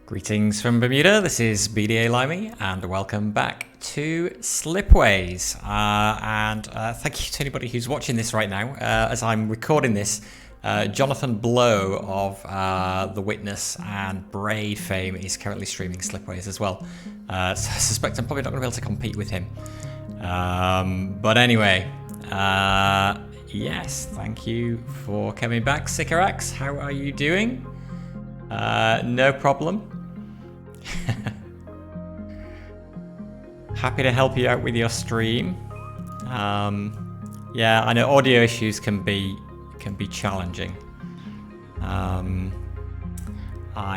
Greetings from Bermuda, this is BDA Limey, and welcome back to Slipways. Thank you to anybody who's watching this right now. As I'm recording this, Jonathan Blow of The Witness and Braid fame is currently streaming Slipways as well. So I suspect I'm probably not going to be able to compete with him. But anyway, yes, thank you for coming back. Sycorax, how are you doing? No problem. Happy to help you out with your stream. Yeah, I know audio issues can be challenging. I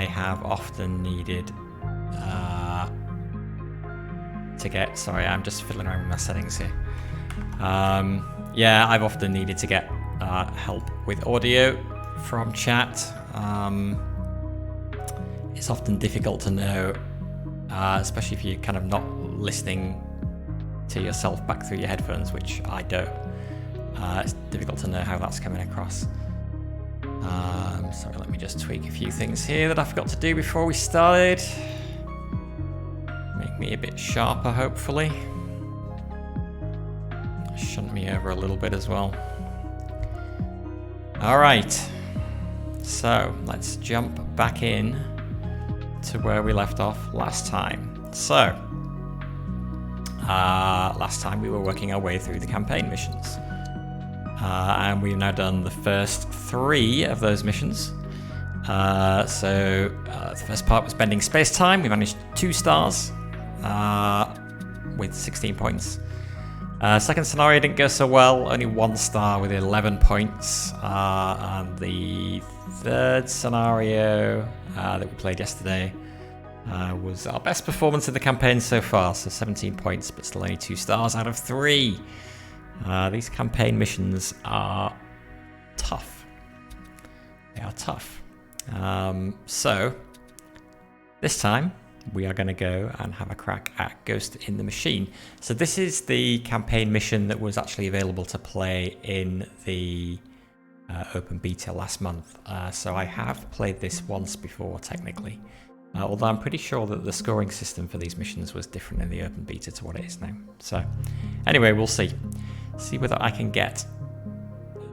have often needed to get. Sorry, I'm just fiddling around with my settings here. Yeah, I've often needed to get help with audio from chat. It's often difficult to know, especially if you're kind of not listening to yourself back through your headphones, which I don't. It's difficult to know how that's coming across. Sorry, let me just tweak a few things here that I forgot to do before we started. Make me a bit sharper, hopefully. Shunt me over a little bit as well. All right, so let's jump back in to where we left off last time. So, last time we were working our way through the campaign missions. And we've now done the first 3 of those missions. The first part was bending space-time. We managed 2 stars with 16 points. Second scenario didn't go so well, only 1 star with 11 points. And the third scenario that we played yesterday was our best performance of the campaign so far, so 17 points, but still only 2 stars out of 3. These campaign missions are tough. They are tough. So this time we are going to go and have a crack at Ghost in the Machine. So this is the campaign mission that was actually available to play in the open beta last month. So I have played this once before, technically. Although I'm pretty sure that the scoring system for these missions was different in the open beta to what it is now. So anyway, we'll see. See whether I can get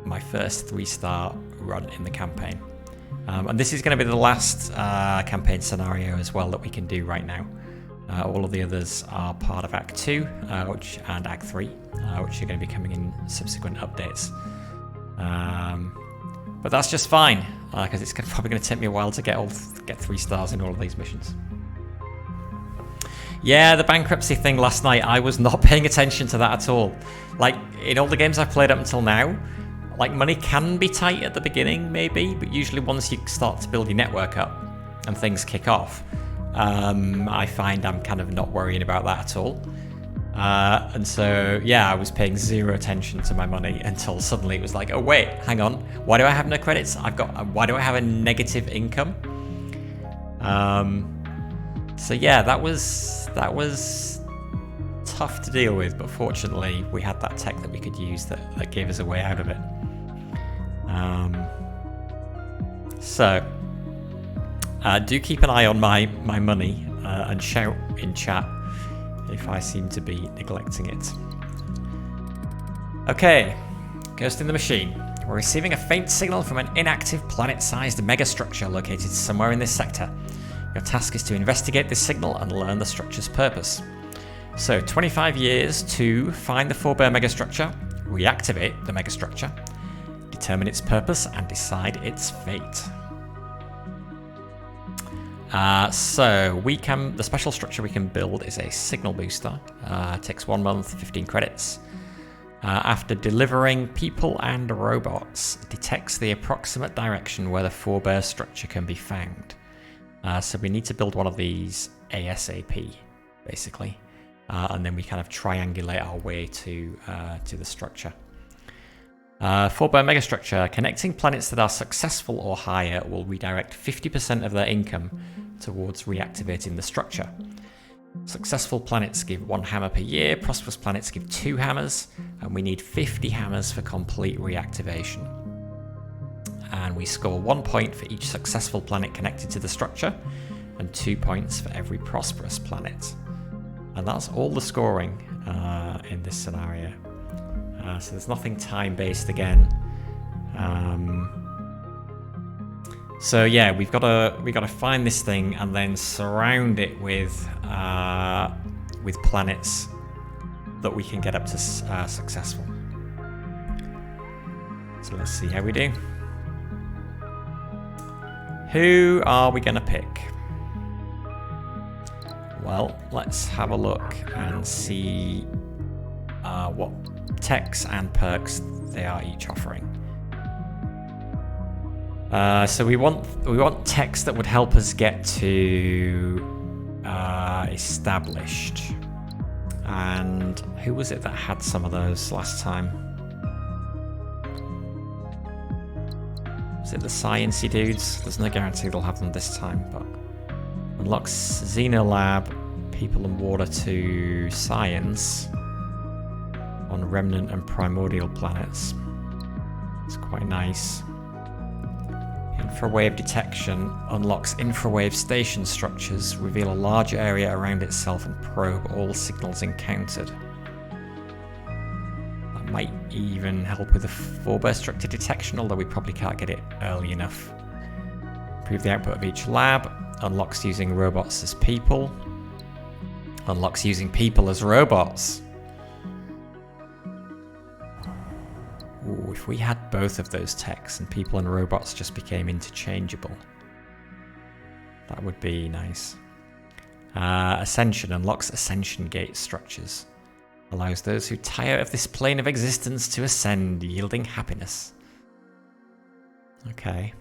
my first 3-star run in the campaign. And this is going to be the last campaign scenario as well that we can do right now. All of the others are part of Act 2 and Act 3, which are going to be coming in subsequent updates. But that's just fine, because it's probably going to take me a while to get 3 stars in all of these missions. Yeah, the bankruptcy thing last night, I was not paying attention to that at all. Like, in all the games I've played up until now, like, money can be tight at the beginning, maybe, but usually once you start to build your network up and things kick off, I find I'm kind of not worrying about that at all. And so, yeah, I was paying 0 attention to my money until suddenly it was like, oh wait, hang on, why do I have no credits? Why do I have a negative income? So yeah, that was tough to deal with, but fortunately we had that tech that we could use that gave us a way out of it. So do keep an eye on my money and shout in chat if I seem to be neglecting it. Okay, Ghost in the Machine. We're receiving a faint signal from an inactive planet-sized megastructure located somewhere in this sector. Your task is to investigate this signal and learn the structure's purpose. So, 25 years to find the forebear megastructure, reactivate the megastructure, determine its purpose, and decide its fate. The special structure we can build is a signal booster. Takes 1 month, 15 credits. After delivering people and robots, detects the approximate direction where the forebear structure can be found. So we need to build one of these ASAP, basically. And then we kind of triangulate our way to the structure. Forebear megastructure. Connecting planets that are successful or higher will redirect 50% of their income towards reactivating the structure. Successful planets give 1 hammer per year, prosperous planets give 2 hammers, and we need 50 hammers for complete reactivation. And we score 1 point for each successful planet connected to the structure, and 2 points for every prosperous planet. And that's all the scoring in this scenario. So there's nothing time-based again. So yeah, we got to find this thing and then surround it with planets that we can get up to successful. So let's see how we do. Who are we going to pick? Well, let's have a look and see what techs and perks they are each offering. So we want techs that would help us get to established. And who was it that had some of those last time? Was it the sciencey dudes? There's no guarantee they'll have them this time, but unlocks Xenolab, people and water to science on remnant and primordial planets. It's quite nice. Infrawave detection unlocks infrawave station structures, reveal a large area around itself and probe all signals encountered. That might even help with the forebear structure detection, although we probably can't get it early enough. Improve the output of each lab, unlocks using robots as people. Unlocks using people as robots. Ooh, if we had both of those techs and people and robots just became interchangeable, that would be nice. Ascension unlocks ascension gate structures. Allows those who tire of this plane of existence to ascend, yielding happiness. Okay.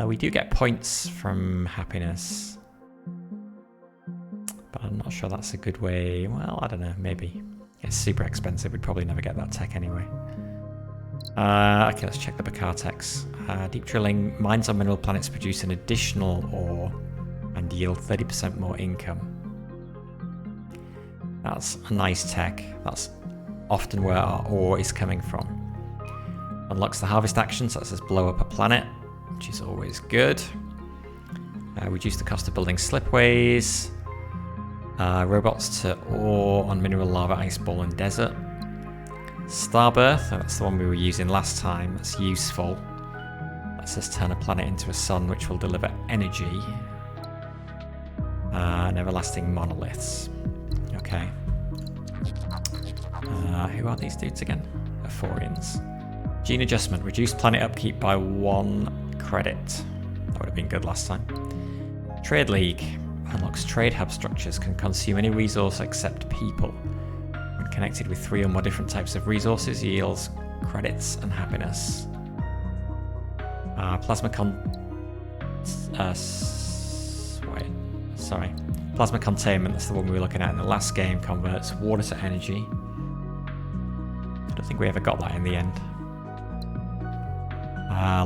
We do get points from happiness. But I'm not sure that's a good way. Well, I don't know, maybe. It's super expensive. We'd probably never get that tech anyway. Okay, let's check the Bakar techs. Deep drilling. Mines on mineral planets produce an additional ore and yield 30% more income. That's a nice tech. That's often where our ore is coming from. Unlocks the harvest action, so that says blow up a planet, which is always good. Reduce the cost of building slipways. Robots to ore on mineral lava, ice ball and desert. Starbirth, that's the one we were using last time. That's useful. That says turn a planet into a sun, which will deliver energy. And everlasting monoliths. Okay. Who are these dudes again? Ephorians. Gene adjustment. Reduce planet upkeep by 1 credit. That would have been good last time. Trade League. Unlocks trade hub structures. Can consume any resource except people. When connected with 3 or more different types of resources, yields credits and happiness. Plasma containment, that's the one we were looking at in the last game, converts water to energy. I don't think we ever got that in the end.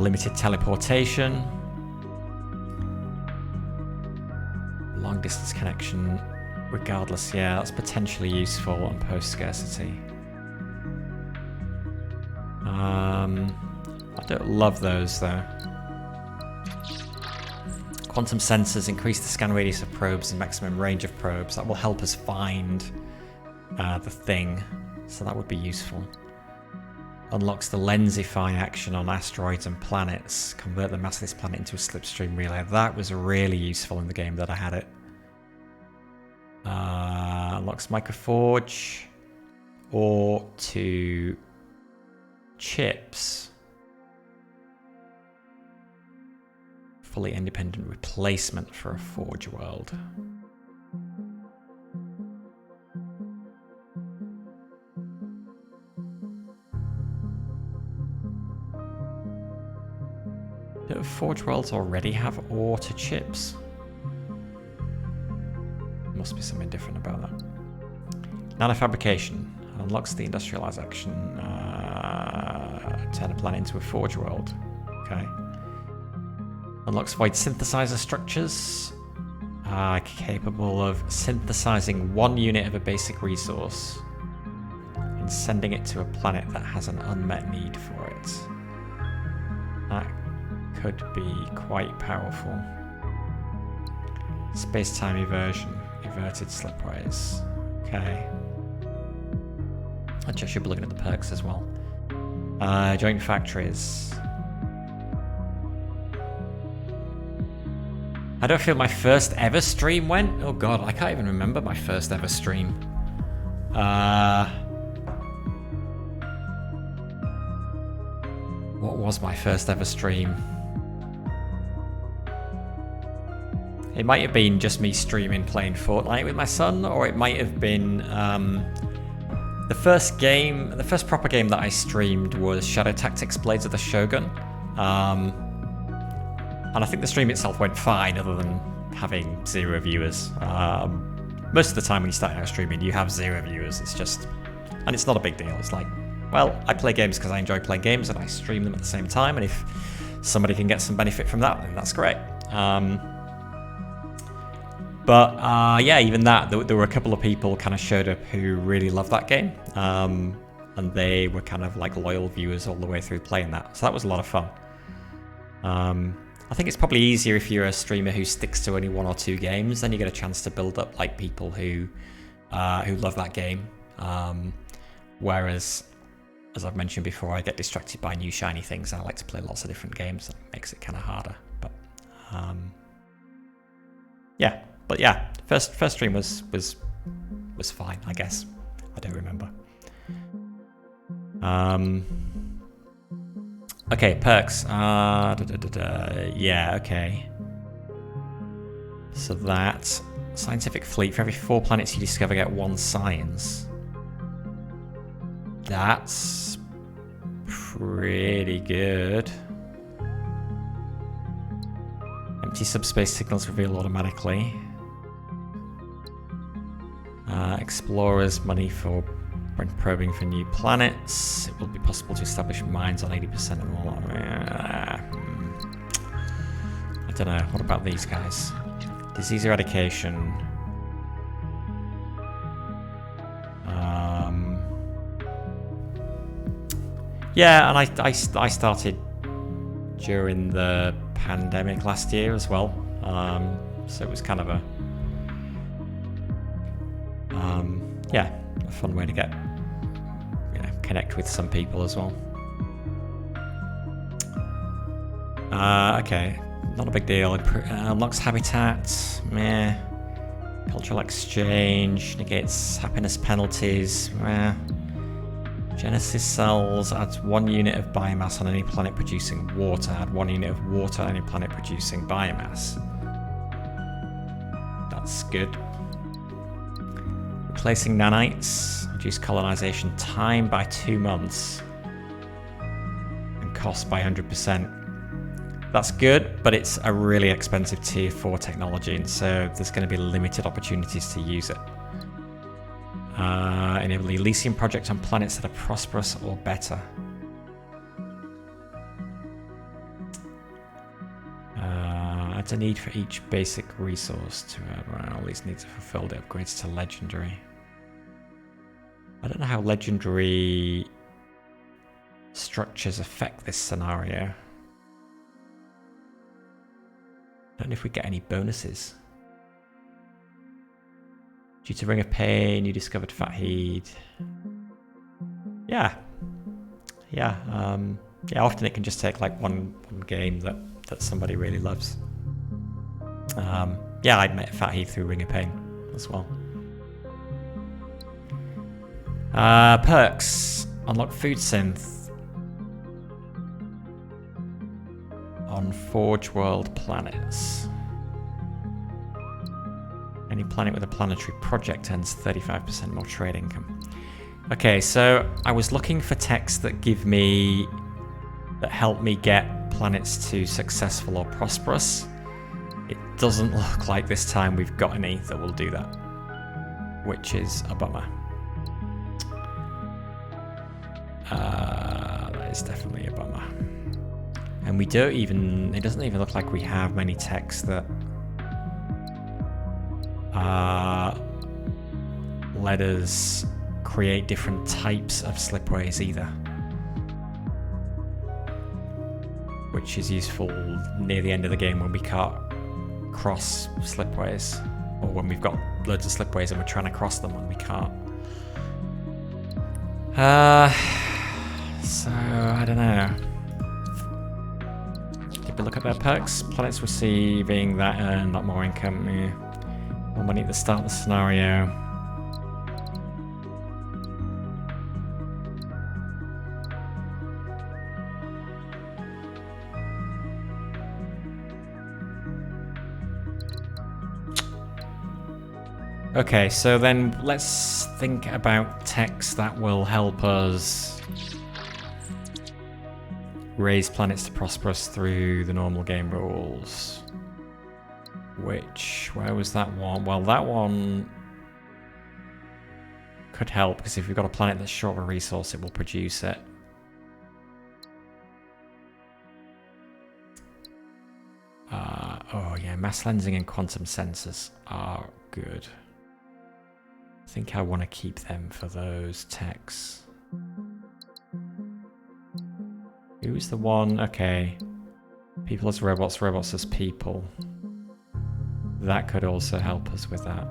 Limited teleportation. Long distance connection. Regardless, yeah, that's potentially useful on post scarcity. I don't love those though. Quantum sensors increase the scan radius of probes and maximum range of probes. That will help us find the thing, so that would be useful. Unlocks the lensify action on asteroids and planets. Convert the mass of this planet into a slipstream relay. That was really useful in the game that I had it. Unlocks microforge or to chips. Fully independent replacement for a forge world. Do forge worlds already have ore to chips? Must be something different about that. Nanofabrication unlocks the industrialize action. Turn a planet into a forge world. Okay. Unlocks void synthesizer structures. Capable of synthesizing 1 unit of a basic resource and sending it to a planet that has an unmet need for it. That could be quite powerful. Space-time eversion. Everted slipways. Okay. Actually, I should be looking at the perks as well. Joint factories. I don't feel my first ever stream went. Oh god, I can't even remember my first ever stream. What was my first ever stream? It might have been just me streaming playing Fortnite with my son, or it might have been the first proper game that I streamed was Shadow Tactics Blades of the Shogun. And I think the stream itself went fine, other than having 0 viewers. Most of the time when you start out streaming, you have 0 viewers. It's just, and it's not a big deal. It's like, well, I play games because I enjoy playing games, and I stream them at the same time. And if somebody can get some benefit from that, then that's great. Yeah, even that, there were a couple of people kind of showed up who really loved that game. And they were kind of like loyal viewers all the way through playing that. So that was a lot of fun. I think it's probably easier if you're a streamer who sticks to only 1 or 2 games, then you get a chance to build up like people who love that game. Whereas, as I've mentioned before, I get distracted by new shiny things. I like to play lots of different games. That makes it kind of harder. But yeah, first stream was fine, I guess. I don't remember. Okay, perks. Yeah, okay. So that scientific fleet. For every 4 planets you discover, get 1 science. That's pretty good. Empty subspace signals reveal automatically. Explorers, money for when probing for new planets. It will be possible to establish mines on 80% of all. I don't know. What about these guys? Disease eradication. Yeah, and I started during the pandemic last year as well. So it was kind of a yeah, a fun way to get, connect with some people as well. Okay, not a big deal. Unlocks habitat, meh. Cultural exchange, negates happiness penalties, meh. Genesis cells, adds 1 unit of biomass on any planet producing water. Add 1 unit of water on any planet producing biomass. That's good. Replacing nanites, reduce colonization time by 2 months and cost by 100%. That's good, but it's a really expensive tier 4 technology, and so there's going to be limited opportunities to use it. Enable the Elysium project on planets that are prosperous or better. Adds a need for each basic resource to all these needs are fulfilled. It upgrades to legendary. I don't know how legendary structures affect this scenario. I don't know if we get any bonuses. Due to Ring of Pain, you discovered Fat Heat. Yeah. Often it can just take like one game that somebody really loves. Yeah, I'd met Fat Heat through Ring of Pain as well. Perks. Unlock food synth on Forge World planets. Any planet with a planetary project earns 35% more trade income. Okay, so I was looking for techs that help me get planets to successful or prosperous. It doesn't look like this time we've got any that will do that, which is a bummer. That is definitely a bummer. And it doesn't even look like we have many techs that let us create different types of slipways either. which is useful near the end of the game when we can't cross slipways, or when we've got loads of slipways and we're trying to cross them and we can't. So I don't know. Did we look at their perks? Planets receiving that earn lot more income. More money at the start of the scenario. Okay, so then let's think about techs that will help us raise planets to prosper us through the normal game rules. Where was that one? Well, that one could help, because if we've got a planet that's short of a resource, it will produce it. Oh yeah, mass lensing and quantum sensors are good. I think I want to keep them for those techs. Who's the one? Okay. People as robots, robots as people. That could also help us with that.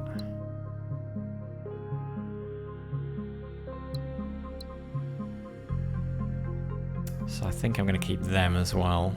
So I think I'm going to keep them as well.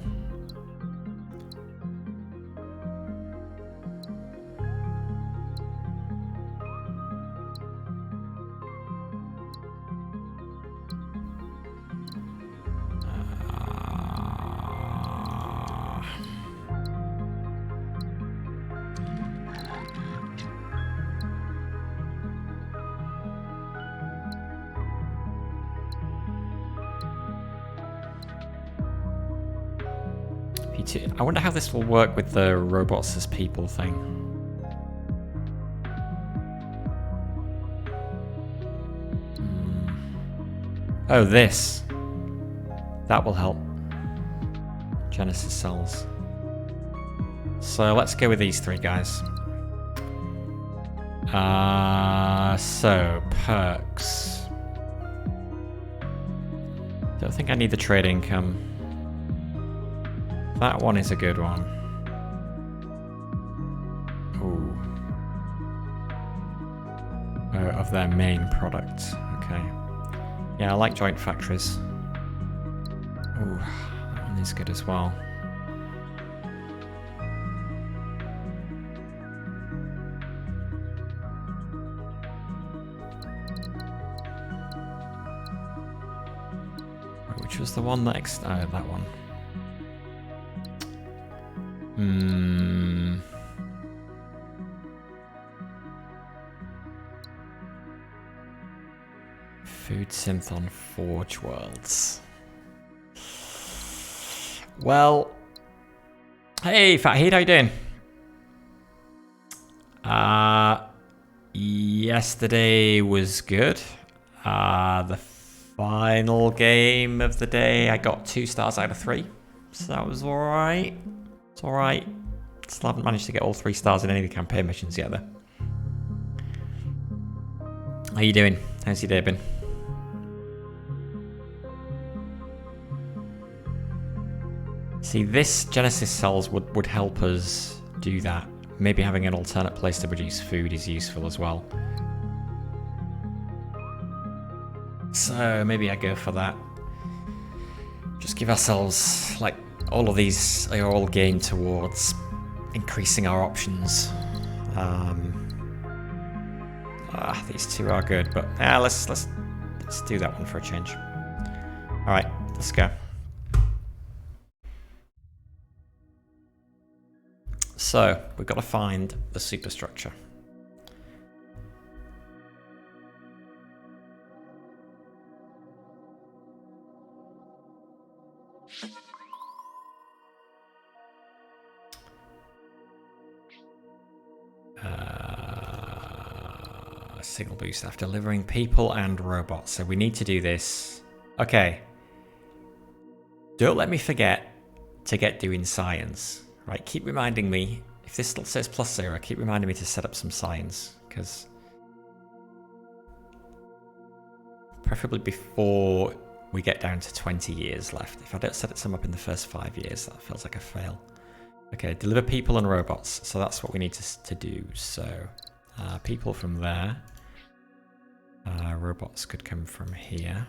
I wonder how this will work with the robots as people thing. Oh, this. That will help. Genesis cells. So let's go with these three guys. So perks. Don't think I need the trade income. That one is a good one. Ooh. Of their main product. Okay. Yeah, I like joint factories. Ooh, that one is good as well. Which was the one next? Oh, that one. Food synth on Forge Worlds. Well, hey Fathead, how you doing? Yesterday was good. The final game of the day, I got 2 stars out of 3, so that was alright. It's alright. Still haven't managed to get all 3 stars in any of the campaign missions yet though. How you doing? How's your day been? See, this Genesis cells would help us do that. Maybe having an alternate place to produce food is useful as well. So maybe I go for that. Just give ourselves, like, all of these are all gained towards increasing our options. These 2 are good, but let's do that one for a change. All right, let's go. So we've got to find the superstructure. Signal boost after delivering people and robots. So we need to do this. Okay. Don't let me forget to get doing science. Right, keep reminding me. If this still says +0, keep reminding me to set up some science. Because preferably before we get down to 20 years left. If I don't set some up in the first 5 years, that feels like a fail. Okay, deliver people and robots. So that's what we need to do. So people from there. Robots could come from here.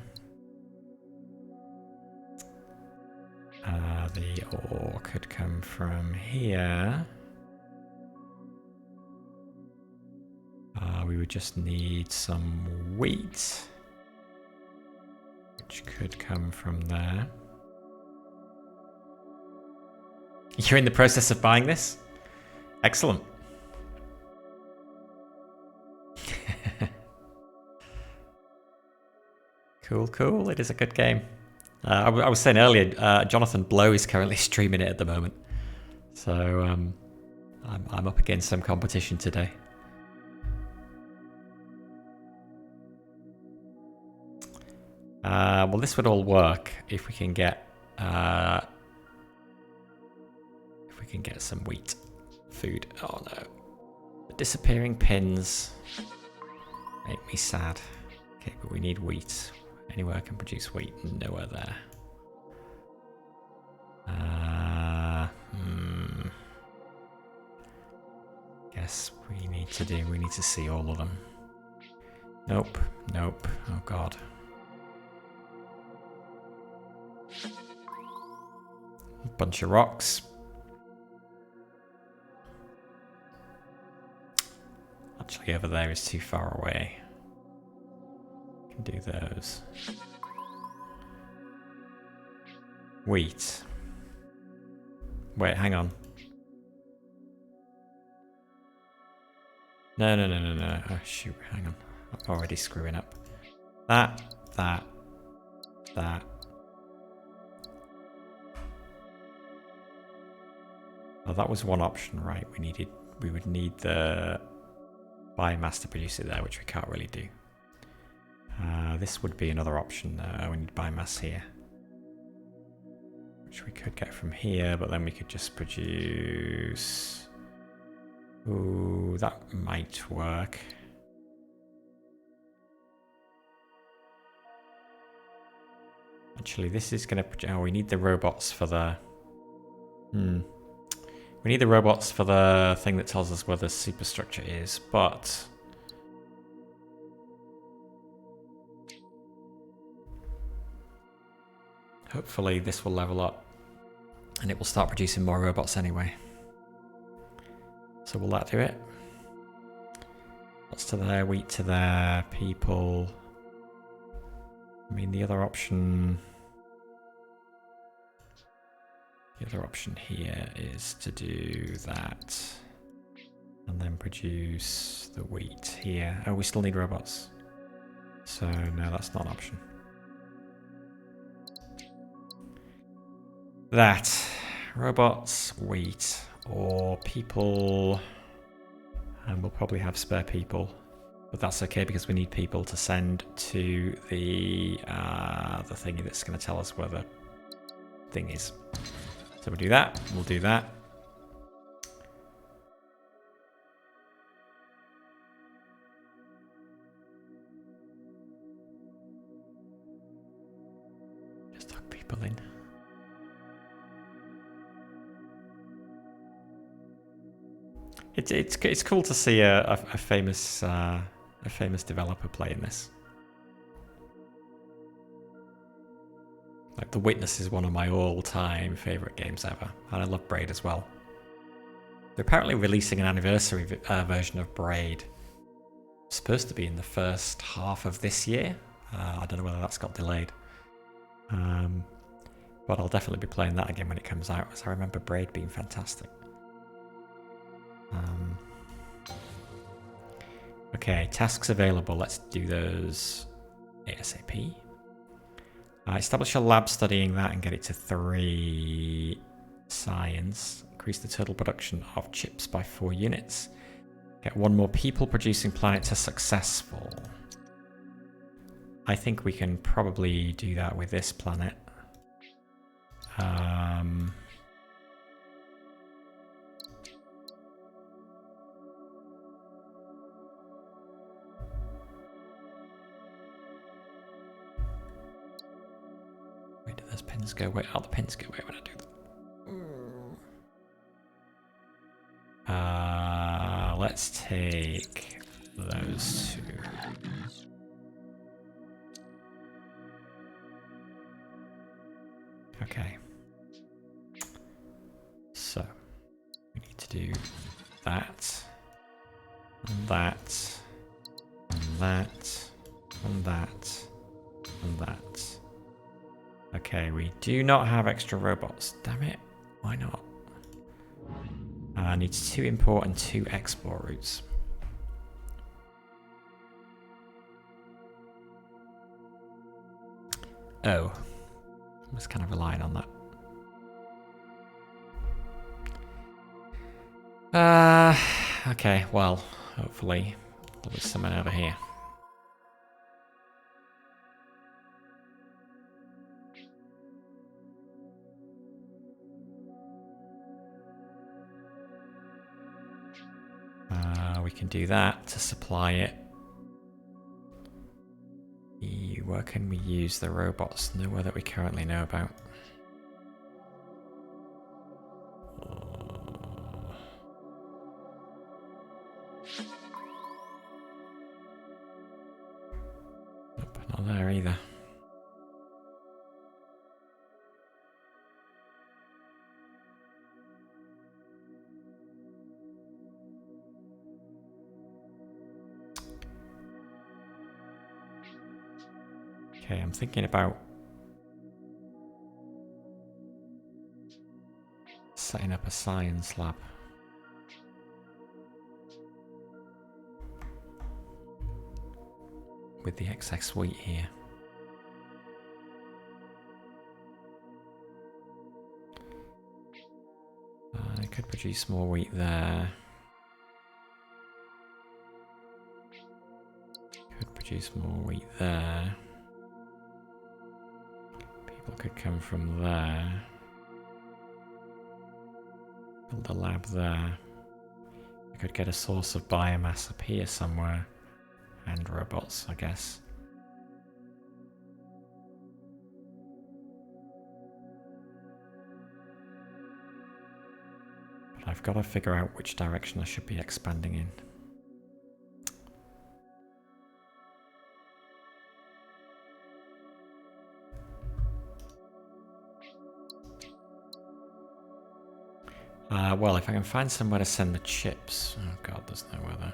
The ore could come from here. We would just need some wheat, which could come from there. You're in the process of buying this? Excellent. Cool, cool. It is a good game. I was saying earlier, Jonathan Blow is currently streaming it at the moment. So I'm up against some competition today. Well, this would all work if we can get some wheat food. Oh no, the disappearing pins make me sad. Okay, but we need wheat. Anywhere I can produce wheat, nowhere there. Guess we need to see all of them. Nope, nope. Oh god. Bunch of rocks. Actually, over there is too far away. Can do those. Wheat. Wait, hang on. No. Oh shoot, hang on. I'm already screwing up. That. Oh, that was one option, right? We would need the biomass to produce it there, which we can't really do. This would be another option. We need biomass here, which we could get from here, but then we could just produce... Ooh, that might work. Actually, this is going to... Oh, we need the robots for the... We need the robots for the thing that tells us where the superstructure is, but... Hopefully this will level up and it will start producing more robots anyway. So will that do it? What's to there? Wheat to there. People. I mean, the other option here is to do that and then produce the wheat here. Oh, we still need robots. So no, that's not an option. That. Robots, wheat, or people. And we'll probably have spare people. But that's okay because we need people to send to the thingy that's going to tell us where the thing is. So we'll do that. We'll do that. Just hook people in. It's cool to see a famous developer playing this. Like The Witness is one of my all-time favorite games ever, and I love Braid as well. They're apparently releasing an anniversary version of Braid. It's supposed to be in the first half of this year. I don't know whether that's got delayed. But I'll definitely be playing that again when it comes out, as I remember Braid being fantastic. Okay, tasks available. Let's do those ASAP. Establish a lab studying that and get it to 3 science. Increase the total production of chips by 4 units. Get 1 more people producing planet to successful. I think we can probably do that with this planet. those pins go away? Oh, the pins go away when I do that. Let's take those two. Okay. So we need to do that, and that, and that, and that, and that. Okay, we do not have extra robots. Damn it. Why not? Needs 2 import and 2 export routes. Oh. I was kind of relying on that. Okay, well, hopefully there'll be someone over here. We can do that to supply it. Where can we use the robots? Nowhere that we currently know about. Nope, not there either. Okay, I'm thinking about setting up a science lab. With the XX wheat here. I could produce more wheat there. Could produce more wheat there. People could come from there. Build a lab there. I could get a source of biomass up here somewhere. And robots, I guess. But I've got to figure out which direction I should be expanding in. Well, if I can find somewhere to send the chips. Oh god, there's nowhere there.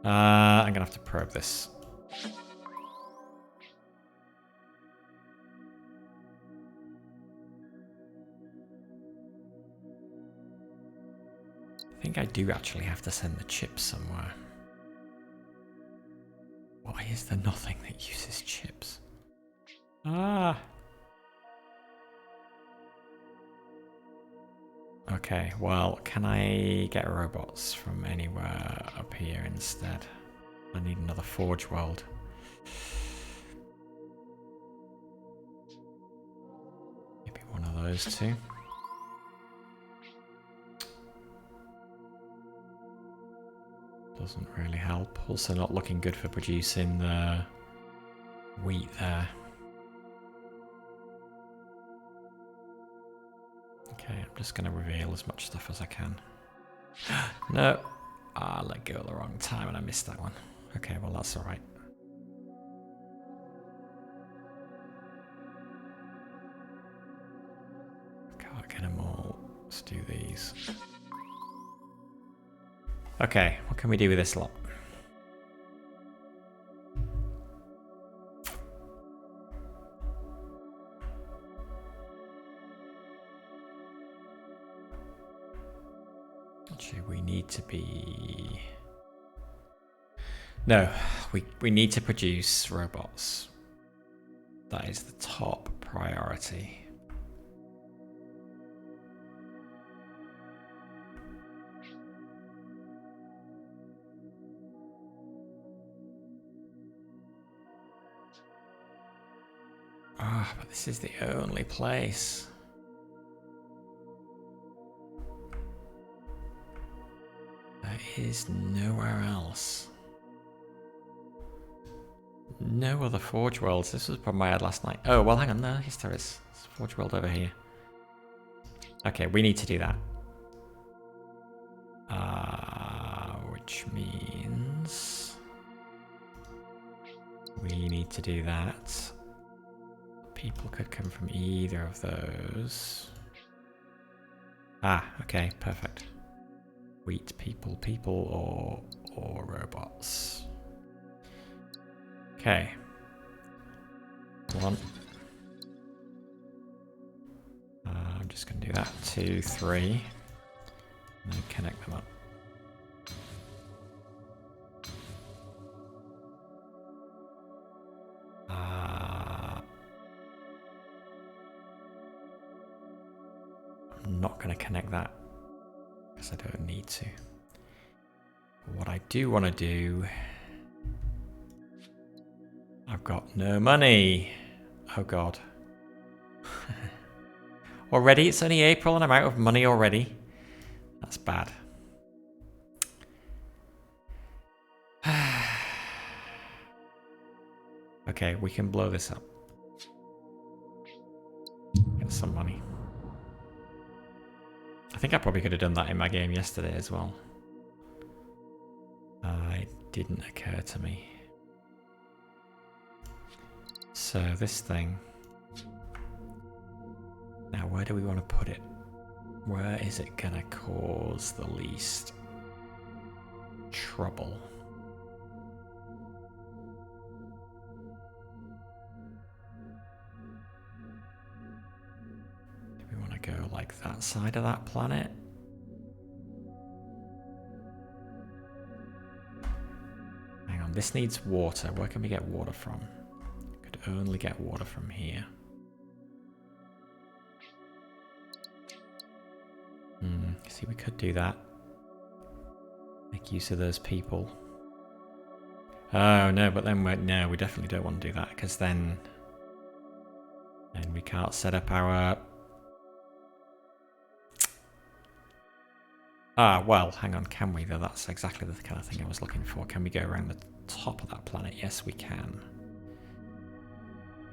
I'm gonna have to probe this. I think I do actually have to send the chips somewhere. Why is there nothing that uses chips? Ah! Okay, well, can I get robots from anywhere up here instead? I need another forge world. Maybe one of those two. Doesn't really help. Also not looking good for producing the wheat there. Okay, I'm just going to reveal as much stuff as I can. No! I let go at the wrong time and I missed that one. Okay, well that's alright. Can't get them all. Let's do these. Okay, what can we do with this lot? Actually, we need to be... No, we need to produce robots. That is the top priority. Ah, but this is the only place. There is nowhere else. no other Forge Worlds. This was the problem I had last night. Oh, well, hang on. No, yes, there is. There's a Forge World over here. Okay, we need to do that. Which means we need to do that. People could come from either of those. Ah, okay, perfect. Wheat, people, or robots. Okay. 1. I'm just going to do that. 2, 3. And then connect them up. I'm not going to connect that because I don't need to. But what I do want to do... I've got no money. Oh god. Already? It's only April and I'm out of money already. That's bad. Okay, we can blow this up. Get some money. I think I probably could have done that in my game yesterday as well. It didn't occur to me. So this thing... Now where do we want to put it? Where is it gonna cause the least trouble? Do we want to go like that side of that planet? Hang on, this needs water. Where can we get water from? Could only get water from here. See, we could do that. Make use of those people. Oh no, but then no, we definitely don't want to do that because then we can't set up our. Well, hang on, can we though? That's exactly the kind of thing I was looking for. Can we go around the top of that planet? Yes, we can.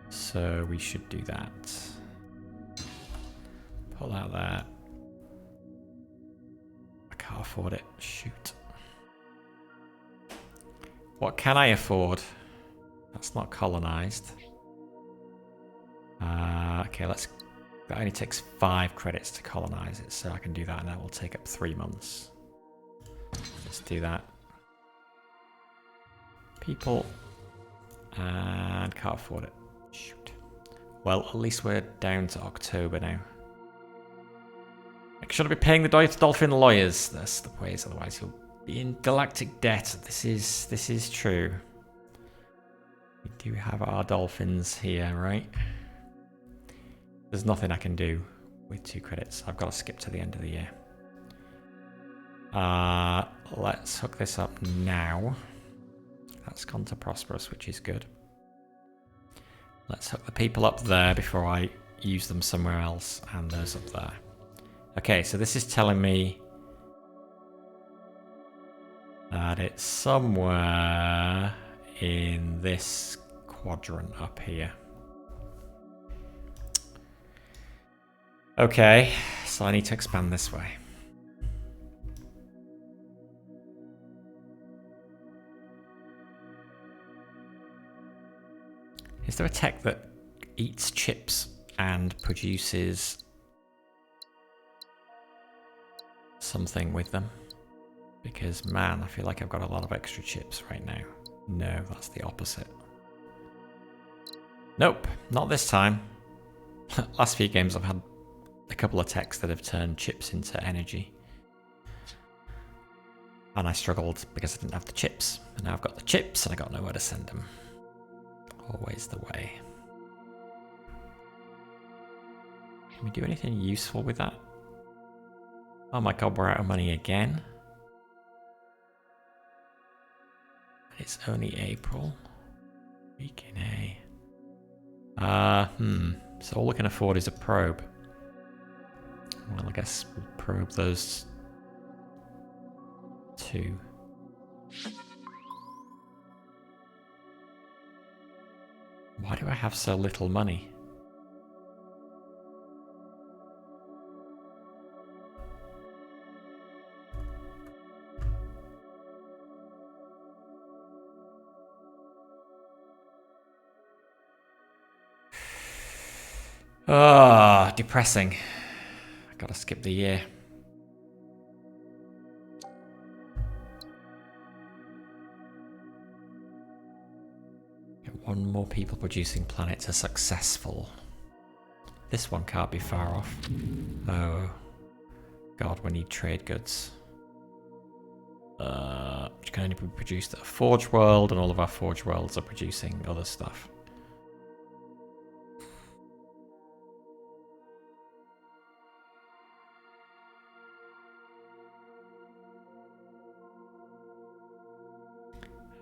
So we should do that. Pull out there. Can't afford it. Shoot. What can I afford? That's not colonized. Okay, let's... That only takes 5 credits to colonize it, so I can do that, and that will take up 3 months. Let's do that. People. And can't afford it. Shoot. Well, at least we're down to October now. Should I be paying the dolphin lawyers? That's the ways, otherwise you'll be in galactic debt. This is true. We do have our dolphins here, right? There's nothing I can do with 2 credits. I've got to skip to the end of the year. Let's hook this up now. That's gone to prosperous, which is good. Let's hook the people up there before I use them somewhere else, and those up there. Okay, so this is telling me that it's somewhere in this quadrant up here. Okay, so I need to expand this way. Is there a tech that eats chips and produces something with them? Because man, I feel like I've got a lot of extra chips right now. No, that's the opposite. Nope, not this time. Last few games I've had a couple of techs that have turned chips into energy. And I struggled because I didn't have the chips. And now I've got the chips and I got nowhere to send them. Always the way. Can we do anything useful with that? Oh my god, we're out of money again. It's only April. Week in A. So all we can afford is a probe. Well, I guess we'll probe those 2. Why do I have so little money? Ah, depressing. I gotta skip the year. Get one more people producing planet to successful. This one can't be far off. Oh. God, we need trade goods. Which can only be produced at a Forge World, and all of our Forge Worlds are producing other stuff.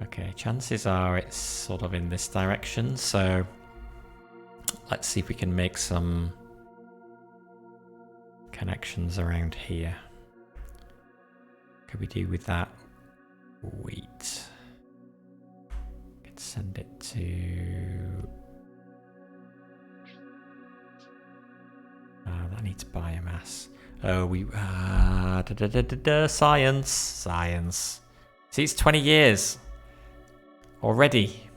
Okay, chances are it's sort of in this direction, so let's see if we can make some connections around here. Could we do with that wheat? Could send it to... that needs biomass. Oh, we... science. Science. See, it's 20 years. Already.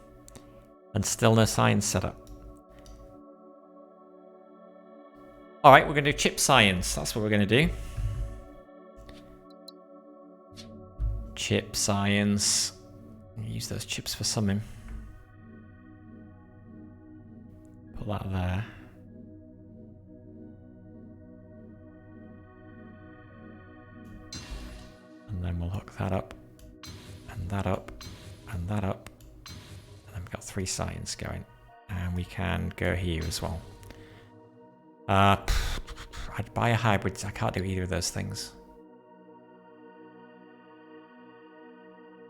And still no science set up. Alright, we're going to do chip science. That's what we're going to do. Chip science. Use those chips for something. Put that there. And then we'll hook that up. And that up. And that up. And then we've got 3 science going. And we can go here as well. I'd buy a hybrid. I can't do either of those things.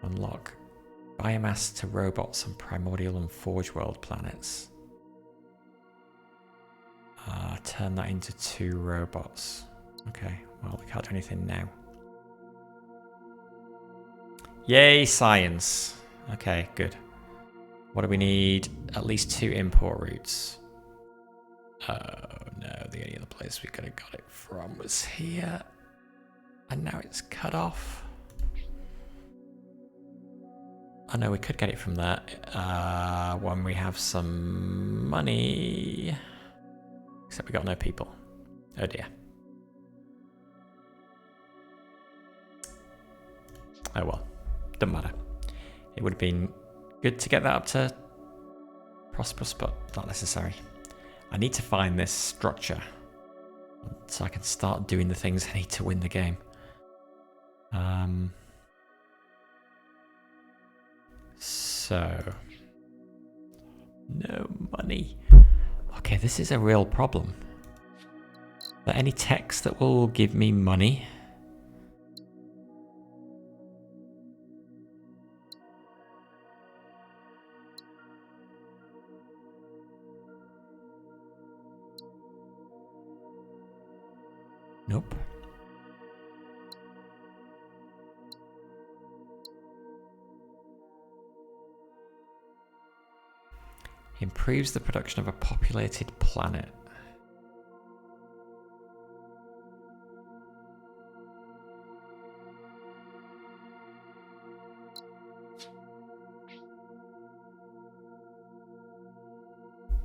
Unlock. Biomass to robots on Primordial and Forge World planets. Turn that into 2 robots. Okay, well, we can't do anything now. Yay, science. Okay, good. What do we need? At least 2 import routes. Oh no, the only other place we could have got it from was here. And now it's cut off. I know we could get it from there when we have some money. Except we got no people. Oh dear. Oh well, doesn't matter. It would have been good to get that up to prosperous, but not necessary. I need to find this structure so I can start doing the things I need to win the game. So, no money. Okay, this is a real problem. Are there any techs that will give me money? Nope. Improves the production of a populated planet.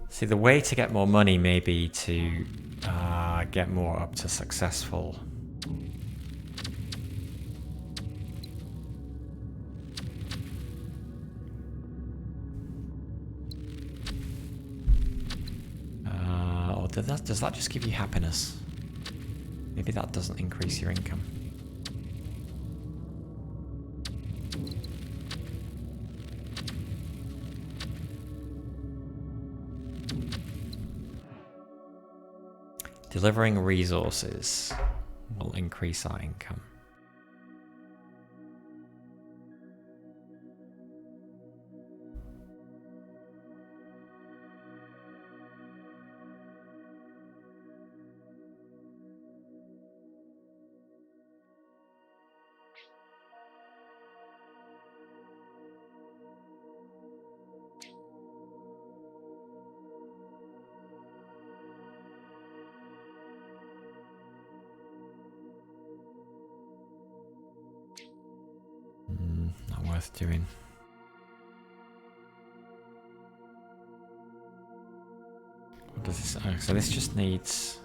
See, the way to get more money may be to get more up to successful. Or does that just give you happiness? Maybe that doesn't increase your income. Delivering resources will increase our income. worth doing. What does this? Oh, so this just needs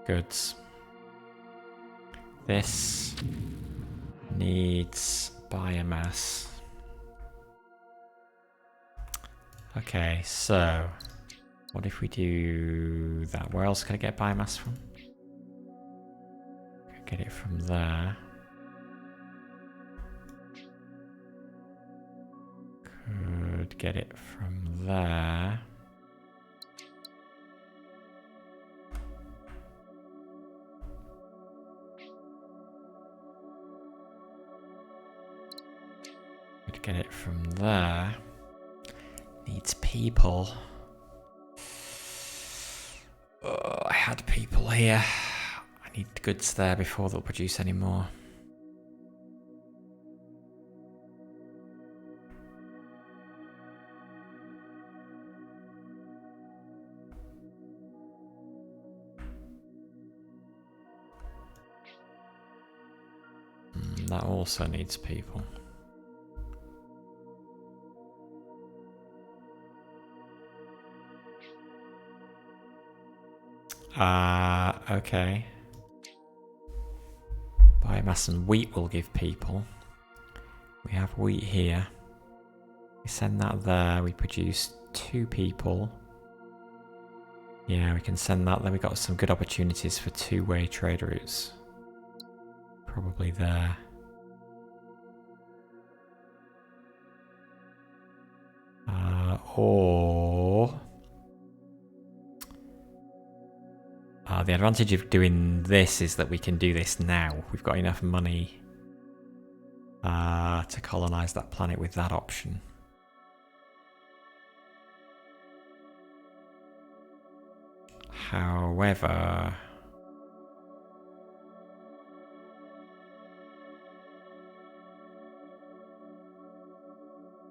goods. This needs biomass. Okay, so what if we do that? Where else can I get biomass from? I can get it from there. Could get it from there. Could get it from there. Needs people. Oh, I had people here. I need goods there before they'll produce any more. That also needs people. Okay. Biomass and wheat will give people. We have wheat here. We send that there. We produce 2 people. Yeah, we can send that. Then we got some good opportunities for 2-way trade routes. Probably there. Or... the advantage of doing this is that we can do this now. We've got enough money to colonize that planet with that option. However...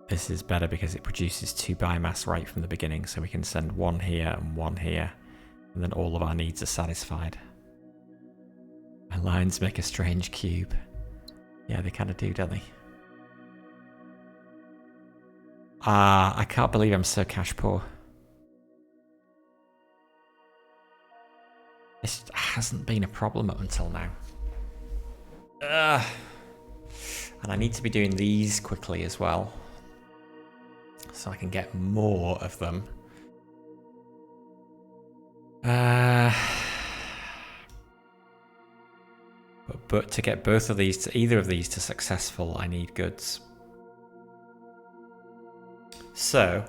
this is better because it produces 2 biomass right from the beginning, so we can send 1 here and 1 here. And then all of our needs are satisfied. My lines make a strange cube. Yeah, they kind of do, don't they? I can't believe I'm so cash poor. This hasn't been a problem up until now. And I need to be doing these quickly as well, so I can get more of them. But to get both of these, to either of these to successful, I need goods. So,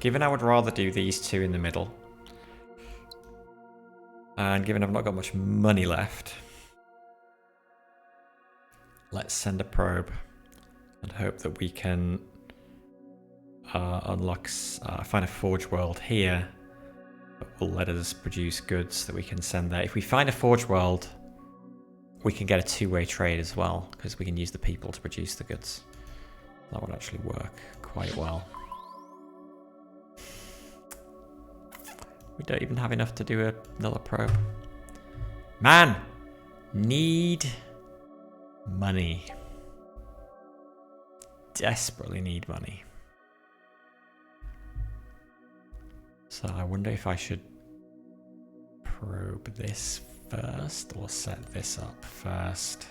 given I would rather do these 2 in the middle, and given I've not got much money left, let's send a probe and hope that we can unlock, find a forge world here that will let us produce goods that we can send there. If we find a forge world, we can get a 2-way trade as well, because we can use the people to produce the goods. That would actually work quite well. We don't even have enough to do another probe. Man! Need money. Desperately need money. So I wonder if I should probe this first or set this up first.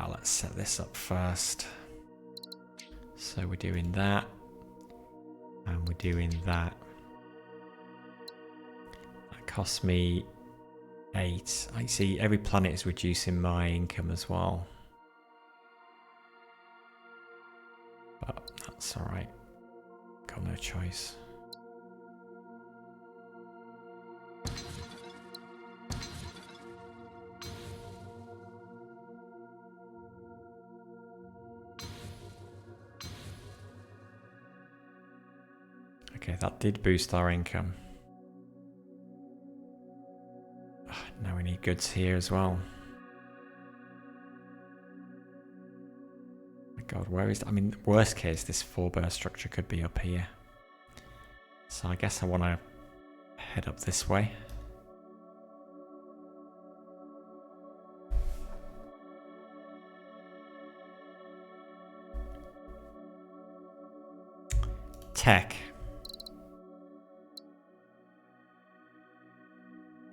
Let's set this up first. So we're doing that, and we're doing that. That costs me 8. I see every planet is reducing my income as well. But that's alright. Got no choice. Okay, that did boost our income. Now we need goods here as well. My God, where is... I mean, worst case, this 4-burst structure could be up here. So I guess I want to head up this way. Tech.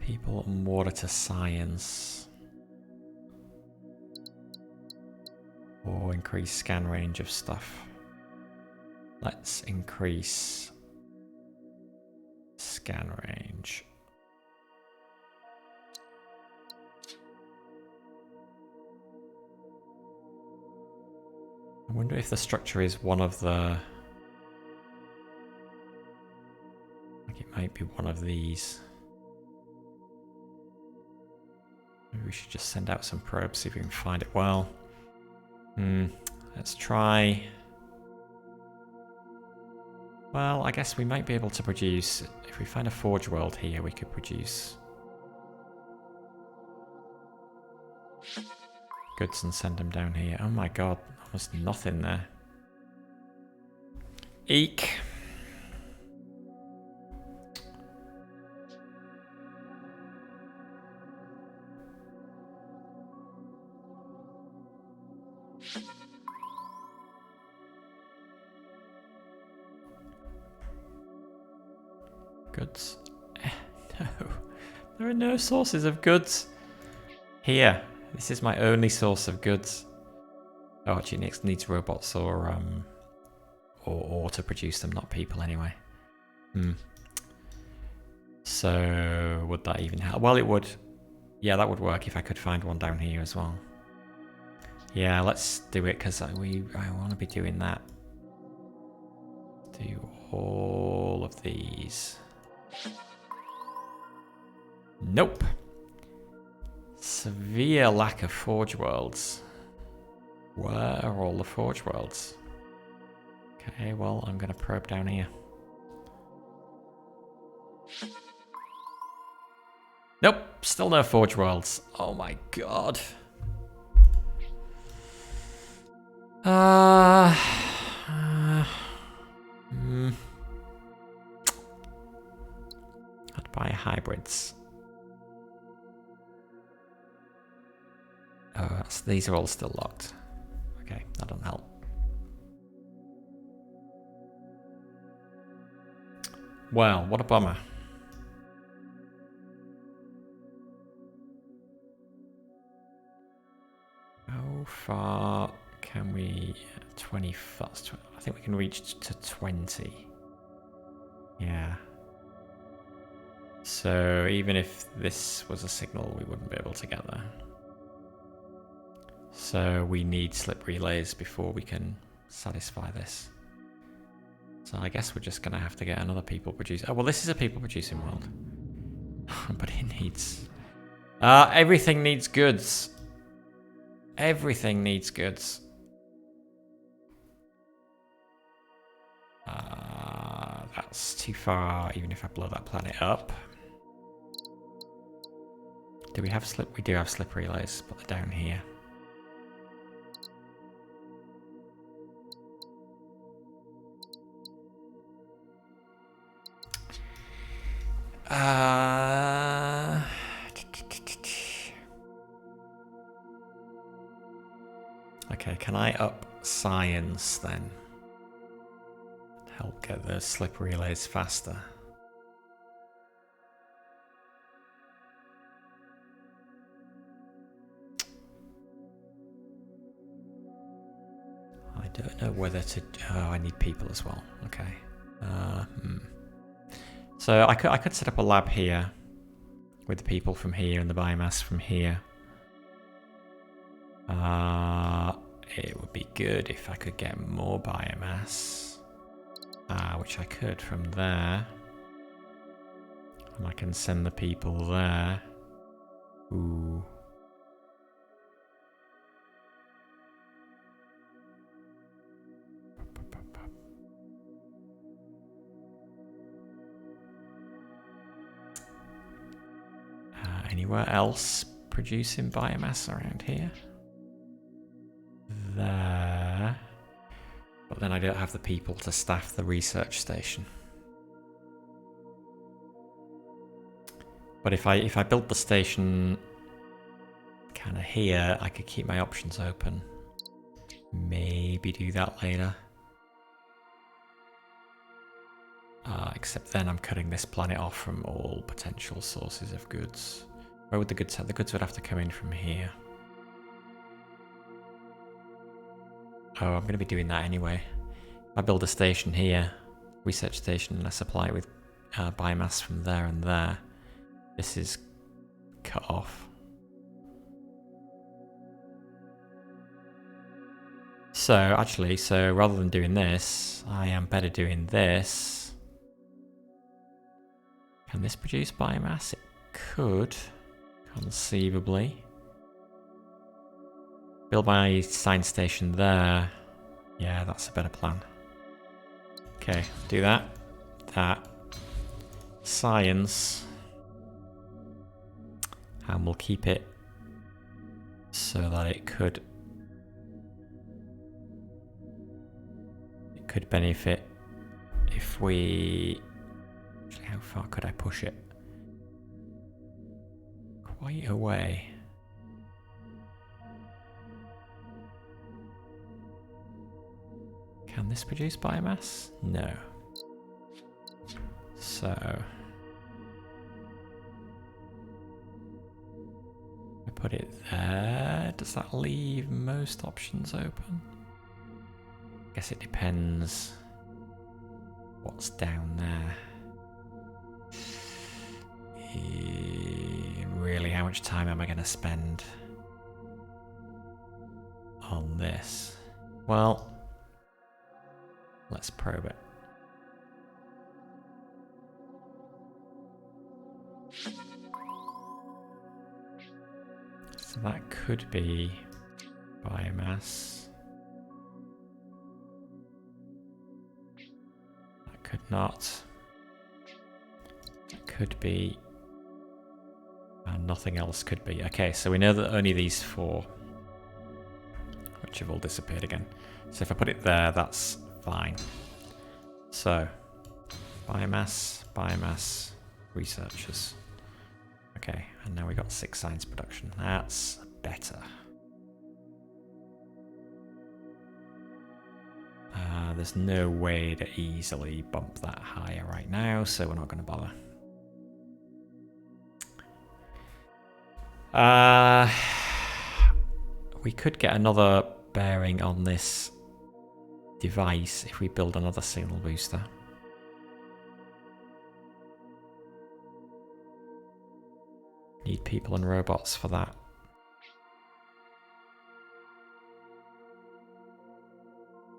People and water to science. Or increase scan range of stuff. Let's increase scan range. I wonder if the structure is one of the... Like it might be one of these. Maybe we should just send out some probes, see if we can find it. Well, let's try... Well, I guess we might be able to produce... If we find a forge world here, we could produce goods and send them down here. Oh my god, almost nothing there. Eek. Goods. No. There are no sources of goods. Here. This is my only source of goods. Oh, actually, it needs robots or to produce them, not people anyway. So, would that even help? Well, it would. Yeah, that would work if I could find one down here as well. Yeah, let's do it because I want to be doing that. Do all of these. Nope. Severe lack of forge worlds. Where are all the forge worlds? Okay, well, I'm going to probe down here. Nope, still no forge worlds. Oh my god. I'd buy hybrids. Oh, these are all still locked. Okay, that doesn't help. Well, what a bummer. How far can we... 20 fast. I think we can reach to 20. Yeah. So even if this was a signal, we wouldn't be able to get there. So we need slip relays before we can satisfy this. So I guess we're just going to have to get another people producer. Oh, well, this is a people producing world. But it needs... everything needs goods. Everything needs goods. That's too far, even if I blow that planet up. Do we have slip? We do have slip relays, but they're down here. Okay, can I up science then? Help get the slip relays faster. I don't know whether to... Oh, I need people as well. Okay. So I could set up a lab here with the people from here and the biomass from here. It would be good if I could get more biomass. Which I could from there. And I can send the people there. Ooh. Anywhere else producing biomass around here? There. But then I don't have the people to staff the research station. But if I build the station kind of here, I could keep my options open. Maybe do that later. Except then I'm cutting this planet off from all potential sources of goods. Where would the goods have? The goods would have to come in from here. Oh, I'm going to be doing that anyway. If I build a station here, research station, and I supply it with biomass from there and there, this is cut off. So actually, rather than doing this, I am better doing this. Can this produce biomass? It could, conceivably. Build my science station there. Yeah, that's a better plan. Okay, do that. That. Science. And we'll keep it so that it could benefit if we... Actually, how far could I push it? Quite away. Can this produce biomass? No. So... I put it there. Does that leave most options open? I guess it depends what's down there. Really, how much time am I going to spend on this? Well, let's probe it. So that could be biomass. That could not. That could be. And nothing else could be. Okay, so we know that only these four, which have all disappeared again. So if I put it there, that's fine. So, biomass, biomass, researchers. Okay, and now we got 6 science production. That's better. There's no way to easily bump that higher right now, so we're not going to bother. We could get another bearing on this device if we build another signal booster. Need people and robots for that.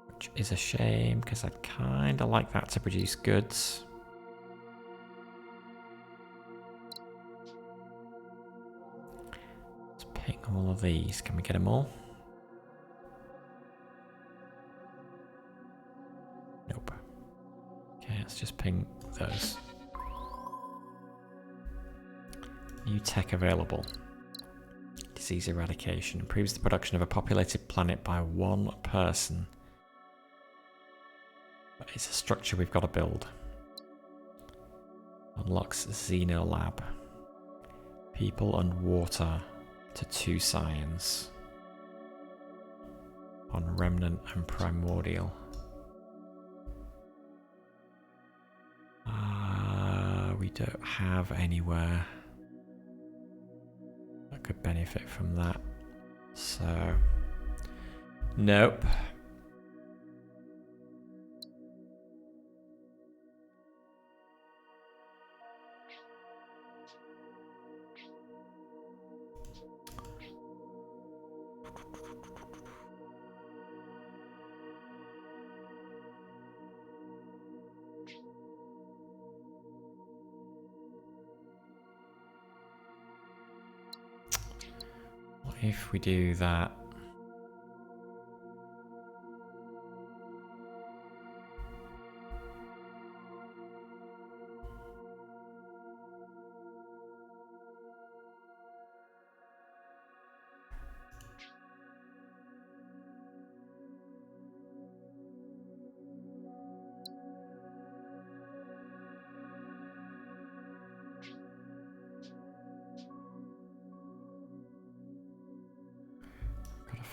Which is a shame, because I'd kind of like that to produce goods. Let's pick all of these. Can we get them all? Nope. Okay, let's just ping those. New tech available. Disease eradication. Improves the production of a populated planet by 1 person. But it's a structure we've got to build. Unlocks Xenolab. People and water to 2 science. On Remnant and Primordial. We don't have anywhere that could benefit from that. So, nope. If we do that,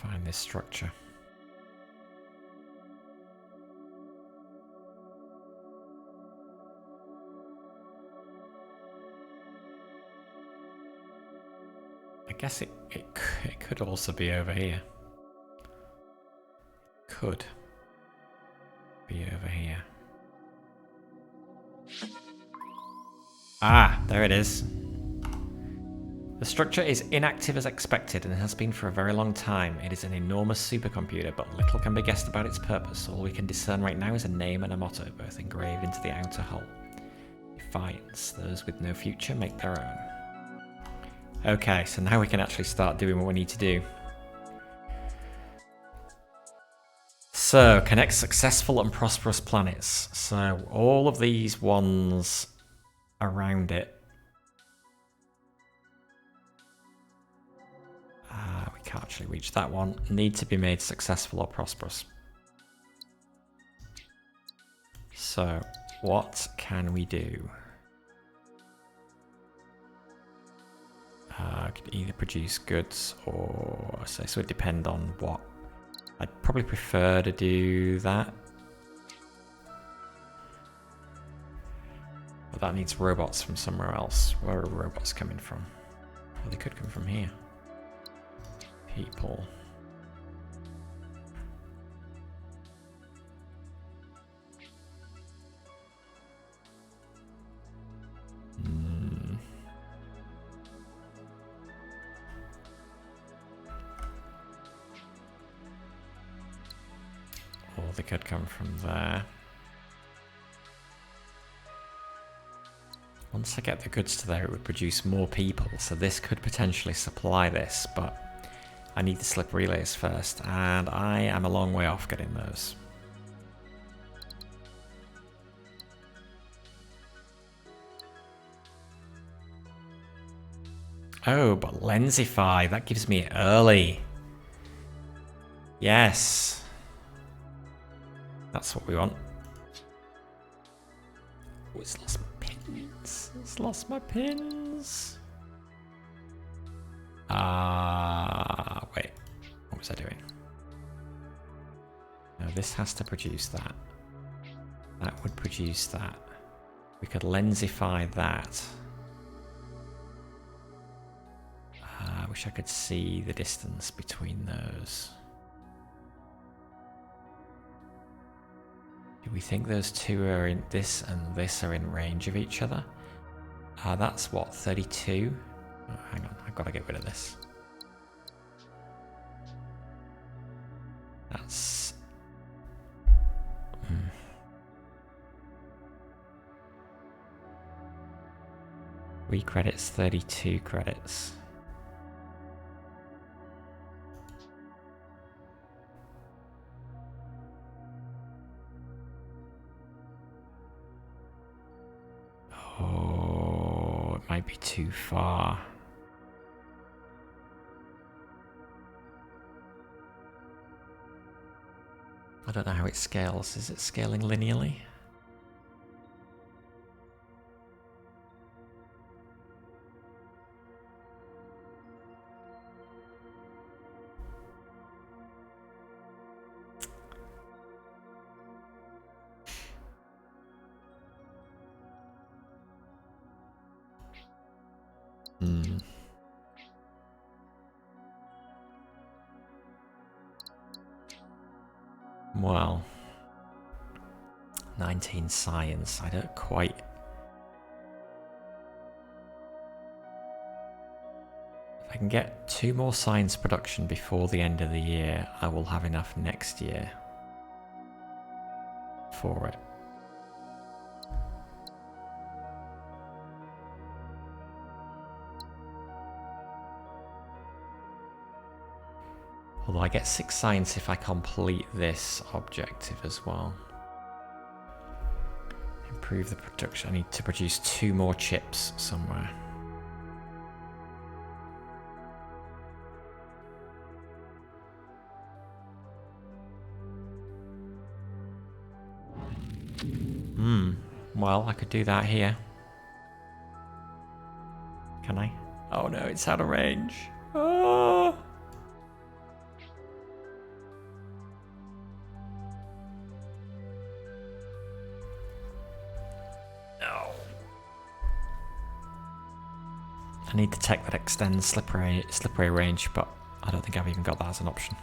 Find this structure. I guess it could also be over here. Could be over here. Ah, there it is. The structure is inactive as expected and has been for a very long time. It is an enormous supercomputer, but little can be guessed about its purpose. All we can discern right now is a name and a motto, both engraved into the outer hull. Defiance. Those with no future make their own. Okay, so now we can actually start doing what we need to do. So, connect successful and prosperous planets. So, all of these ones around it. We can't actually reach that one. Need to be made successful or prosperous. So, what can we do? Could either produce goods or... So it would depend on what. I'd probably prefer to do that. But that needs robots from somewhere else. Where are robots coming from? Well, they could come from here. People. Or they could come from there. Once I get the goods to there, it would produce more people, so this could potentially supply this, but I need the slip relays first, and I am a long way off getting those. Oh, but Lensify, that gives me it early. Yes. That's what we want. Oh, it's lost my pins. It's lost my pins. Wait. What was I doing? No, this has to produce that. That would produce that. We could Lensify that. I wish I could see the distance between those. Do we think those two are in this and this are in range of each other? That's what, 32? Oh, hang on, I've got to get rid of this. That's... 3 credits, 32 credits. Oh, it might be too far. I don't know how it scales. Is it scaling linearly? Well, 19 science. I don't quite... If I can get 2 more science production before the end of the year, I will have enough next year for it. Although I get 6 science if I complete this objective as well. Improve the production. I need to produce 2 more chips somewhere. Well, I could do that here. Can I? Oh no, it's out of range. Oh! I need the tech that extends slipway range, but I don't think I've even got that as an option.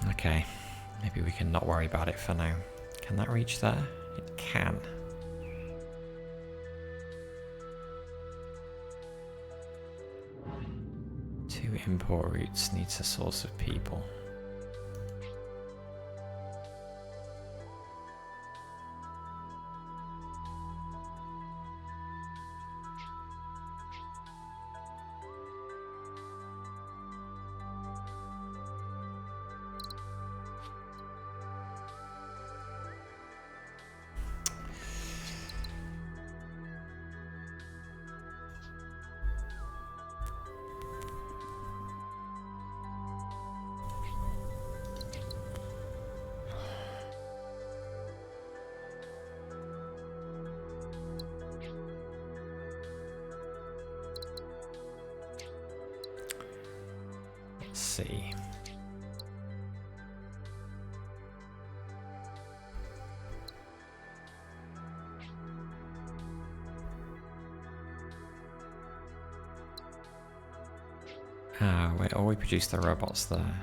Okay, maybe we can not worry about it for now. Can that reach there? It can. Two import routes needs a source of people. Let's see. Wait, oh, we produced the robots there.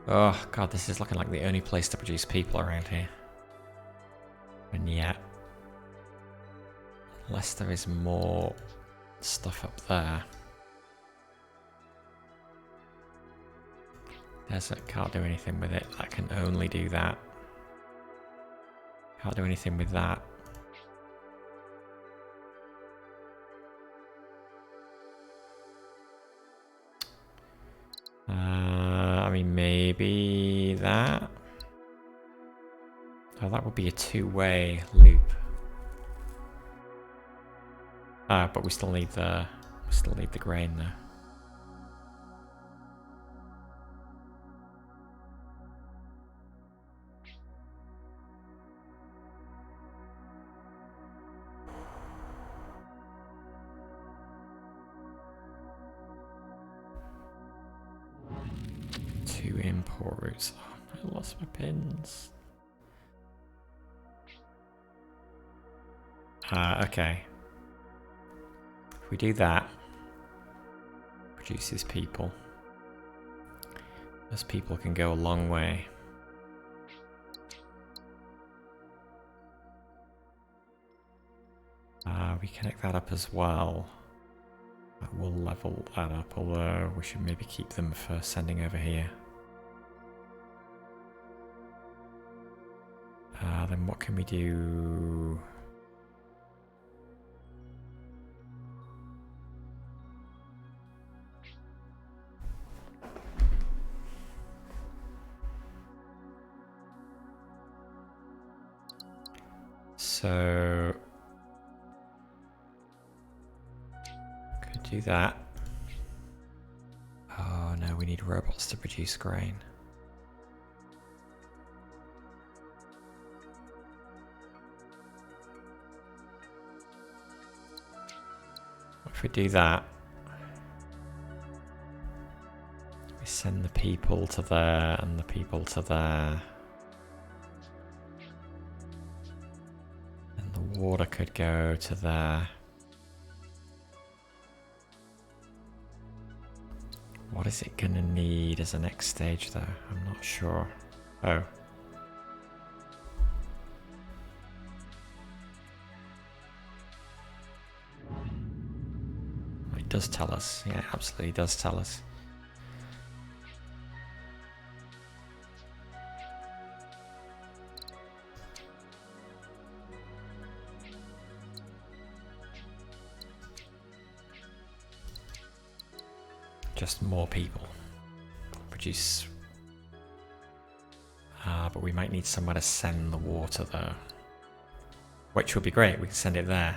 Oh god, this is looking like the only place to produce people around here. And yet, unless there is more stuff up there. Desert, can't do anything with it. That can only do that. Can't do anything with that. I mean, maybe that. Oh, that would be a two-way loop. But we still need the grain though. Two import routes. Oh, I lost my pins. Okay. If we do that, produces people. Those people can go a long way. We connect that up as well. That will level that up, although we should maybe keep them for sending over here. Then what can we do? So could do that. Oh no, we need robots to produce grain. If we do that, we send the people to there and the people to there. And the water could go to there. What is it gonna need as a next stage though? I'm not sure. Oh. It does tell us. Yeah, it absolutely does tell us. Just more people. Produce. But we might need somewhere to send the water though. Which would be great, we can send it there.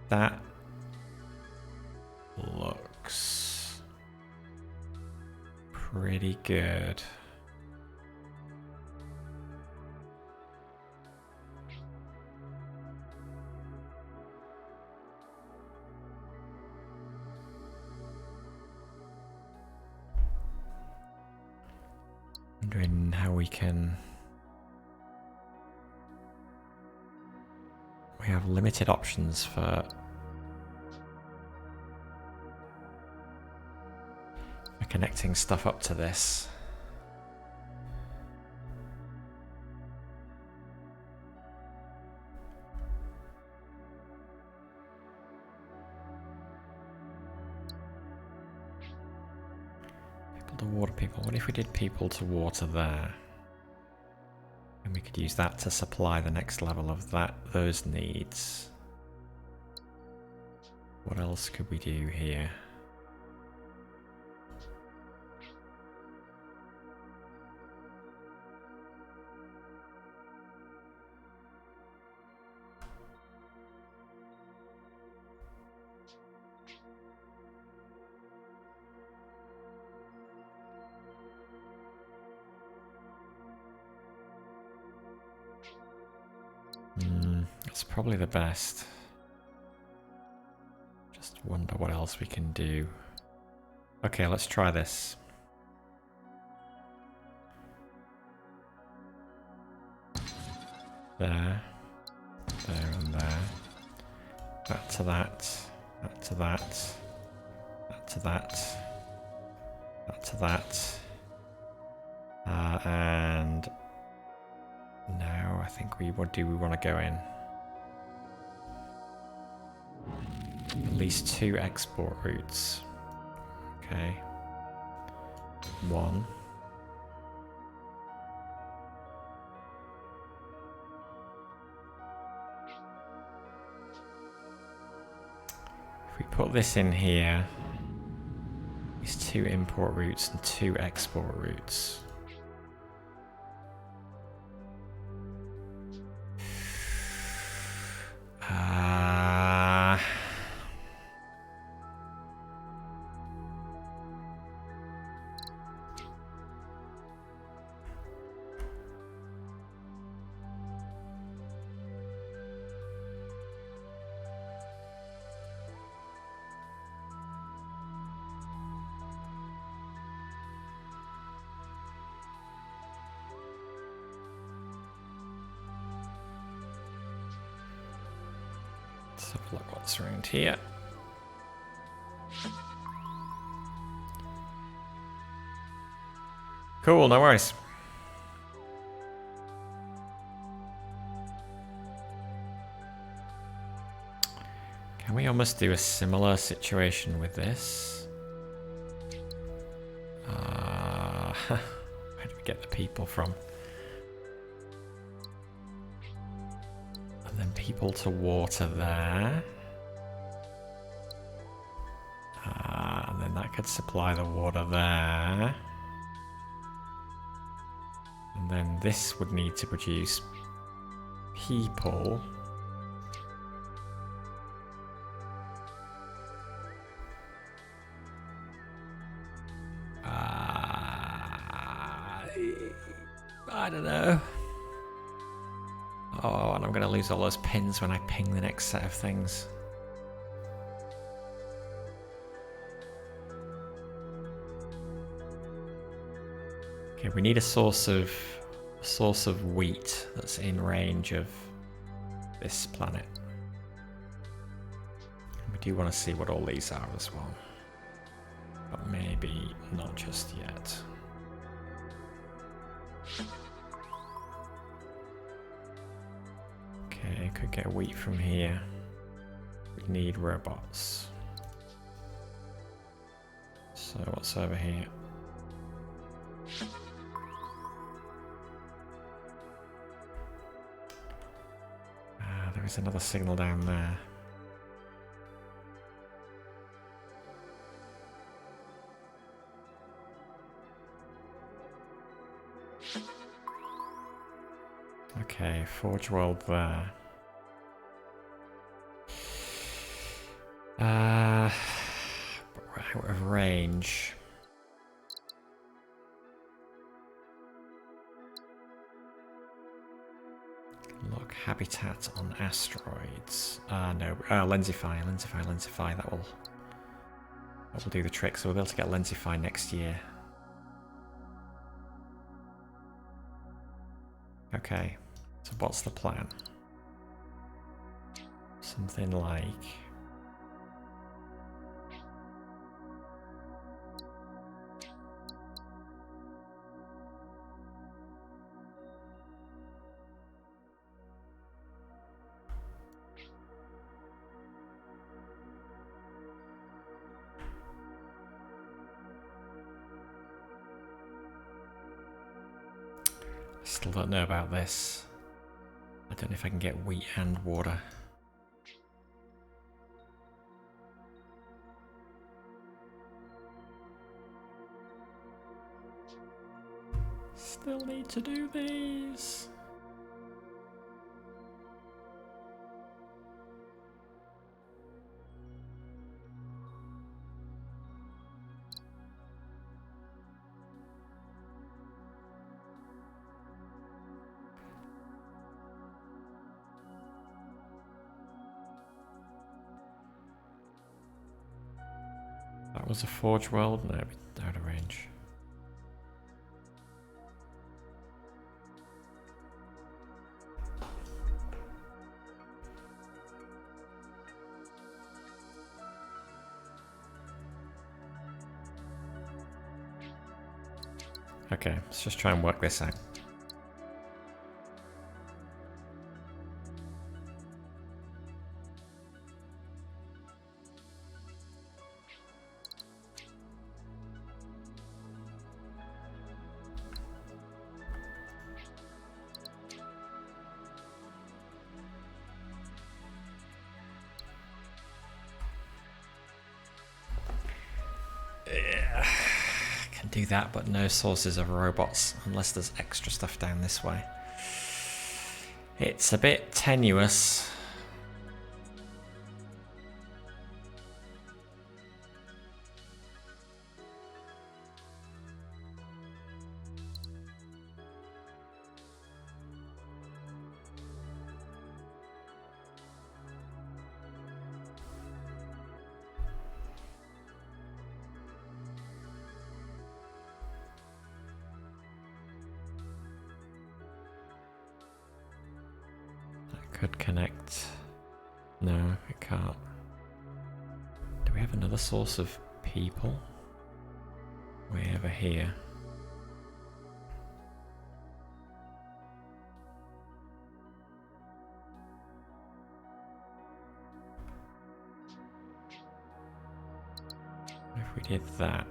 That looks pretty good. Wondering how we can. We have limited options for connecting stuff up to this. People to water people. What if we did people to water there? And we could use that to supply the next level of those needs. What else could we do here? That's probably the best. Just wonder what else we can do. Okay, let's try this. There. There and there. That to that. That to that. That to that. That to that. And now I think we want to go in. At least 2 export routes. Okay. 1. If we put this in here, these 2 import routes and 2 export routes. Let's have a look what's around here. Cool, no worries. Can we almost do a similar situation with this? Where do we get the people from? And then people to water there. And then that could supply the water there. And then this would need to produce people. I don't know. Oh, and I'm going to lose all those pins when I ping the next set of things. Okay, we need a source of wheat that's in range of this planet. We do want to see what all these are as well, but maybe not just yet. Okay, could get wheat from here. We need robots. So what's over here? There is another signal down there. Okay, Forge World there. out of range. Look, habitat on asteroids. No, Lensify. That will do the trick. So we'll be able to get Lensify next year. Okay, so what's the plan? Something like... Still don't know about this. I don't know if I can get wheat and water. Still need to do these. That was a Forge World? No, out of range. Okay, let's just try and work this out. Can do that, but no sources of robots unless there's extra stuff down this way. It's a bit tenuous. Could connect. No, it can't. Do we have another source of people? Way over here. If we did that.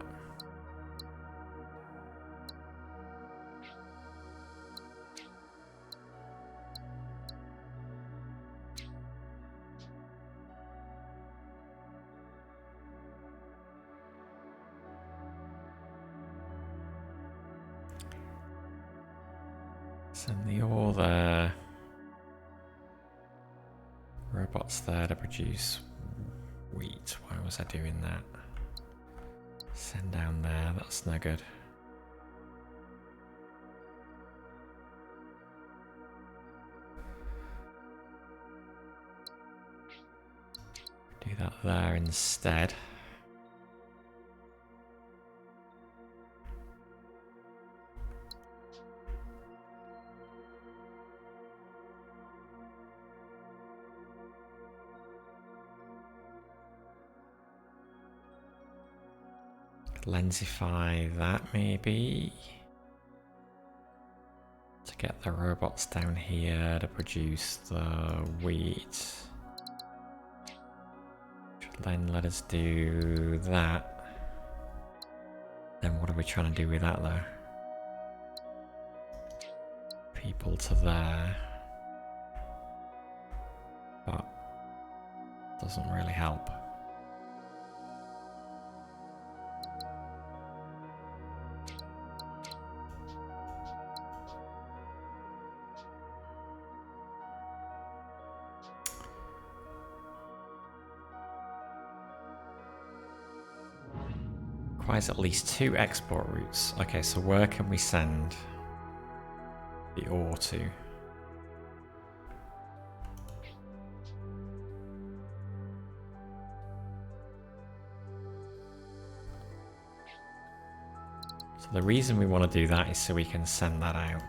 Send the ore there. Robots there to produce wheat. Why was I doing that? Send down there, that's no good. Do that there instead. Lensify that maybe to get the robots down here to produce the wheat. Should then let us do that. Then what are we trying to do with that though? People to there. But doesn't really help. requires at least 2 export routes. Okay, so where can we send the ore to? So the reason we want to do that is so we can send that out.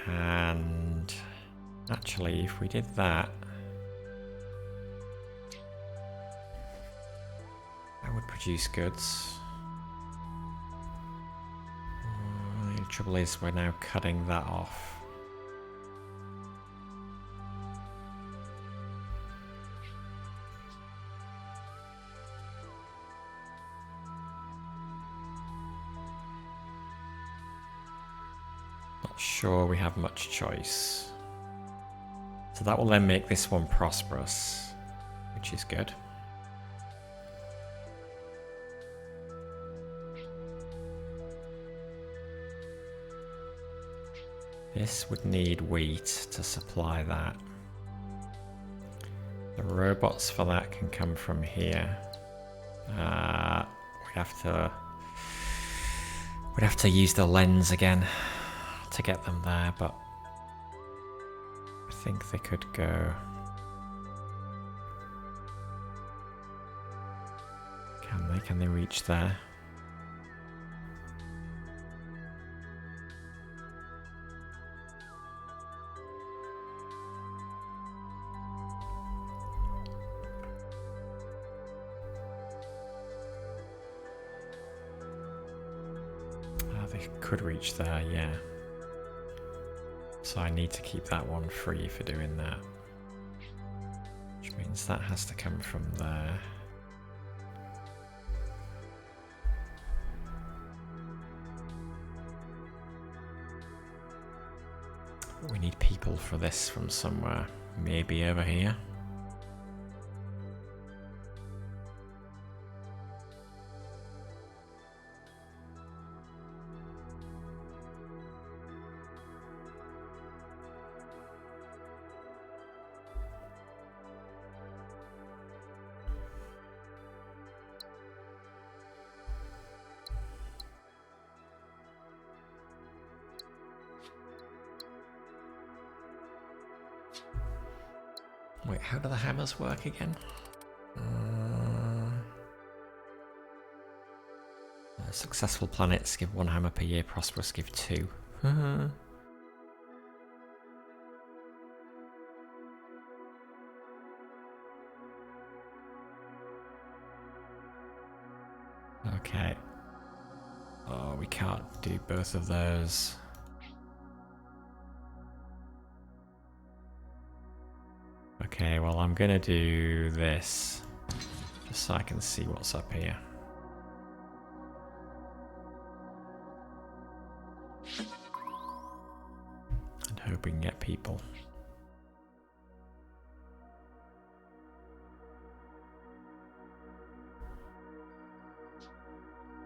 And actually, if we did that, that would produce goods. The trouble is we're now cutting that off. Not sure we have much choice. So that will then make this one prosperous, which is good. This would need wheat to supply that. The robots for that can come from here. We'd have to use the lens again to get them there, but I think they could go. Can they reach there? They could reach there, yeah. So I need to keep that one free for doing that. Which means that has to come from there. We need people for this from somewhere. Maybe over here. Wait, how do the hammers work again? Successful planets give 1 hammer per year, prosperous give 2. Okay. Oh, we can't do both of those. Okay, well, I'm gonna do this just so I can see what's up here. And hope we can get people.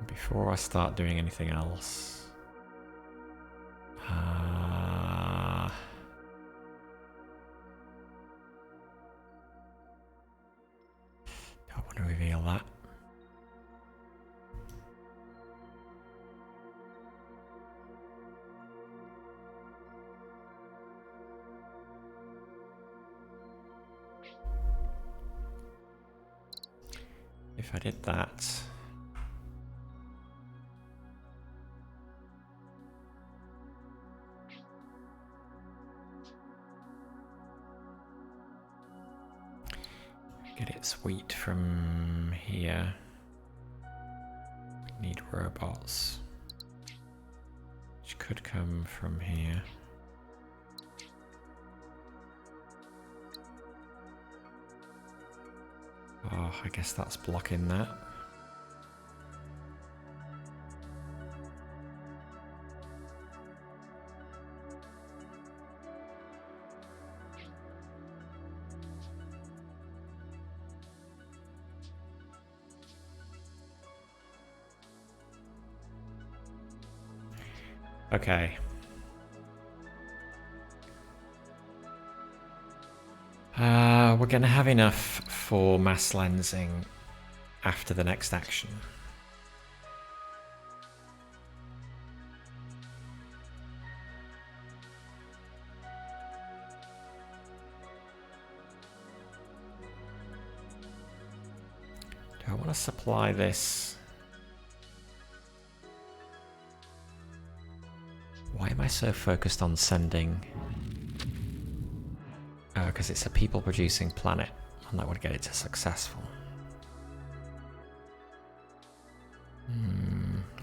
Before I start doing anything else, don't want to reveal that. If I did that, get its wheat from here. Need robots, which could come from here. Oh, I guess that's blocking that. Okay. We're gonna have enough for mass lensing after the next action. Do I want to supply this? Why am I so focused on sending? Oh, because it's a people-producing planet, and that would get it to successful.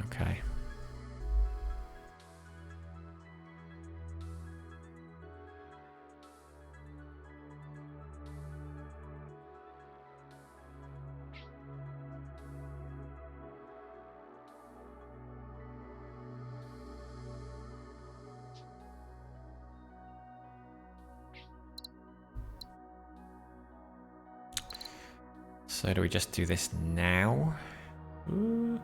Okay. So do we just do this now? Ooh.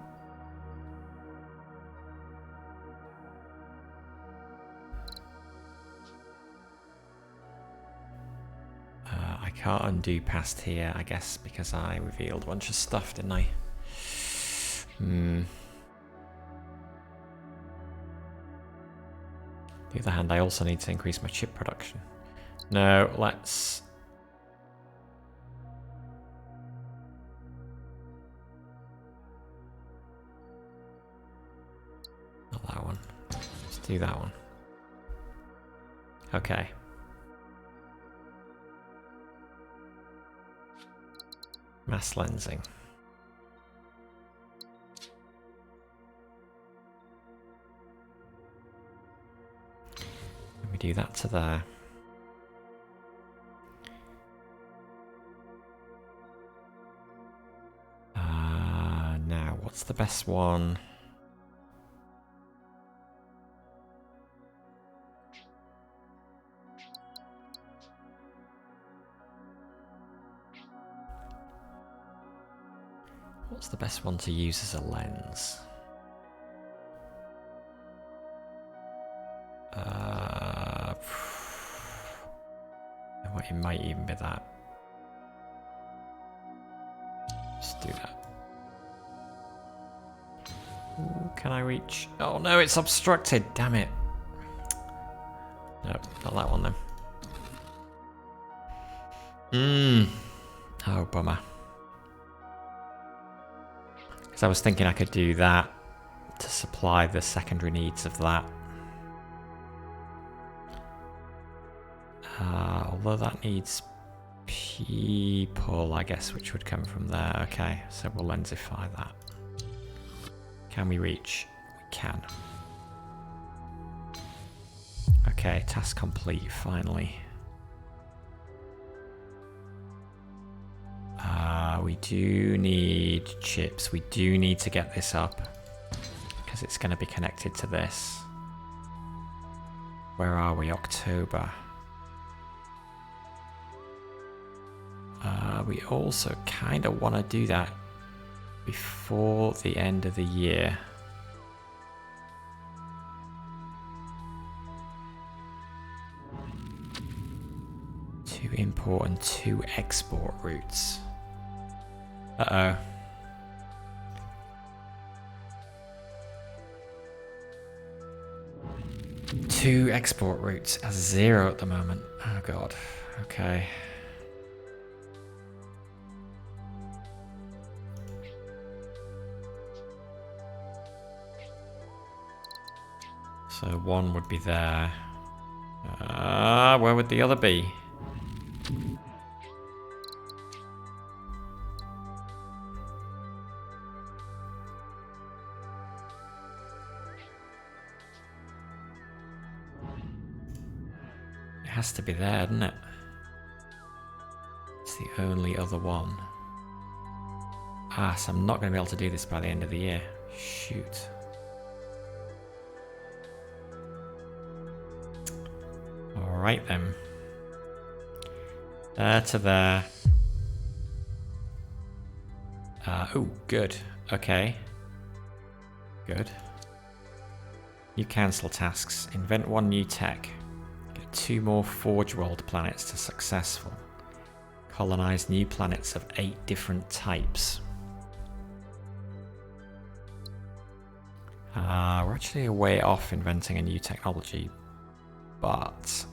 I can't undo past here, I guess, because I revealed a bunch of stuff, didn't I? On the other hand, I also need to increase my chip production. No, let's... Not that one. Let's do that one. Okay. Mass lensing. Let me do that to there. Now, what's the best one? What's the best one to use as a lens? It might even be that. Let's do that. Ooh, can I reach? Oh no, it's obstructed. Damn it. No, not that one then. Oh, bummer. Because I was thinking I could do that to supply the secondary needs of that. Although that needs people, I guess, which would come from there. Okay, so we'll lensify that. Can we reach? We can. Okay, task complete, finally. We do need chips. We do need to get this up because it's going to be connected to this. Where are we? October. We also kind of want to do that before the end of the year. Two import and two export routes. Uh-oh. Two export routes as 0 at the moment. Oh god. Okay. So one would be there. Where would the other be? It has to be there, doesn't it? It's the only other one. So I'm not going to be able to do this by the end of the year. Shoot. Alright then. There to there. Oh, good. Okay. Good. You cancel tasks. Invent one new tech. Get 2 more Forge World planets to successful. Colonize new planets of 8 different types. We're actually a way off inventing a new technology, but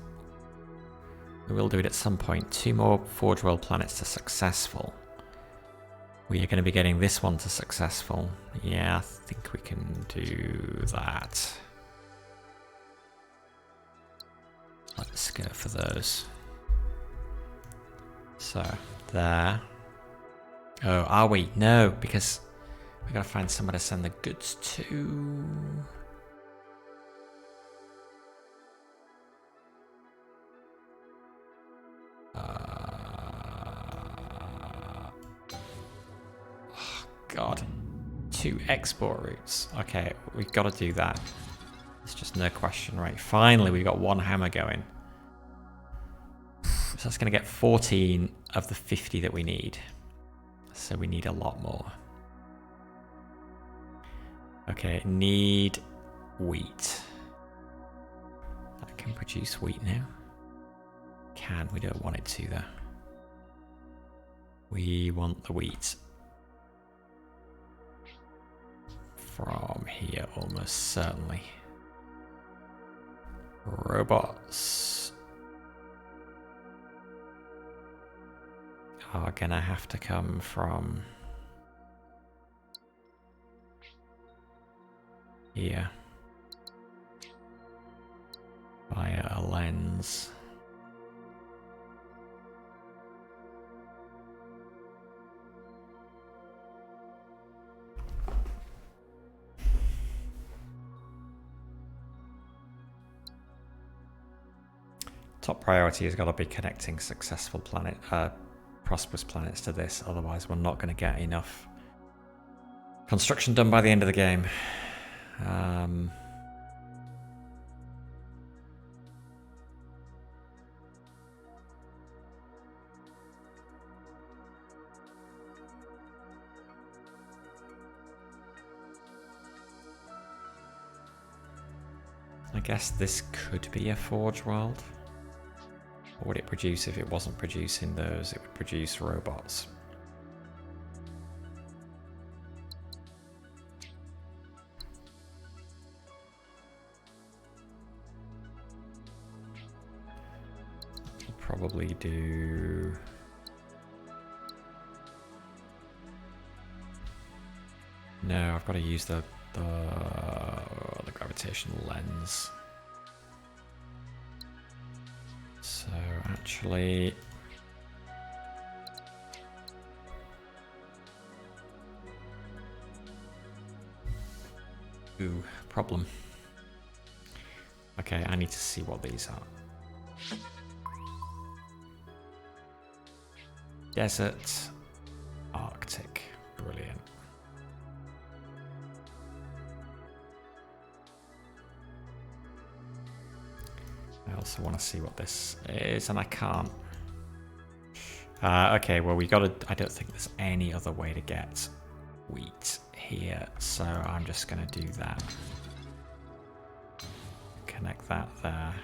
we will do it at some point. 2 more Forge World planets to successful. We are going to be getting this one to successful. Yeah, I think we can do that. Let's go for those. So, there. Oh, are we? No, because we gotta find somewhere to send the goods to. Oh, God. 2 export routes. Okay, we've got to do that. It's just no question, right? Finally, we got 1 hammer going. So that's going to get 14 of the 50 that we need. So we need a lot more. Okay, need wheat. I can produce wheat now. Can, we don't want it to though. We want the wheat from here almost certainly. Robots are gonna have to come from here via a lens. Top priority has got to be connecting successful prosperous planets to this, otherwise we're not going to get enough construction done by the end of the game. I guess this could be a Forge World. What would it produce if it wasn't producing those? It would produce robots. We'll probably do... No, I've got to use the gravitational lens. So actually, ooh, problem. Okay, I need to see what these are. Desert, Arctic, brilliant. I also want to see what this is, and I can't. Okay, well we gotta, I don't think there's any other way to get wheat here, so I'm just gonna do that. Connect that there.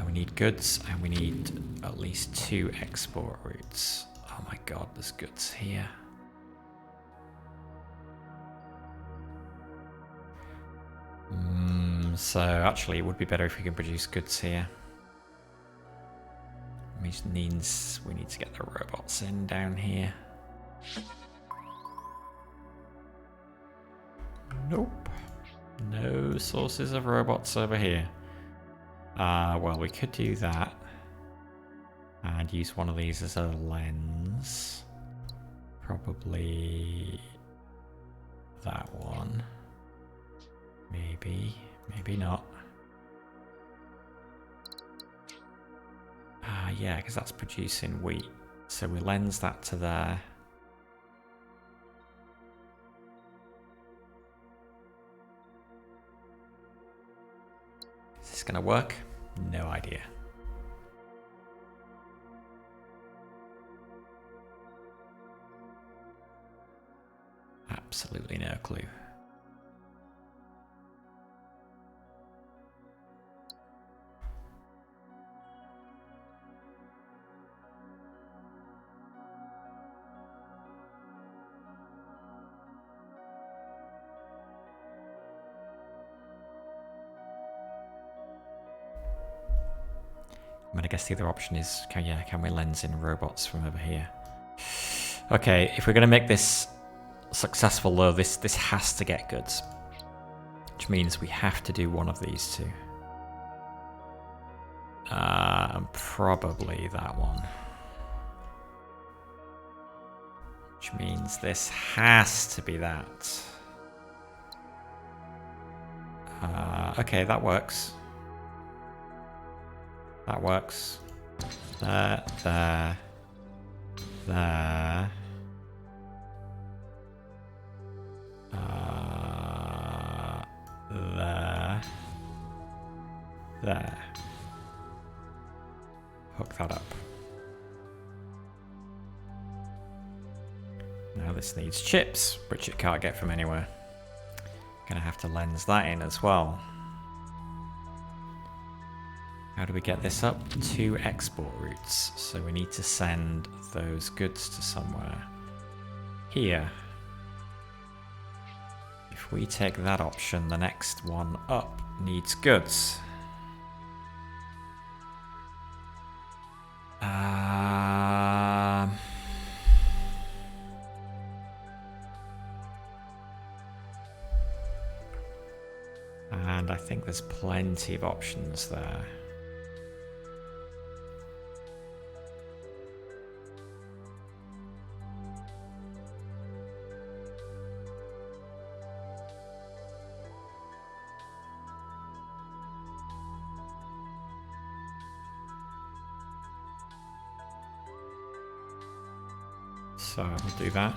We need goods, and we need at least 2 export routes. Oh my god, there's goods here. So actually it would be better if we can produce goods here. Which means we need to get the robots in down here. Nope. No sources of robots over here. Well, we could do that. And use one of these as a lens. Probably that one. Maybe. Maybe not. Yeah, because that's producing wheat. So we lens that to there. Is this going to work? No idea. Absolutely no clue. I mean, I guess the other option is, can we lens in robots from over here? Okay, if we're going to make this successful though, this has to get goods. Which means we have to do one of these two. And probably that one. Which means this has to be that. Okay, that works. That works. There. There. There. There. Hook that up. Now this needs chips, which it can't get from anywhere. Gonna have to lens that in as well. How do we get this up? 2 export routes. So we need to send those goods to somewhere. Here. If we take that option, the next one up needs goods. And I think there's plenty of options there. So we'll do that,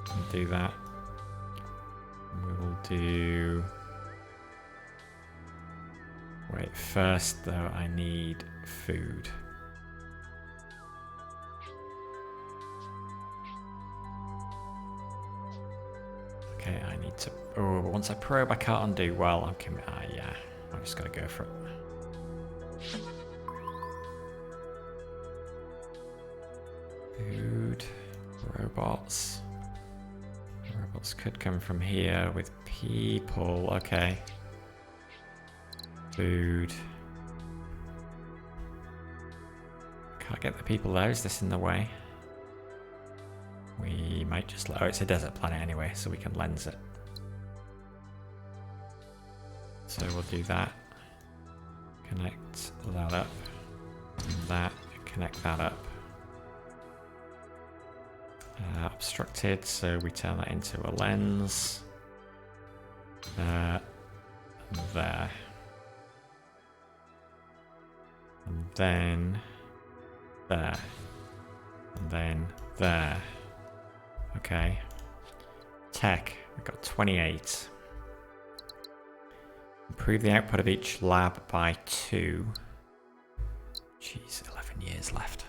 we'll do that. We will do... Wait, first though I need food. Okay, I need to... Oh, but once I probe I can't undo. Well, I'm yeah, I'm just gonna go for it. Food. Robots. Robots could come from here with people. Okay. Food. Can't get the people there. Is this in the way? We might just... Oh, it's a desert planet anyway, so we can lens it. So we'll do that. Connect that up. And that. Connect that up. Obstructed, so we turn that into a lens. There. And then there. And then there. Okay. Tech, we've got 28. Improve the output of each lab by 2. Jeez, 11 years left.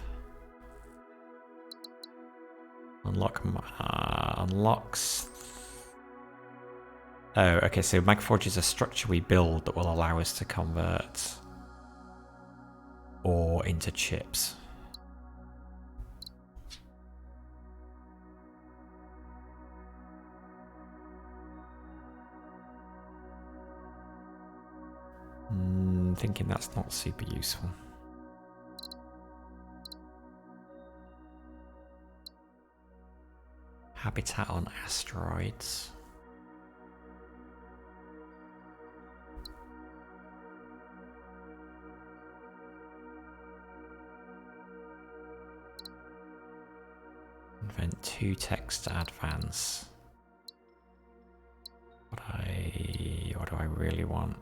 Unlocks. Oh, okay, so Magforge is a structure we build that will allow us to convert ore into chips. Thinking that's not super useful. Habitat on asteroids. Invent 2 techs to advance. What do I really want?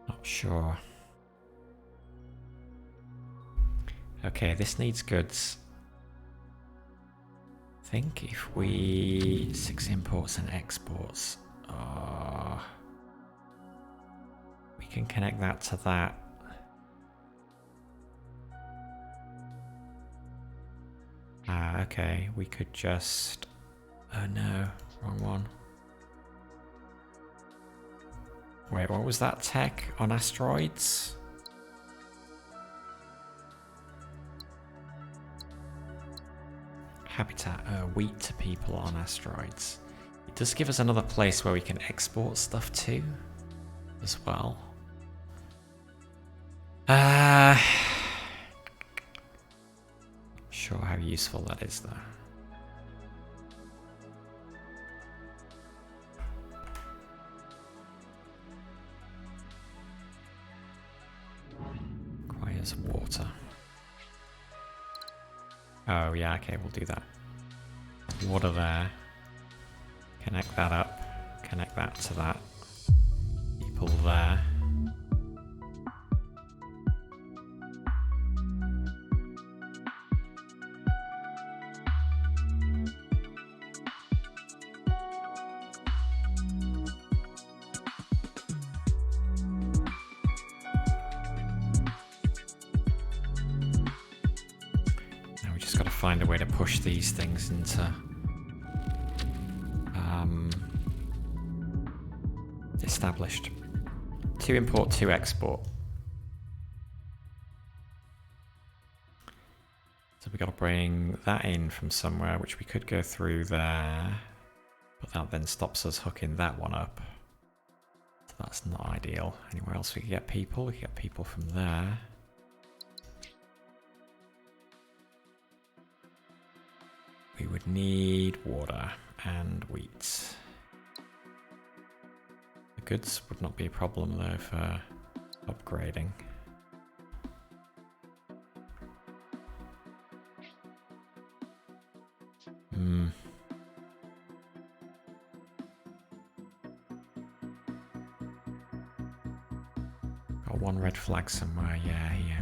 Not sure. Okay, this needs goods. I think if we 6 imports and exports, we can connect that to that. Okay, we could just... Oh no, wrong one. Wait, what was that tech on asteroids? habitat, wheat to people on asteroids. It does give us another place where we can export stuff to as well. Sure how useful that is though. Requires water. Oh yeah, okay, we'll do that. Water there. Connect that up. Connect that to that. People there. Find a way to push these things into established. 2 import, 2 export. So we got to bring that in from somewhere, which we could go through there, but that then stops us hooking that one up. So that's not ideal. Anywhere else we can get people? We can get people from there. We would need water and wheat. The goods would not be a problem though for upgrading. Got 1 red flag somewhere, yeah, here.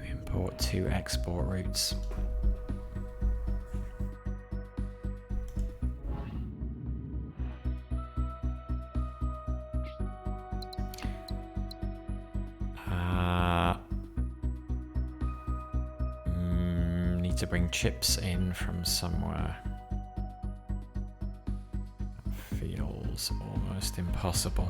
Import 2 export routes. Need to bring chips in from somewhere. Feels almost impossible.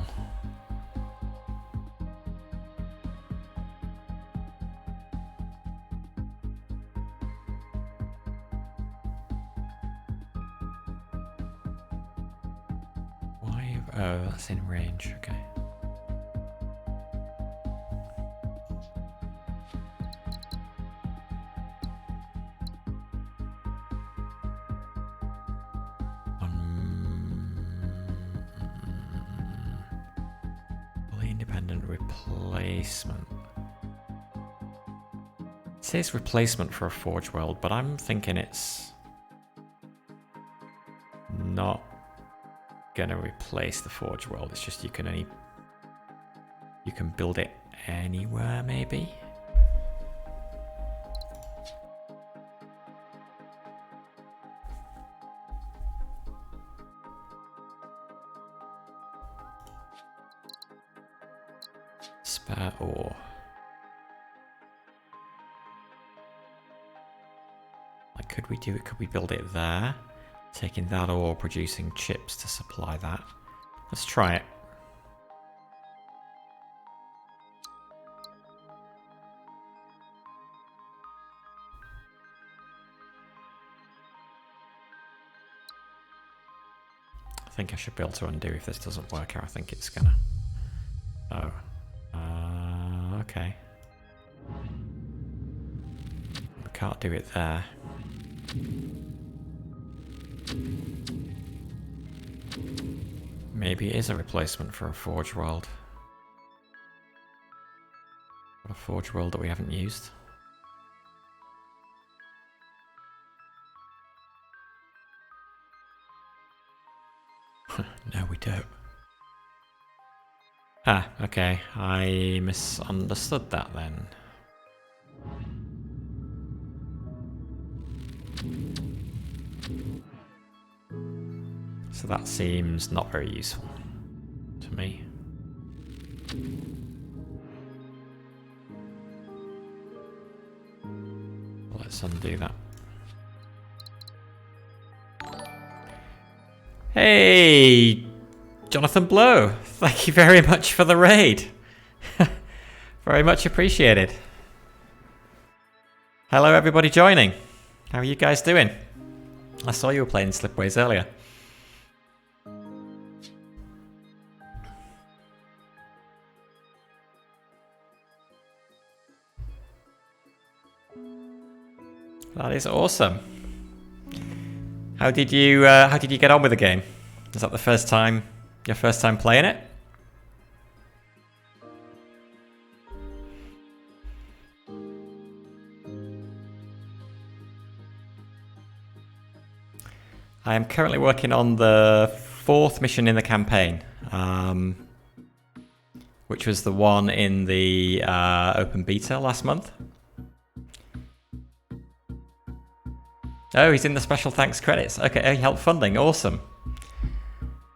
Oh, that's in range, okay. Fully independent replacement. It says replacement for a Forge World, but I'm thinking it's not gonna replace the Forge World. It's just you can build it anywhere, maybe. Spare ore. Like, could we do it? Could we build it there? Taking that ore, producing chips to supply that. Let's try it. I think I should be able to undo if this doesn't work out. I think it's gonna. Oh. Okay. We can't do it there. Maybe it is a replacement for a Forge World. What a Forge World that we haven't used. No, we don't. Ah, okay. I misunderstood that then. So that seems not very useful to me. Let's undo that. Hey, Jonathan Blow, thank you very much for the raid. Very much appreciated. Hello everybody joining. How are you guys doing? I saw you were playing Slipways earlier. That is awesome. How did you get on with the game? Was that your first time playing it? I am currently working on the 4th mission in the campaign, which was the one in the open beta last month. Oh, he's in the special thanks credits. Okay, he helped funding. Awesome.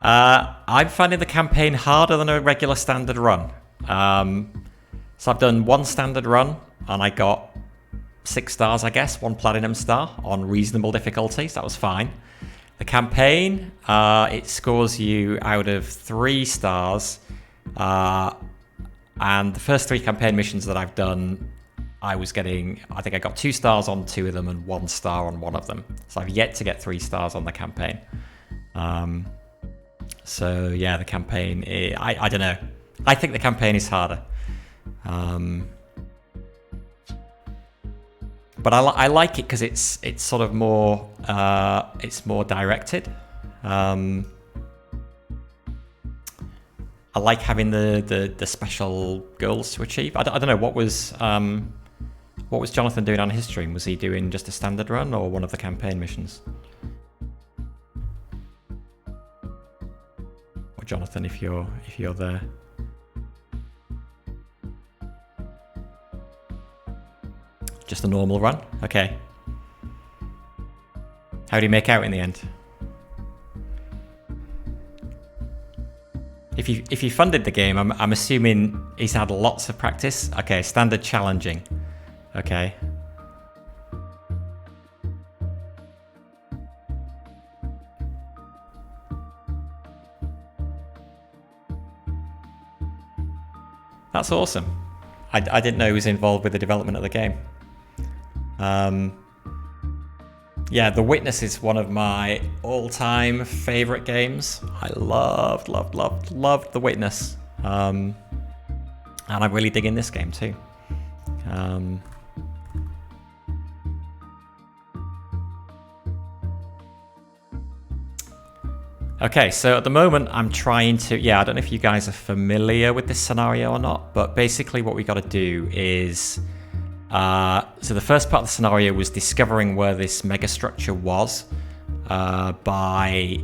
I'm finding the campaign harder than a regular standard run. So I've done one standard run, and I got 6 stars, I guess, 1 platinum star on reasonable difficulty, so that was fine. The campaign, it scores you out of 3 stars, and the first 3 campaign missions that I've done, I think I got 2 stars on 2 of them and 1 star on 1 of them. So I've yet to get 3 stars on the campaign. So yeah, the campaign, I don't know. I think the campaign is harder. But I like it because it's sort of more it's more directed. I like having the special goals to achieve. I don't know what was Jonathan doing on his stream. Was he doing just a standard run or one of the campaign missions? Or Jonathan, if you're there. Just a normal run? Okay. How do you make out in the end? If you funded the game, I'm assuming he's had lots of practice. Okay, standard challenging. Okay. That's awesome. I didn't know he was involved with the development of the game. Yeah, The Witness is one of my all-time favorite games. I loved The Witness. And I'm really digging this game too. Okay, so at the moment I'm trying to, I don't know if you guys are familiar with this scenario or not, but basically what we got to do is, so the first part of the scenario was discovering where this megastructure was by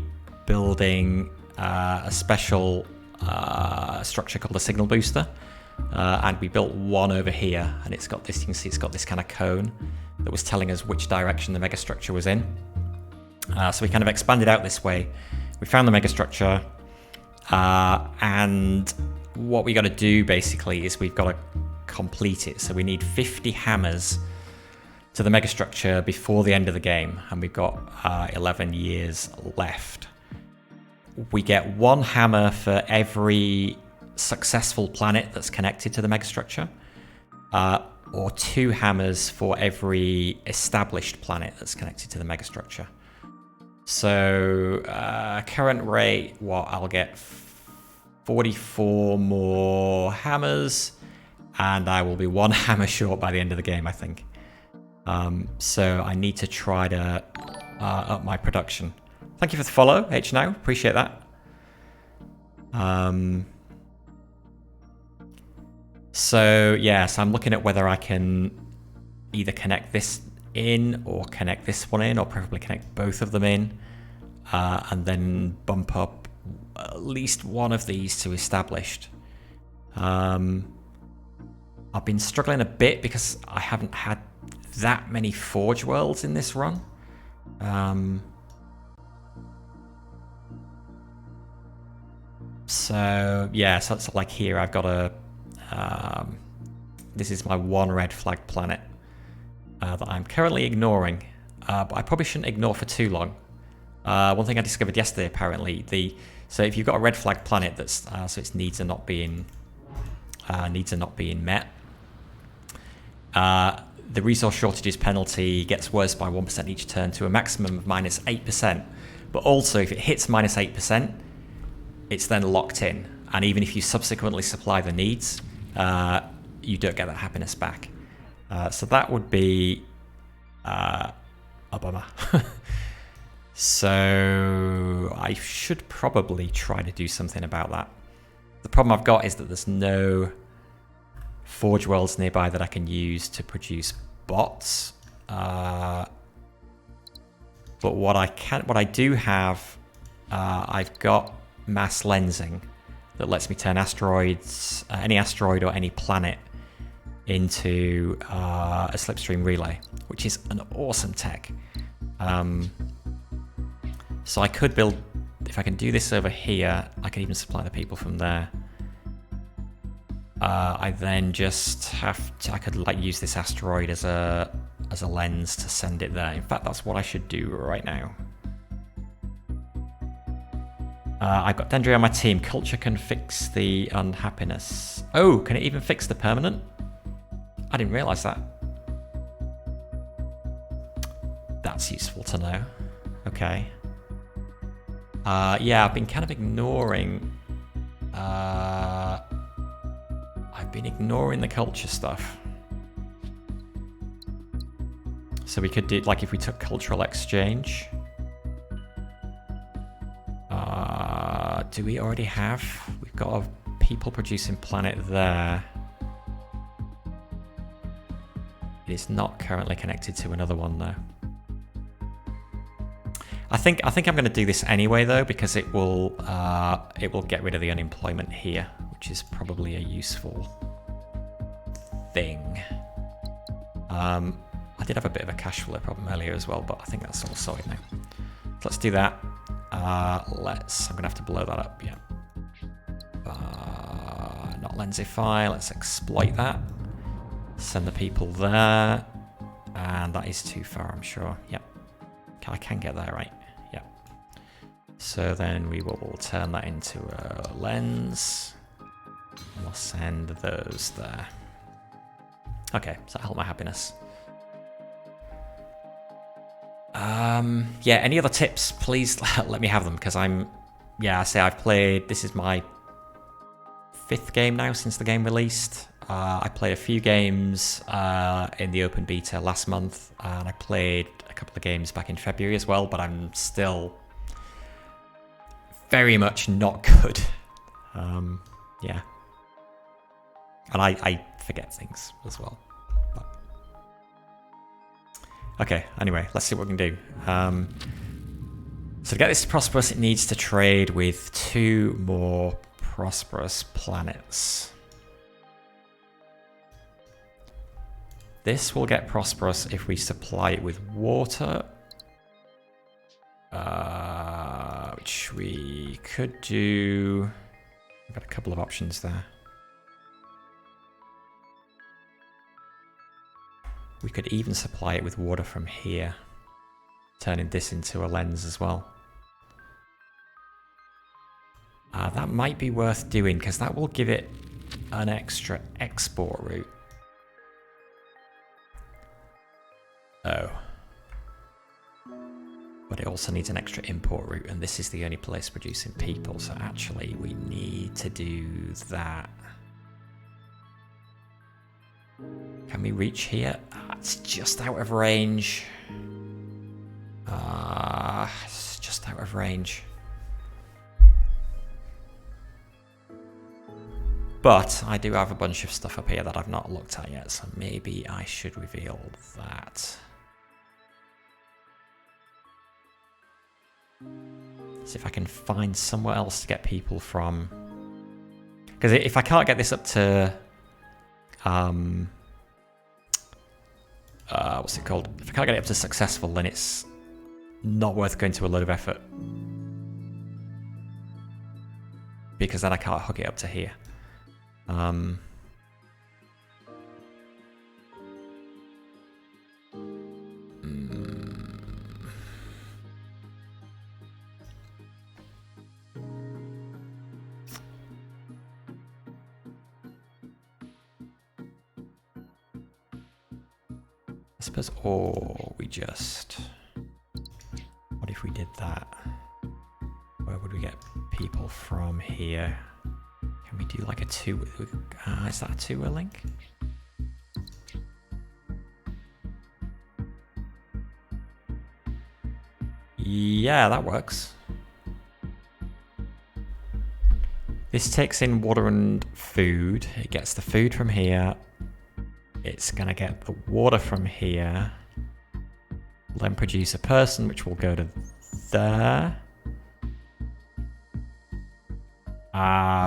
building a special structure called a signal booster, and we built one over here, and it's got this, you can see it's got this kind of cone that was telling us which direction the megastructure was in. So we kind of expanded out this way. We found the megastructure, and what we got to do basically is we've got to complete it. So we need 50 hammers to the megastructure before the end of the game, and we've got 11 years left. We get 1 hammer for every successful planet that's connected to the megastructure, or 2 hammers for every established planet that's connected to the megastructure. So current rate, I'll get 44 more hammers, and I will be 1 hammer short by the end of the game, I think. So I need to try to up my production. Thank you for the follow, HNow. Appreciate that. So I'm looking at whether I can either connect this in or connect this one in, or preferably connect both of them in, and then bump up at least one of these to established. I've been struggling a bit because I haven't had that many Forge Worlds in this run. So it's like here I've got a this is my 1 red flag planet that I'm currently ignoring, but I probably shouldn't ignore for too long. One thing I discovered yesterday, apparently, so if you've got a red flag planet that's so its needs are not being met, the resource shortages penalty gets worse by 1% each turn to a maximum of -8%. But also, if it hits -8%, it's then locked in, and even if you subsequently supply the needs, you don't get that happiness back. So that would be a bummer. So I should probably try to do something about that. The problem I've got is that there's no forge worlds nearby that I can use to produce bots. But what I do have, I've got mass lensing that lets me turn asteroids, any asteroid or any planet, into a slipstream relay, which is an awesome tech. So I could build, if I can do this over here, I can even supply the people from there. I then just have to, I could like use this asteroid as a lens to send it there. In fact, that's what I should do right now. I've got Dendry on my team. Culture can fix the unhappiness. Oh, can it even fix the permanent? I didn't realise that. That's useful to know. Okay. Yeah, I've been kind of ignoring... I've been ignoring the culture stuff. So we could do, like, if we took cultural exchange. Do we already have? We've got a people producing planet there. It is not currently connected to another one though. I think I'm going to do this anyway though, because it will get rid of the unemployment here, which is probably a useful thing. I did have a bit of a cash flow problem earlier as well, but I think that's all sorted now. So let's do that. I'm going to have to blow that up, yeah. Not lensify, let's exploit that. Send the people there. And that is too far, I'm sure. Yep. I can get there, right? Yep. So then we will turn that into a lens. We'll send those there. Okay, so that'll help my happiness. Yeah, any other tips, please let me have them, because I've played, this is my 5th game now since the game released. I played a few games in the open beta last month, and I played a couple of games back in February as well, but I'm still very much not good. Yeah. And I forget things as well. But... Okay, anyway, let's see what we can do. So to get this prosperous, it needs to trade with 2 more prosperous planets. This will get prosperous if we supply it with water, which we could do. We've got a couple of options there. We could even supply it with water from here, turning this into a lens as well. That might be worth doing, because that will give it an extra export route. Oh. But it also needs an extra import route, and this is the only place producing people, so actually we need to do that. Can we reach here? It's just out of range. It's just out of range. But I do have a bunch of stuff up here that I've not looked at yet, so maybe I should reveal that. See if I can find somewhere else to get people from. Because if I can't get this up to... what's it called? If I can't get it up to successful, then it's not worth going to a load of effort. Because then I can't hook it up to here. suppose, or we just... What if we did that? Where would we get people from here? Can we do like a two... is that a two-way link? Yeah, that works. This takes in water and food. It gets the food from here. It's going to get the water from here. Then produce a person, which will go to there.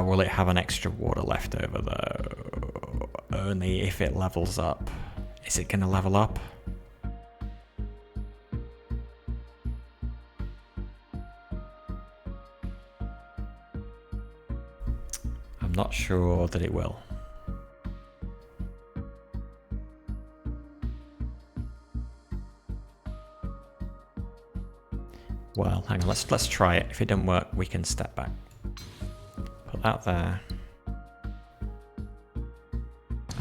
Will it have an extra water left over though? Only if it levels up. Is it going to level up? I'm not sure that it will. Well, hang on, let's try it. If it doesn't work, we can step back. Put that there.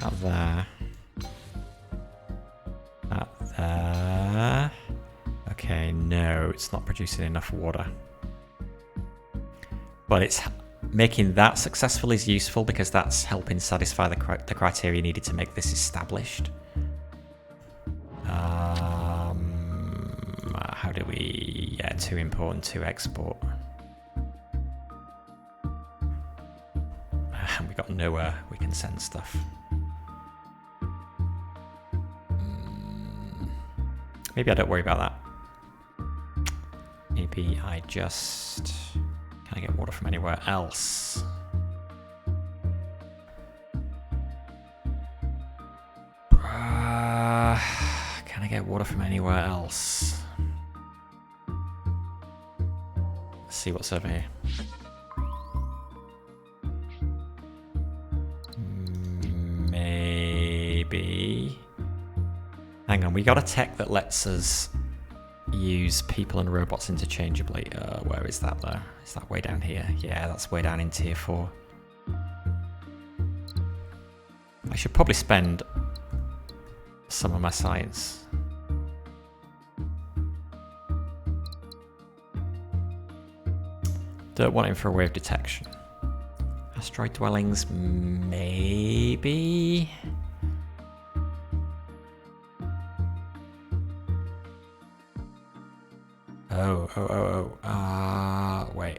That there. That there. Okay, no, it's not producing enough water. But it's making that successful is useful because that's helping satisfy the criteria needed to make this established. How do we... Yeah, too important to export. And we got nowhere we can send stuff. Maybe I don't worry about that. Maybe I just... Can I get water from anywhere else? Can I get water from anywhere else? Let's see what's over here. Maybe. Hang on, we got a tech that lets us use people and robots interchangeably. Where is that though? Is that way down here? Yeah, that's way down in tier 4. I should probably spend some of my science. Don't want infrared detection. Asteroid dwellings, maybe. Wait.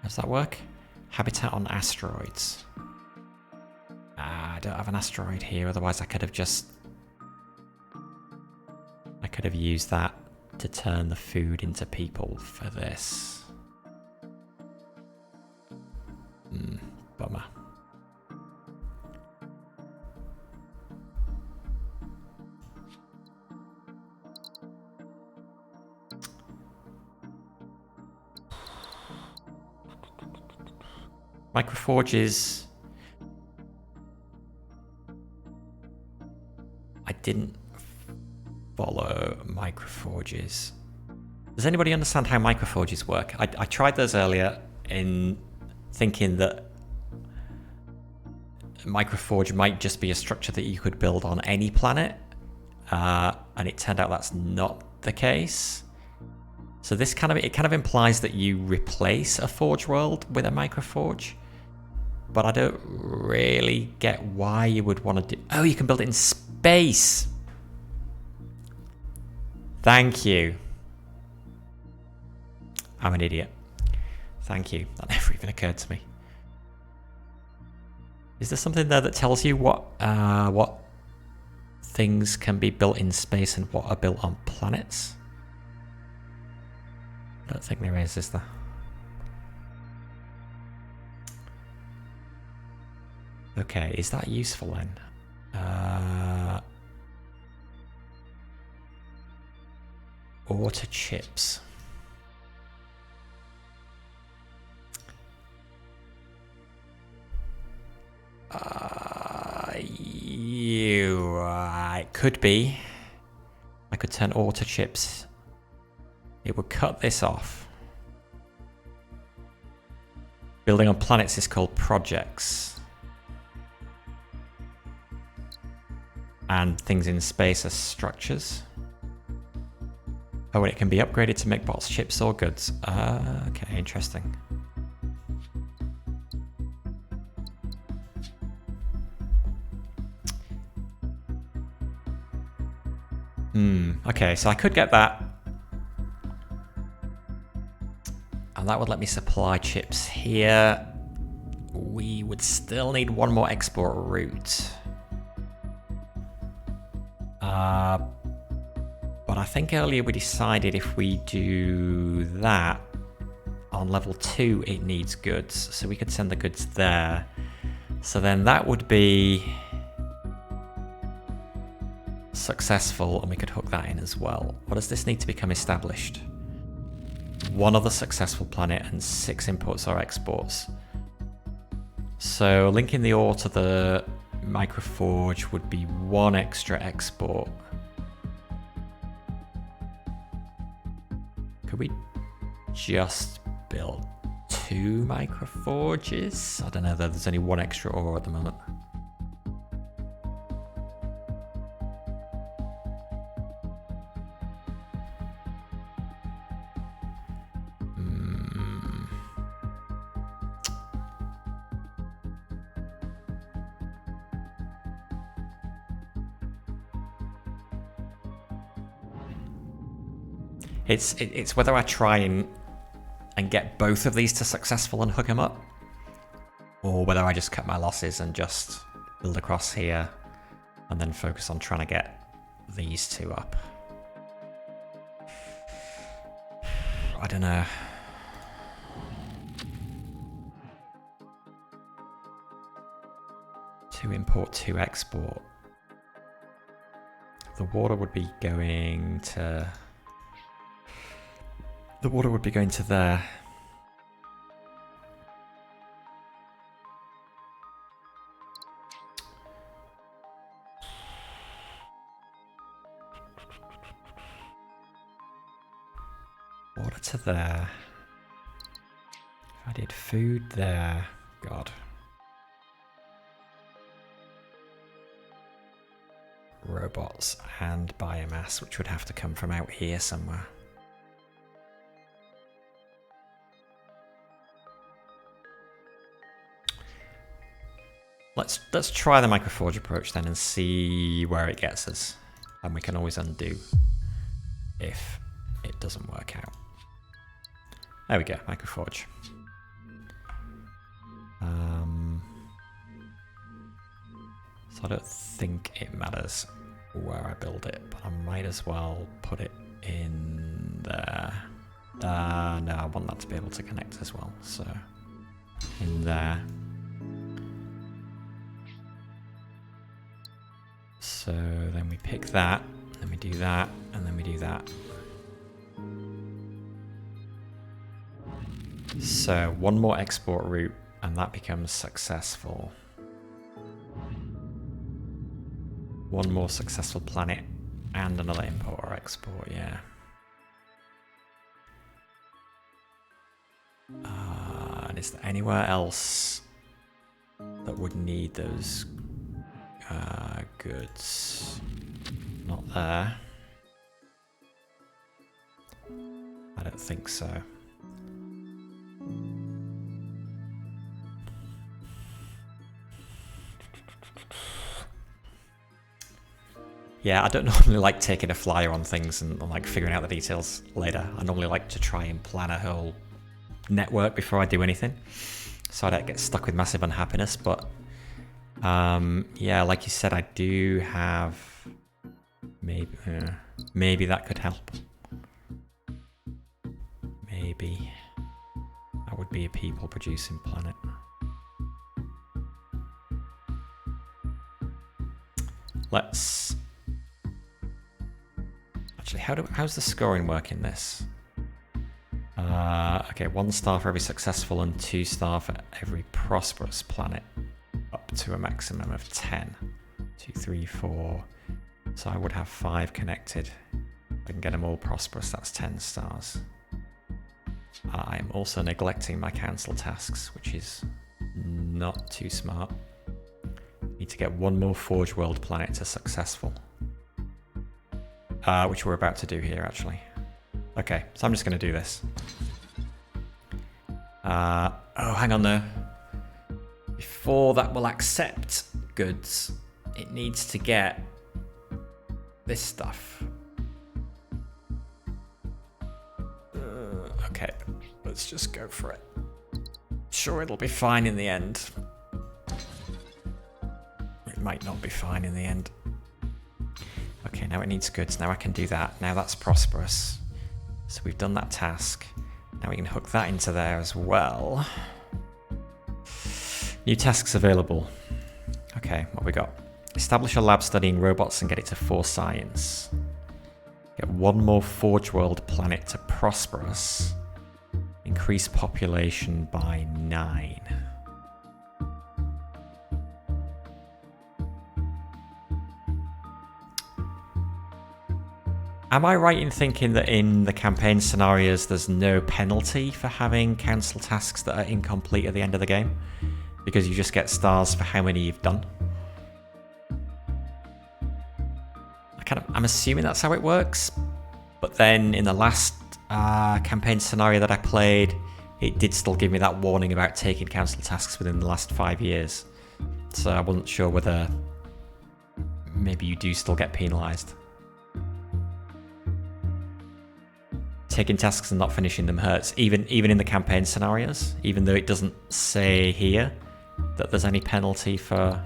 Does that work? Habitat on asteroids. I don't have an asteroid here, otherwise I could have used that to turn the food into people for this. Bummer. Microforges. I didn't follow microforges. Does anybody understand how microforges work? I tried those earlier in thinking that microforge might just be a structure that you could build on any planet, and it turned out that's not the case. So this kind of implies that you replace a forge world with a microforge, but I don't really get why you would want to do... Oh, you can build it in space. Thank you. I'm an idiot. Thank you. That never even occurred to me. Is there something there that tells you what things can be built in space and what are built on planets? I don't think there is there? Okay, is that useful then? Auto chips. It could be. I could turn auto chips. It would cut this off. Building on planets is called projects. And things in space are structures. Oh, and it can be upgraded to make bots, chips, or goods. Okay, interesting. Okay, so I could get that. And that would let me supply chips here. We would still need one more export route. But I think earlier we decided if we do that, on level 2 it needs goods. So we could send the goods there. So then that would be successful, and we could hook that in as well. What does this need to become established? 1 other successful planet and 6 imports or exports. So linking the ore to the microforge would be 1 extra export. Could we just build 2 microforges? I don't know, there's only 1 extra ore at the moment. It's whether I try and get both of these to successful and hook them up, or whether I just cut my losses and just build across here and then focus on trying to get these 2 up. I don't know. Two import, 2 export. The water would be going to... The water would be going to there. Water to there. If I did food there, God. Robots and biomass, which would have to come from out here somewhere. Let's try the microforge approach then and see where it gets us. And we can always undo if it doesn't work out. There we go, microforge. So I don't think it matters where I build it, but I might as well put it in there. No, I want that to be able to connect as well, so in there. So then we pick that, then we do that, and then we do that. So 1 more export route, and that becomes successful. 1 more successful planet, and another import or export, yeah. And is there anywhere else that would need those goods? Not there. I don't think so. Yeah, I don't normally like taking a flyer on things and like figuring out the details later. I normally like to try and plan a whole network before I do anything, so I don't get stuck with massive unhappiness. But yeah, like you said, I do have maybe that could help. Maybe that would be a people producing planet. Let's actually, how's the scoring work in this? Okay, 1 star for every successful and 2 star for every prosperous planet, up to a maximum of 10. 2, 3, 4. So I would have 5 connected. I can get them all prosperous, that's 10 stars. I'm also neglecting my council tasks, which is not too smart. We Need to get one more Forge World planet to successful. Which we're about to do here, actually. Okay, so I'm just going to do this. Oh, hang on though. Before that will accept goods, it needs to get this stuff. Okay, let's just go for it. Sure, it'll be fine in the end. It might not be fine in the end. Okay, now it needs goods. Now I can do that. Now that's prosperous. So we've done that task. Now we can hook that into there as well. New tasks available. Okay, what we got? Establish a lab studying robots and get it to 4 science. Get one more Forge World planet to prosperous. Increase population by 9. Am I right in thinking that in the campaign scenarios there's no penalty for having council tasks that are incomplete at the end of the game? Because you just get stars for how many you've done? I'm assuming that's how it works. But then in the last campaign scenario that I played, it did still give me that warning about taking council tasks within the last 5 years. So I wasn't sure whether maybe you do still get penalised. Taking tasks and not finishing them hurts, even in the campaign scenarios, even though it doesn't say here that there's any penalty for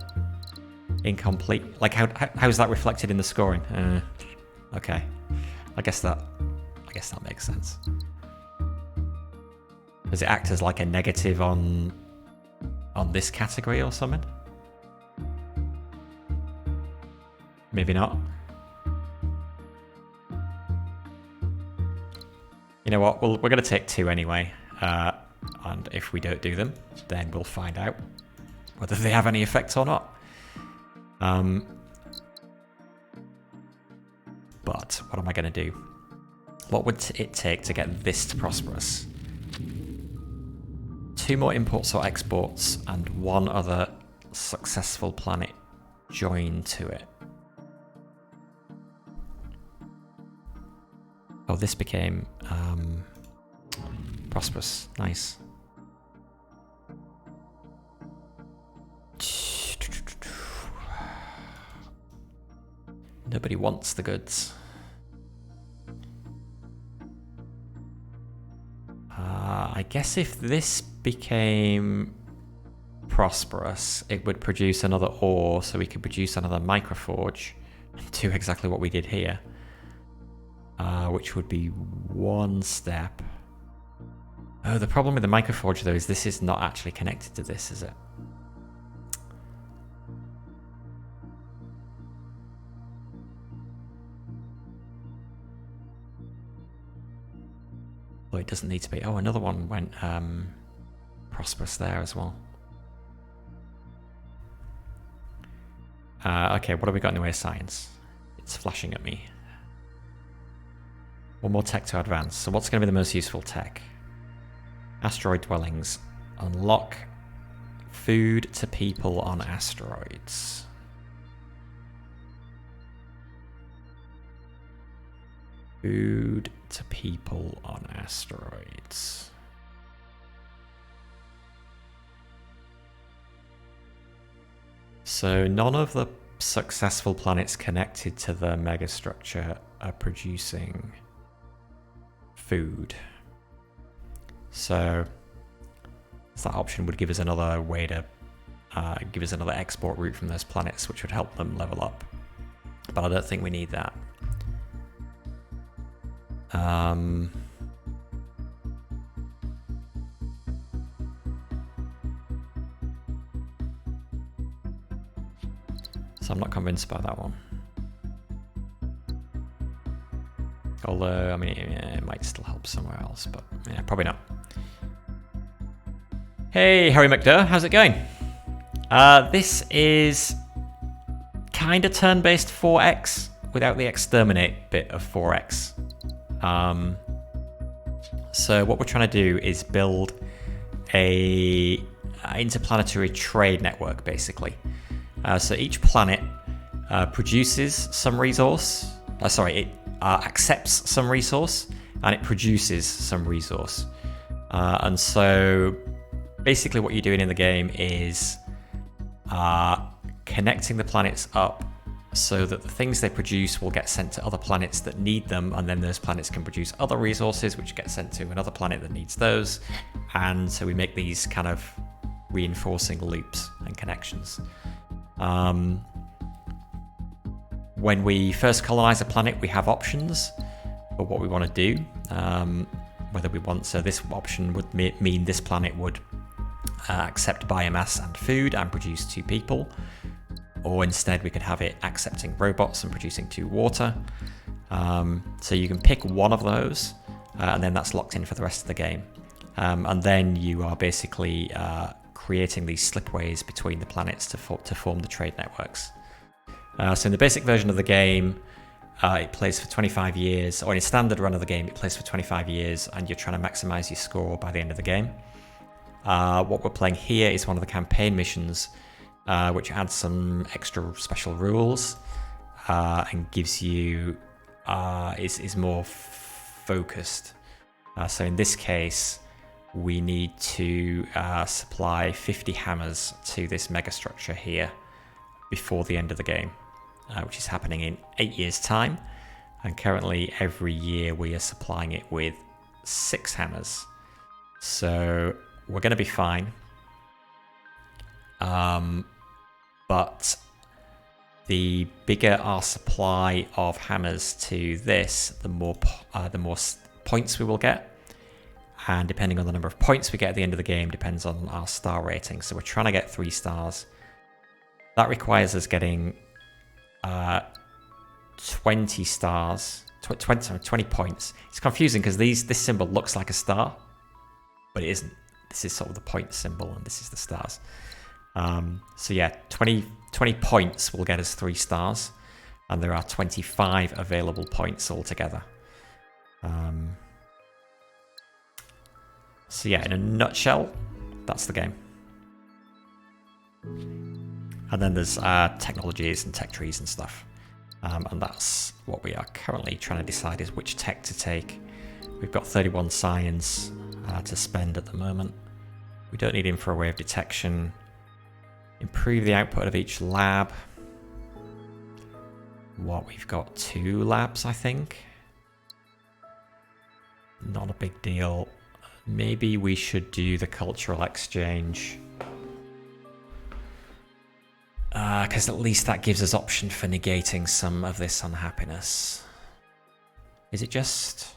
incomplete. Like how's that reflected in the scoring? Okay, I guess that makes sense. Does it act as like a negative on this category or something? Maybe not. You know what? We're going to take 2 anyway, and if we don't do them, then we'll find out whether they have any effect or not. But what am I going to do? What would it take to get this to prosperous? 2 more imports or exports and 1 other successful planet joined to it. Oh, this became prosperous. Nice. Nobody wants the goods. I guess if this became prosperous, it would produce another ore, so we could produce another microforge and do exactly what we did here. Which would be 1 step. Oh, the problem with the microforge though is this is not actually connected to this, is it? Well, it doesn't need to be. Oh, another one went prosperous there as well. Okay, what have we got in the way of science? It's flashing at me. 1 more tech to advance. So what's going to be the most useful tech? Asteroid dwellings. Unlock food to people on asteroids. Food to people on asteroids. So none of the successful planets connected to the megastructure are producing food. So that option would give us another way to give us another export route from those planets, which would help them level up. But I don't think we need that. So I'm not convinced by that one. Although, I mean, it might still help somewhere else, but yeah, probably not. Hey, Harry McDurr, how's it going? This is kind of turn-based 4X without the exterminate bit of 4X. So what we're trying to do is build a interplanetary trade network, basically. So each planet produces some resource. It accepts some resource, and it produces some resource. And so basically what you're doing in the game is connecting the planets up so that the things they produce will get sent to other planets that need them, and then those planets can produce other resources which get sent to another planet that needs those. And so we make these kind of reinforcing loops and connections. When we first colonize a planet, we have options for what we want to do. Whether we want, so this option would mean this planet would accept biomass and food and produce 2 people, or instead we could have it accepting robots and producing 2 water. So you can pick one of those, and then that's locked in for the rest of the game. And then you are basically creating these slipways between the planets to form the trade networks. So in the basic version of the game, it plays for 25 years, or in a standard run of the game, it plays for 25 years, and you're trying to maximize your score by the end of the game. What we're playing here is one of the campaign missions, which adds some extra special rules and gives you is more focused. So in this case, we need to supply 50 hammers to this megastructure here before the end of the game, which is happening in 8 years' time. And currently, every year we are supplying it with 6 hammers. So we're going to be fine. But the bigger our supply of hammers to this, the more points we will get. And depending on the number of points we get at the end of the game depends on our star rating. So we're trying to get 3 stars. That requires us getting 20 stars, 20 points. It's confusing because this symbol looks like a star, but it isn't. This is sort of the point symbol, and this is the stars. So yeah, 20 points will get us 3 stars, and there are 25 available points altogether. So yeah, in a nutshell, that's the game. And then there's technologies and tech trees and stuff. And that's what we are currently trying to decide is which tech to take. We've got 31 science to spend at the moment. We don't need infrared detection. Improve the output of each lab. We've got 2 labs, I think. Not a big deal. Maybe we should do the cultural exchange. Because at least that gives us option for negating some of this unhappiness. Is it just...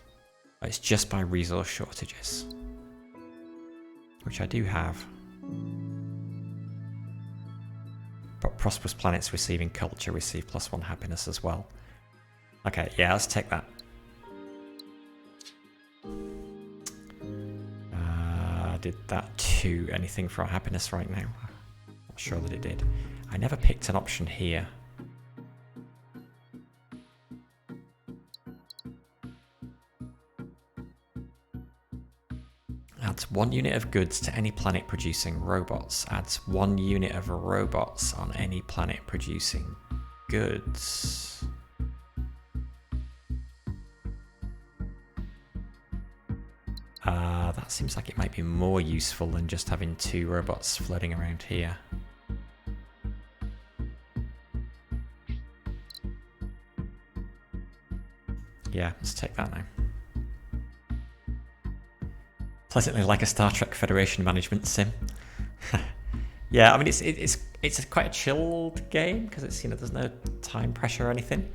Oh, it's just by resource shortages. Which I do have. But prosperous planets receiving culture receive +1 happiness as well. Okay, yeah, let's take that. Did that do anything for our happiness right now? Not sure that it did. I never picked an option here. Adds 1 unit of goods to any planet producing robots. Adds 1 unit of robots on any planet producing goods. That seems like it might be more useful than just having 2 robots floating around here. Yeah, let's take that now. Pleasantly like a Star Trek Federation management sim. Yeah, I mean it's quite a chilled game because it's there's no time pressure or anything,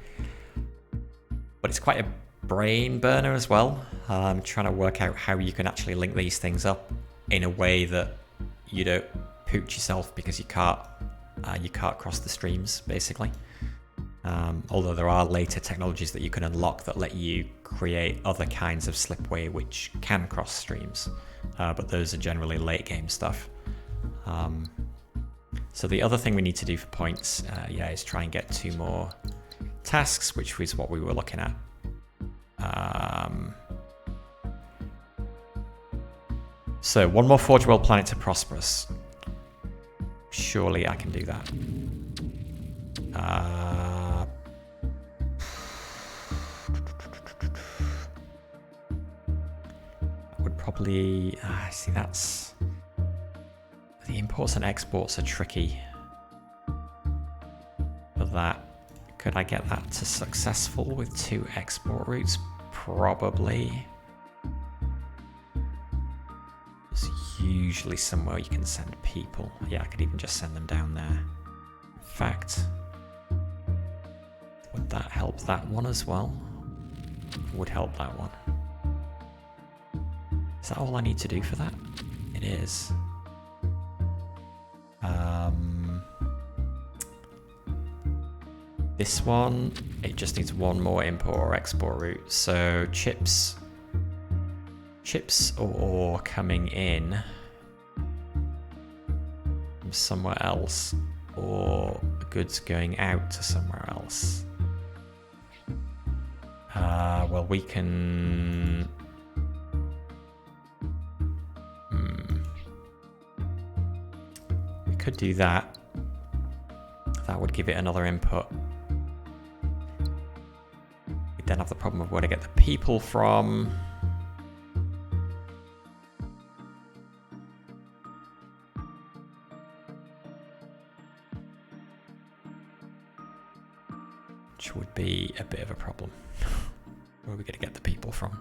but it's quite a brain burner as well. Trying to work out how you can actually link these things up in a way that you don't pooch yourself because you can't cross the streams basically. Although there are later technologies that you can unlock that let you create other kinds of slipway which can cross streams, but those are generally late game stuff. So the other thing we need to do for points, is try and get 2 more tasks, which was what we were looking at. So 1 more Forge World planet to prosperous. Surely I can do that. I would probably... see, that's... The imports and exports are tricky. But that... Could I get that to successful with 2 export routes? Probably. There's usually somewhere you can send people. Yeah, I could even just send them down there. In fact, would that help that one as well? Would help that one. Is that all I need to do for that? It is. This one, it just needs 1 more import or export route. So chips or ore coming in from somewhere else, or goods going out to somewhere else. Well, we can... We could do that. That would give it another input. We then have the problem of where to get the people from. Which would be a bit of a problem. Where are we going to get the people from?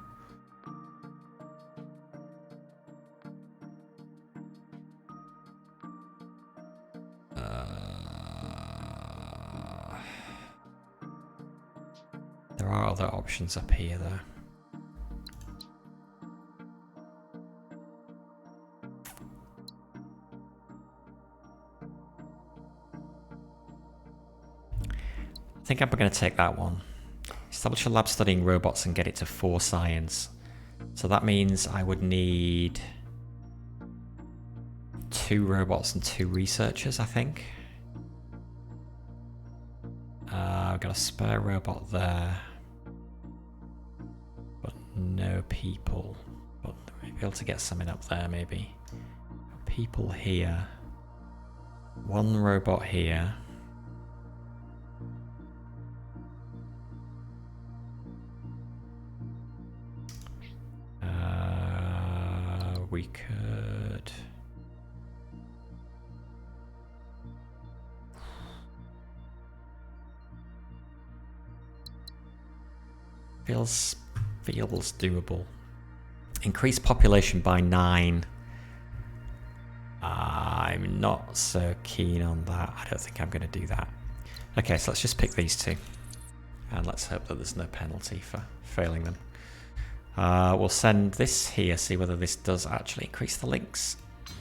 There are other options up here though. I think I'm going to take that one. Establish a lab studying robots and get it to 4 science. So that means I would need 2 robots and 2 researchers, I think. I've got a spare robot there, but no people. But we'll be able to get something up there maybe. People here. 1 robot here. We could... Feels doable. Increase population by 9. I'm not so keen on that. I don't think I'm going to do that. Okay, so let's just pick these 2. And let's hope that there's no penalty for failing them. We'll send this here, see whether this does actually increase the links.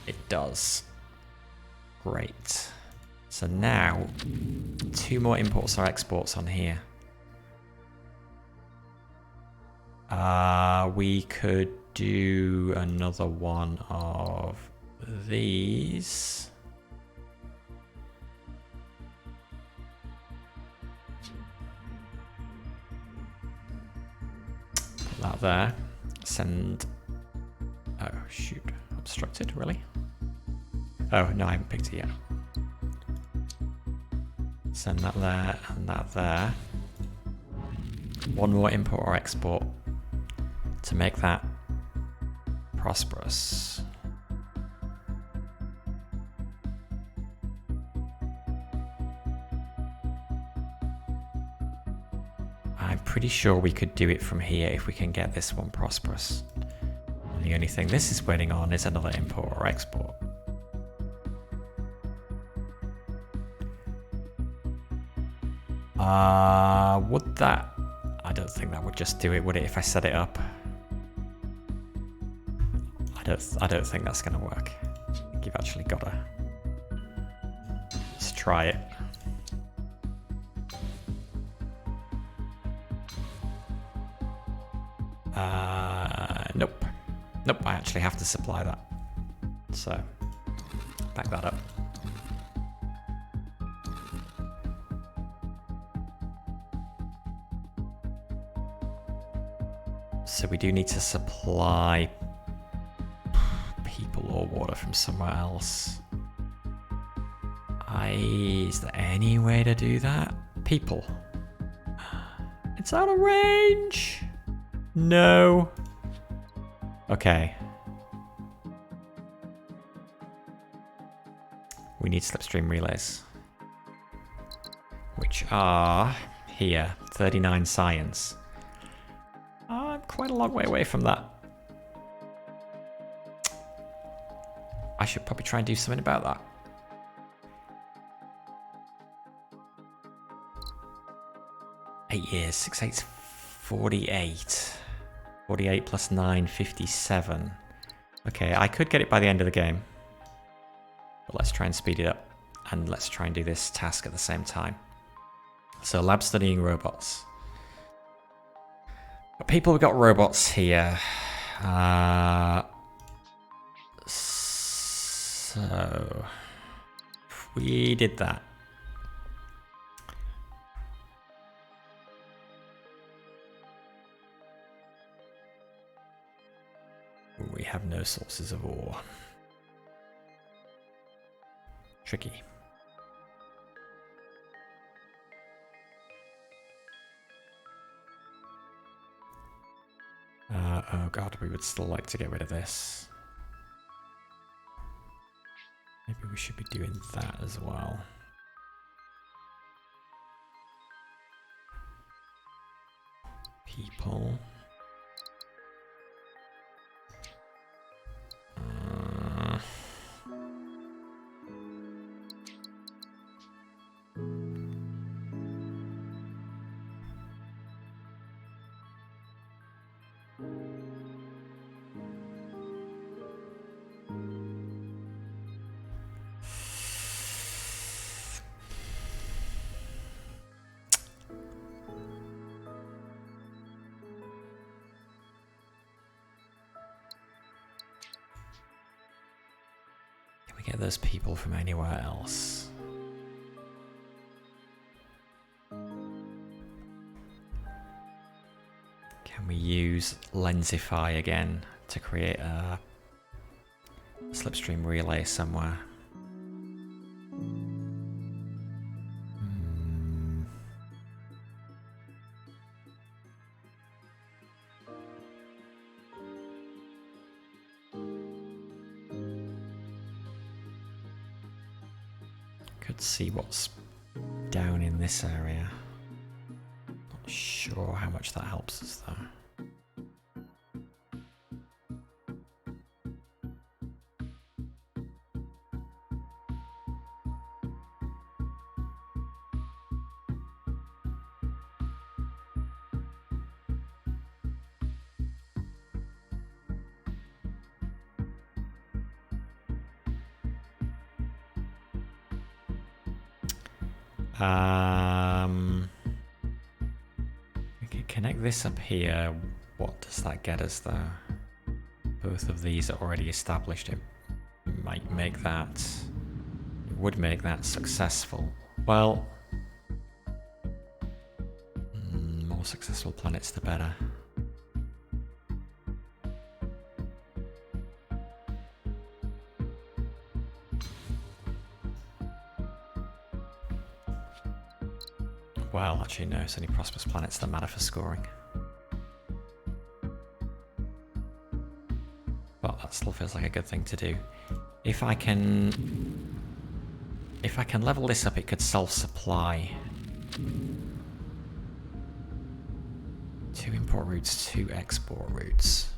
It does. Great. So now, 2 more imports or exports on here. We could do another one of these. Put that there. Send... Oh, shoot. Obstructed, really? Oh, no, I haven't picked it yet. Send that there and that there. 1 more import or export to make that prosperous. I'm pretty sure we could do it from here if we can get this one prosperous. And the only thing this is waiting on is another import or export. Would that... I don't think that would just do it, would it, if I set it up? I don't think that's going to work. I think you've actually got to... Let's try it. Nope. Nope, I actually have to supply that. So, back that up. So we do need to supply people or water from somewhere else. Is there any way to do that? People. It's out of range. No. Okay. We need slipstream relays. Which are here. 39 science. I'm quite a long way away from that. I should probably try and do something about that. Eight years, 6 8's 48. 48 plus 9, 57. Okay, I could get it by the end of the game. But let's try and speed it up. And let's try and do this task at the same time. So, lab studying robots. But people, we've got robots here. So, if we did that. We have no sources of ore. Tricky. Oh god, we would still like to get rid of this. Maybe we should be doing that as well. People. Get those people from anywhere else. Can we use Lensify again to create a slipstream relay somewhere? Could see what's down in this area. Not sure how much that helps us though. We can connect this up here. What does that get us though? Both of these are already established. It might make that, it would make that successful. Well, more successful planets the better. Well, actually no, it's only prosperous planets that matter for scoring. But that still feels like a good thing to do. If I can level this up, it could self-supply. 2 import routes, 2 export routes.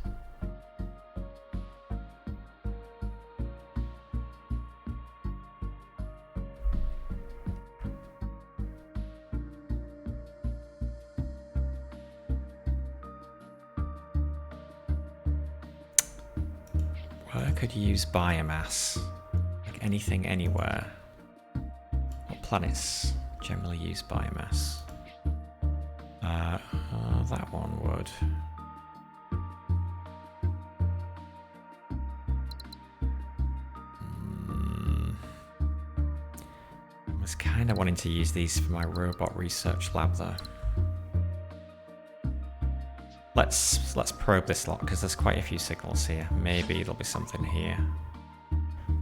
I could use biomass, like anything, anywhere. What planets generally use biomass? That one would. I was kind of wanting to use these for my robot research lab though. Let's probe this lot because there's quite a few signals here. Maybe there'll be something here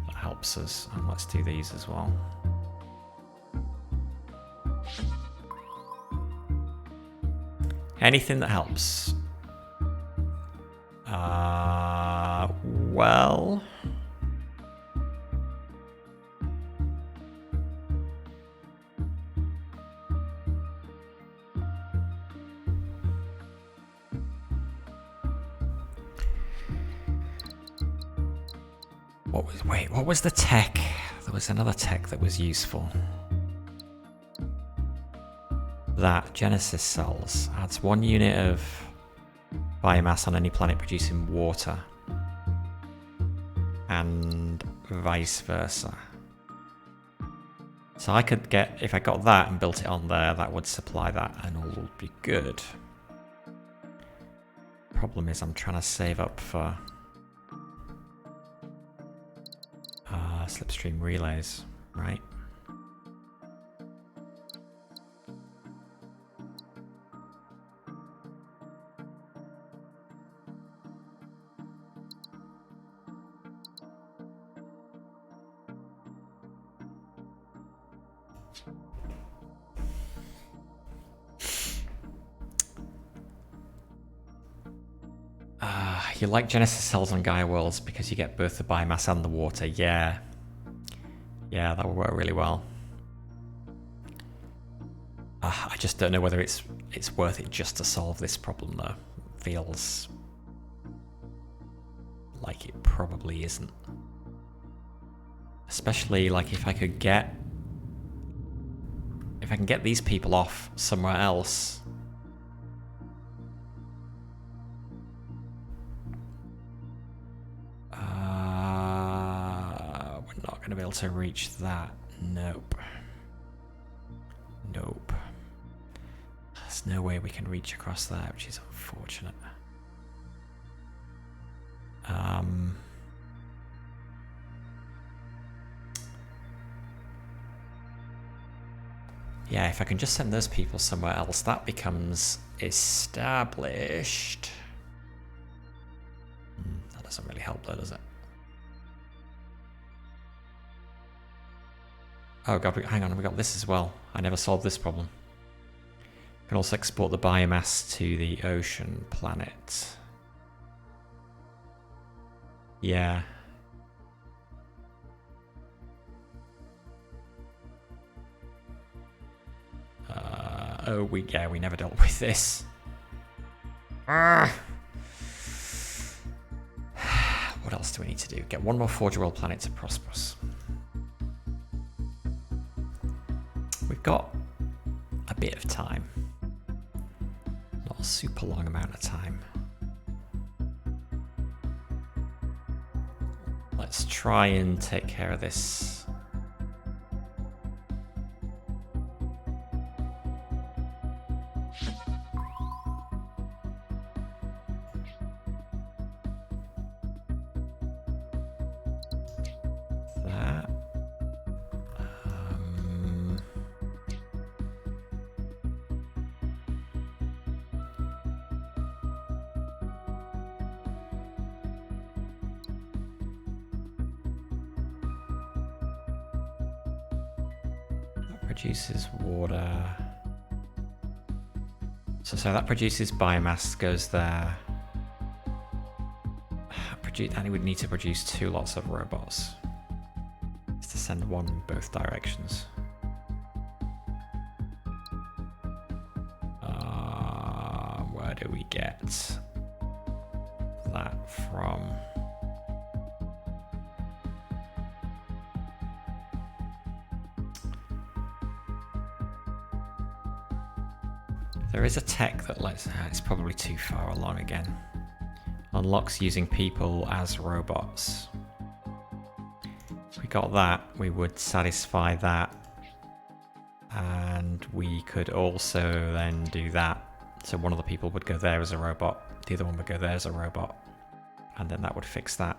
that helps us. And let's do these as well. Anything that helps. Well... What was the tech? There was another tech that was useful. That Genesis cells adds 1 unit of biomass on any planet producing water. And vice versa. So I could get, if I got that and built it on there, that would supply that and all would be good. Problem is I'm trying to save up for slipstream relays, right? You like Genesis cells on Gaia worlds because you get both the biomass and the water. Yeah. Yeah, that would work really well. I just don't know whether it's worth it just to solve this problem though. Feels like it probably isn't. Especially like if I can get these people off somewhere else. We're not going to be able to reach that. Nope. Nope. There's no way we can reach across there, which is unfortunate. Yeah, if I can just send those people somewhere else, that becomes established. That doesn't really help though, does it? Oh god, hang on, we got this as well. I never solved this problem. We can also export the biomass to the ocean planet. Yeah. We never dealt with this. What else do we need to do? Get one more Forge World planet to Prosperous. We've got a bit of time. Not a super long amount of time. Let's try and take care of this. Produces water. So that produces biomass, goes there. And it would need to produce 2 lots of robots. It's to send one in both directions. Where do we get that from? There is a tech that lets... it's probably too far along again. Unlocks using people as robots. If we got that, we would satisfy that. And we could also then do that. So one of the people would go there as a robot. The other one would go there as a robot. And then that would fix that.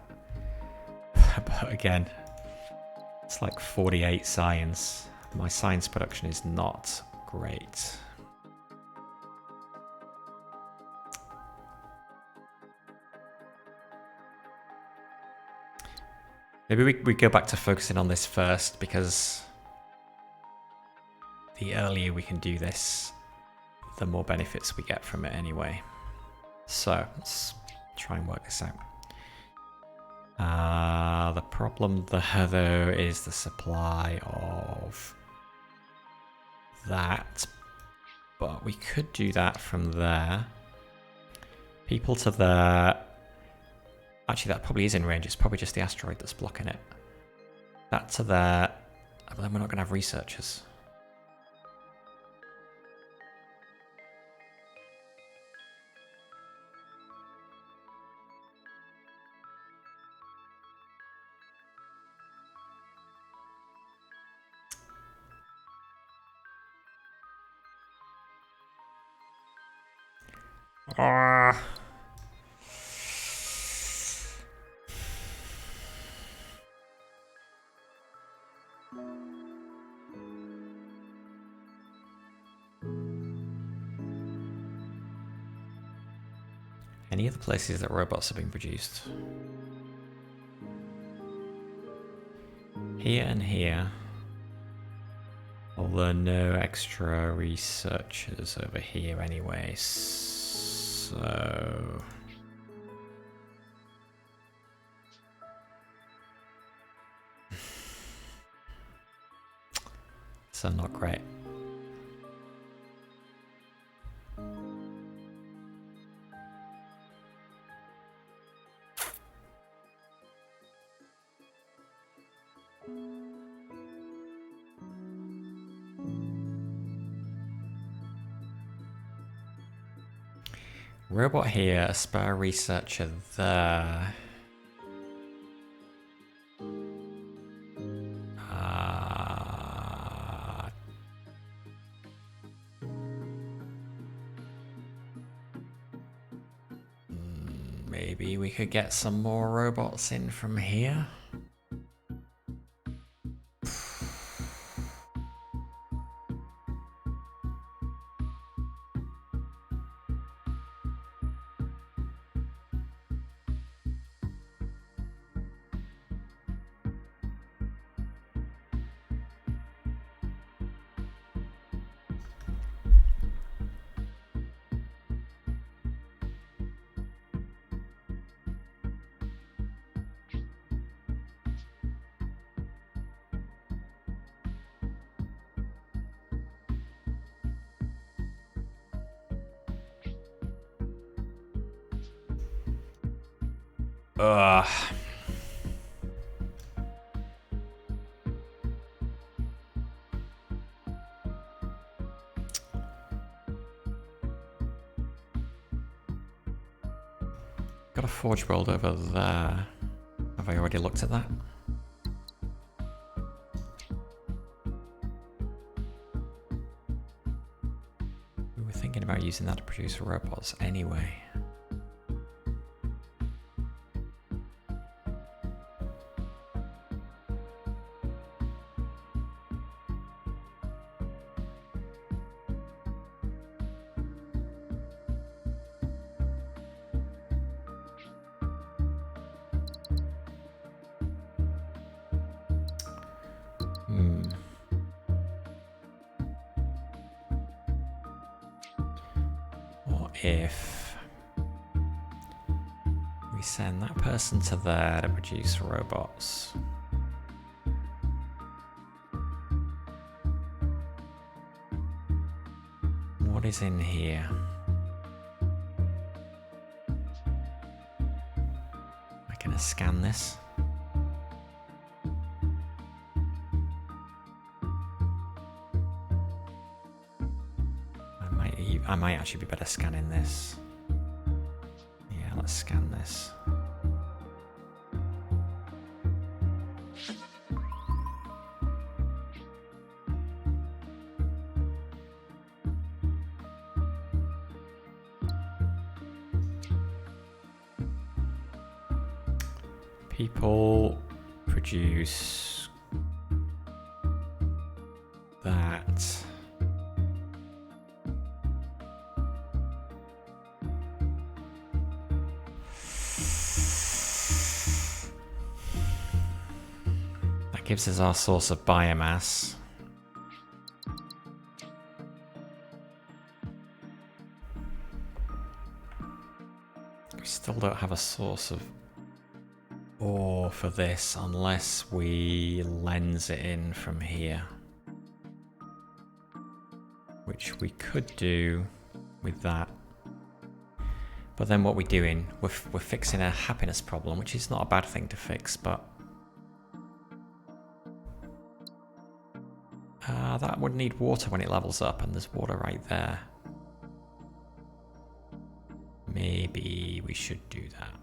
But again, it's like 48 science. My science production is not great. Maybe we go back to focusing on this first, because the earlier we can do this, the more benefits we get from it anyway. So let's try and work this out. The problem there, though, is the supply of that. But we could do that from there. People to there. Actually, that probably is in range. It's probably just the asteroid that's blocking it. That to there. But then we're not going to have researchers. Any other places that robots are being produced? Here and here. Although no extra researchers over here anyway, so... So not great. Robot here, a spare researcher there. Maybe we could get some more robots in from here. Ugh. Got a Forge World over there. Have I already looked at that? We were thinking about using that to produce robots anyway. If we send that person to there to produce robots. What is in here? Am I gonna scan this? I might actually be better scanning this. Yeah, let's scan this. People produce that. Gives us our source of biomass. We still don't have a source of ore for this unless we lens it in from here. Which we could do with that. But then what we're doing, we're fixing a happiness problem, which is not a bad thing to fix, but that would need water when it levels up, and there's water right there. Maybe we should do that.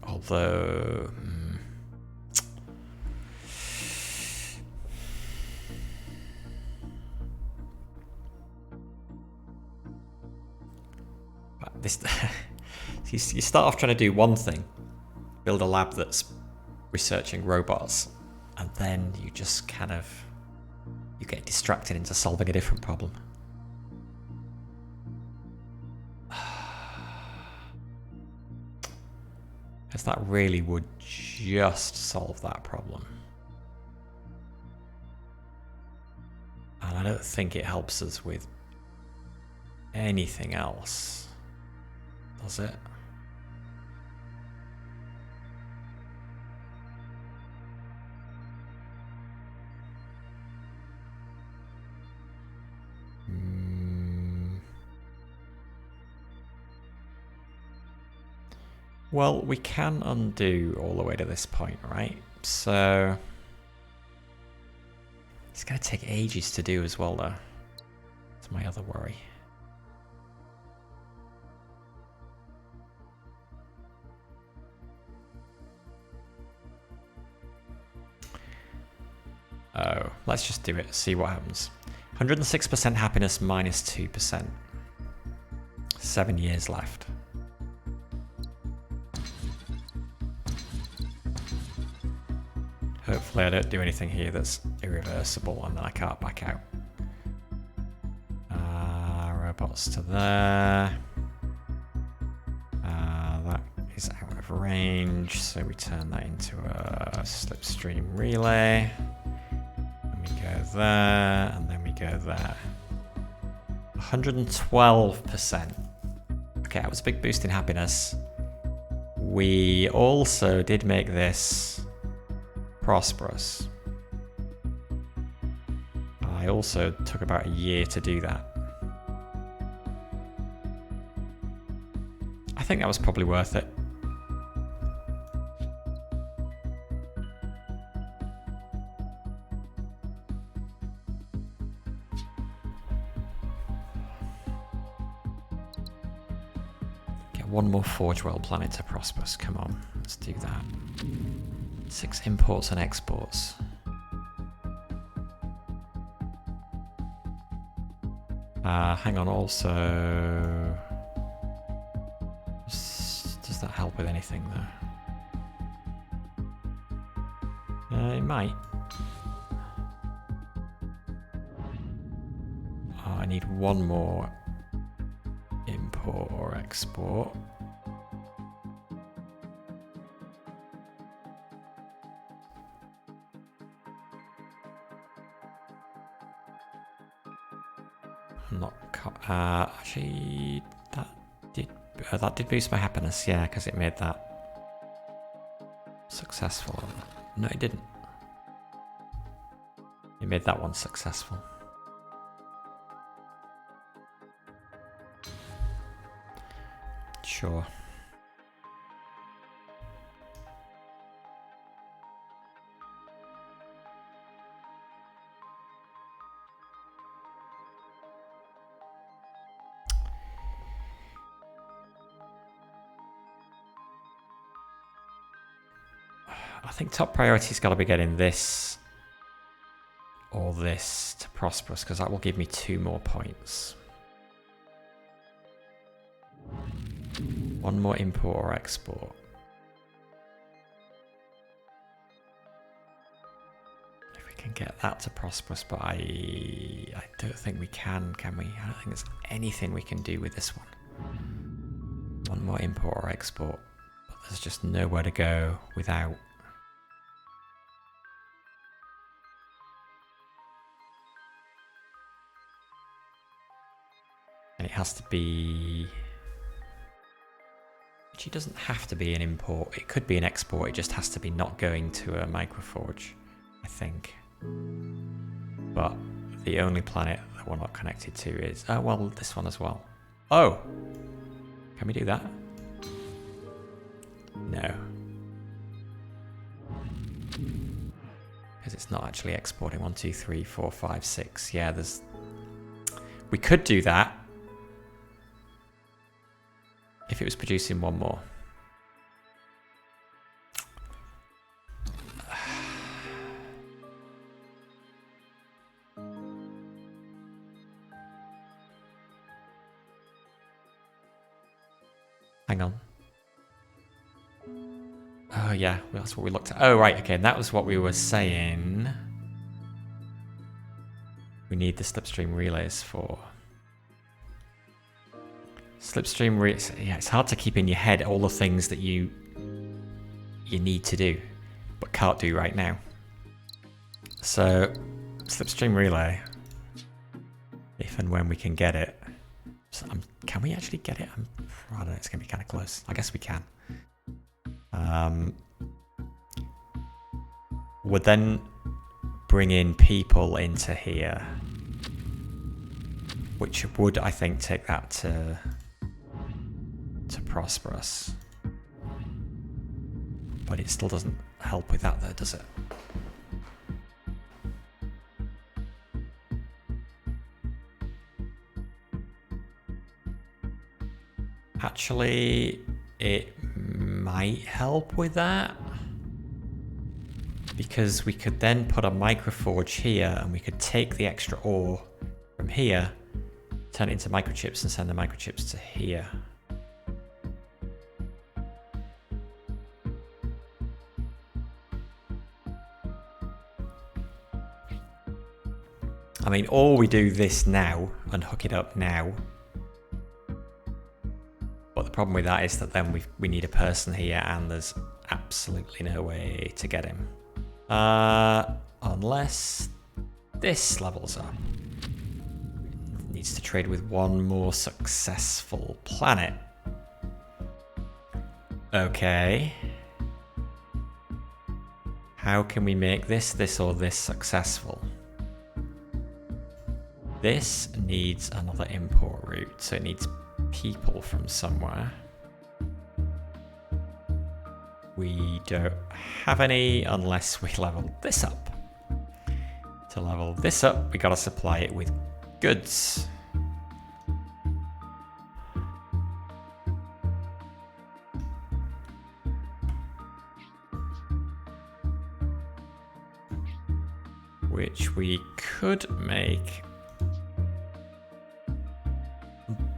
Although... this you start off trying to do one thing, build a lab that's researching robots, and then you just kind of you get distracted into solving a different problem. Because that really would just solve that problem. And I don't think it helps us with anything else, does it? Well, we can undo all the way to this point, right? So it's going to take ages to do as well, though. That's my other worry. Oh, let's just do it, see what happens. 106% happiness minus 2%. 7 years left. Hopefully I don't do anything here that's irreversible and then I can't back out. Robots to there. That is out of range, so we turn that into a slipstream relay. And we go there, and then we go there. 112%. Okay, that was a big boost in happiness. We also did make this prosperous. I also took about a year to do that. I think that was probably worth it. Get one more Forge World planet to prosperous. Come on, let's do that. 6 imports and exports. Hang on, also... Does that help with anything, though? It might. Oh, I need one more import or export. Actually, that did boost my happiness, yeah, because it made that successful. No, it didn't. It made that one successful. Sure. I think top priority's got to be getting this or this to prosperous, because that will give me 2 more points. 1 more import or export. If we can get that to prosperous, but I don't think we can we? I don't think there's anything we can do with this one. 1 more import or export. But there's just nowhere to go without. And it has to be... Actually, it doesn't have to be an import. It could be an export. It just has to be not going to a microforge, I think. But the only planet that we're not connected to is... Oh, well, this one as well. Oh! Can we do that? No. Because it's not actually exporting. 1, 2, 3, 4, 5, 6. Yeah, there's... We could do that if it was producing one more. Hang on. Oh yeah, that's what we looked at. Oh right, okay, and that was what we were saying. We need the slipstream relays for. Slipstream relays. Yeah, it's hard to keep in your head all the things that you need to do, but can't do right now. So, slipstream relay. If and when we can get it. So, can we actually get it? I don't know, it's going to be kind of close. I guess we can. Would then bring in people into here, which would, I think, take that to prosperous. But it still doesn't help with that, though, does it? Actually, it might help with that. Because we could then put a microforge here and we could take the extra ore from here, turn it into microchips and send the microchips to here. I mean, or we do this now and hook it up now. But the problem with that is that then we need a person here and there's absolutely no way to get him. Unless this levels up. It needs to trade with one more successful planet. Okay. How can we make this, or this successful? This needs another import route, so it needs people from somewhere. We don't have any unless we level this up. To level this up, we gotta supply it with goods. Which we could make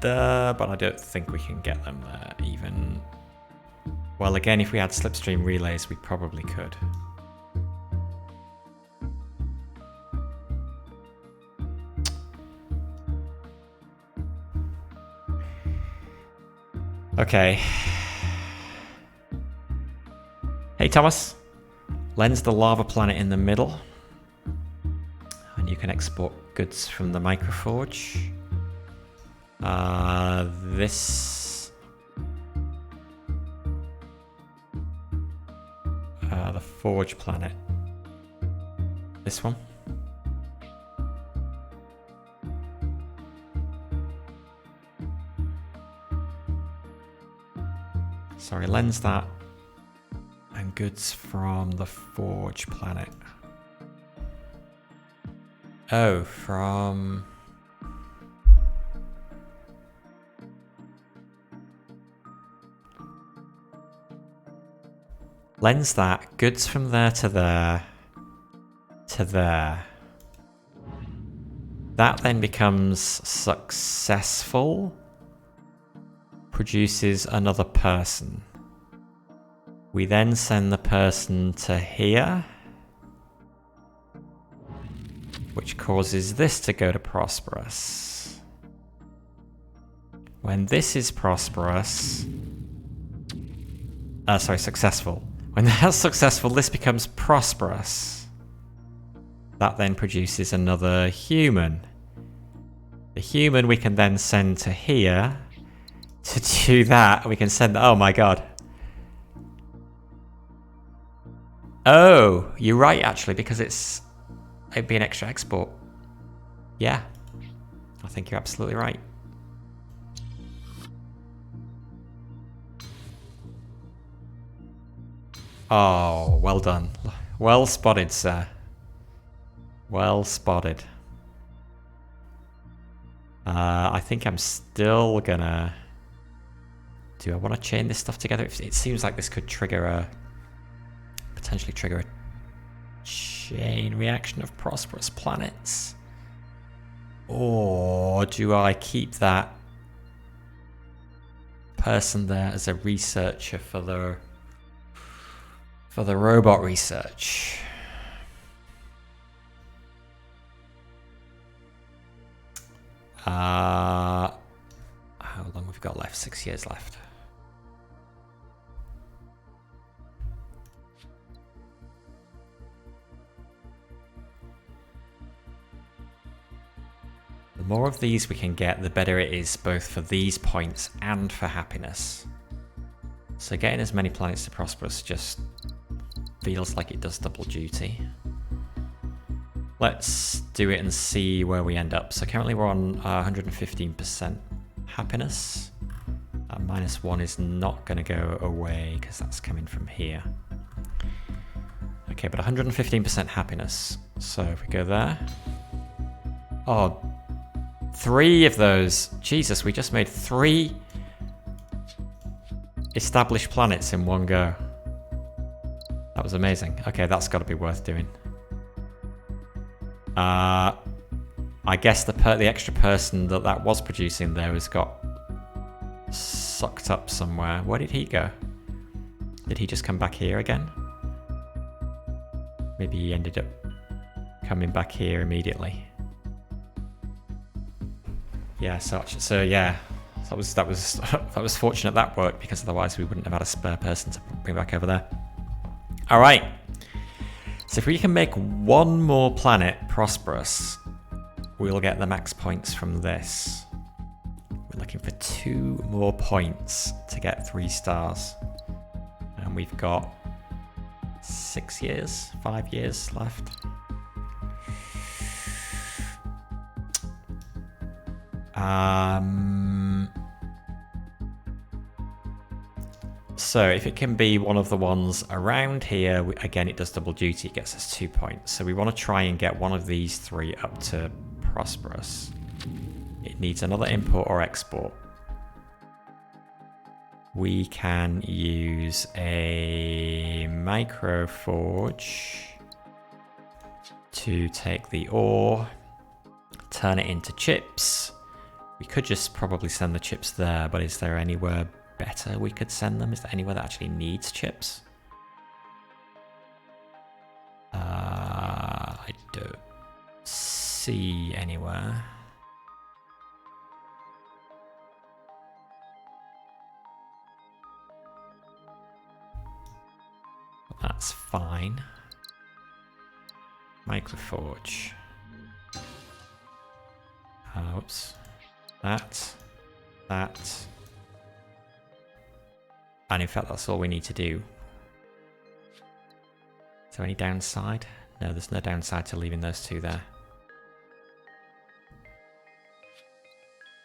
there, but I don't think we can get them there even. Well, again, if we had slipstream relays, we probably could. Okay. Hey, Thomas. Lens the lava planet in the middle. And you can export goods from the microforge. This... the forge planet. This one. Sorry, lens that. And goods from the forge planet. Oh, from... Lens that, goods from there to there, to there. That then becomes successful, produces another person. We then send the person to here, which causes this to go to prosperous. When this is prosperous, successful. When that's successful, this becomes prosperous. That then produces another human. The human we can then send to here. To do that, we can send... Oh my god. Oh, you're right actually, because it'd be an extra export. Yeah. I think you're absolutely right. Oh, well done. Well spotted, sir. Well spotted. I think I'm still gonna... Do I want to chain this stuff together? It seems like this could trigger a... Potentially trigger a chain reaction of prosperous planets. Or do I keep that person there as a researcher for the robot research? How long have we got left? 6 years left. The more of these we can get, the better it is both for these points and for happiness. So getting as many planets to prosperous just feels like it does double duty. Let's do it and see where we end up. So currently we're on 115% happiness. -1 is not going to go away because that's coming from here. Okay, but 115% happiness. So if we go there. Oh, 3 of those. Jesus, we just made 3 established planets in one go. That was amazing. Okay, that's got to be worth doing. I guess the extra person that was producing there has got sucked up somewhere. Where did he go? Did he just come back here again? Maybe he ended up coming back here immediately. Yeah, so yeah, that was fortunate that worked, because otherwise we wouldn't have had a spare person to bring back over there. All right. So if we can make 1 more planet prosperous, we'll get the max points from this. We're looking for 2 more points to get 3 stars. And we've got 6 years, 5 years left. So if it can be one of the ones around here, again, it does double duty. It gets us 2 points. So we want to try and get one of these 3 up to prosperous. It needs another import or export. We can use a microforge to take the ore, turn it into chips. We could just probably send the chips there, but is there anywhere better we could send them? Is there anywhere that actually needs chips? I don't see anywhere. That's fine. Microforge. Oops. That. And in fact, that's all we need to do. Is there any downside? No, there's no downside to leaving those 2 there.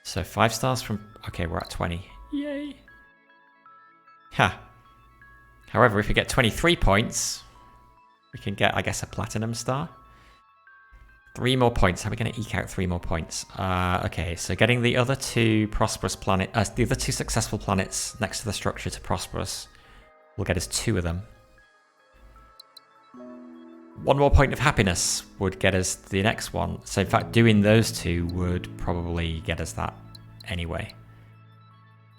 So 5 stars from... Okay, we're at 20. Yay! Ha! However, if we get 23 points, we can get, I guess, a platinum star. 3 more points. How are we going to eke out 3 more points? Okay, so getting the other 2 prosperous planets, the other 2 successful planets next to the structure to prosperous will get us 2 of them. 1 more point of happiness would get us the next one. So in fact, doing those 2 would probably get us that anyway.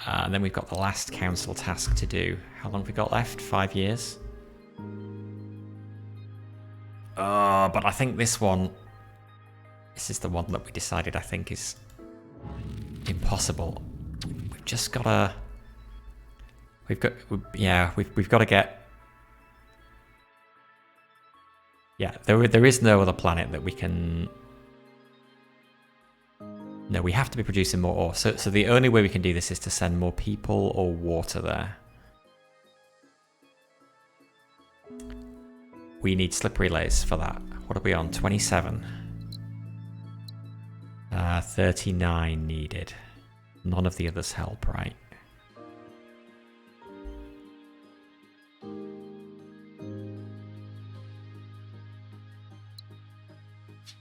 And then we've got the last council task to do. How long have we got left? 5 years? But I think this is the one that we decided I think is impossible. We've just got to... We've got to get... Yeah, there is no other planet that we can No, we have to be producing more ore. So the only way we can do this is to send more people or water there. We need slip relays for that. What are we on? 27. 39 needed. None of the others help, right?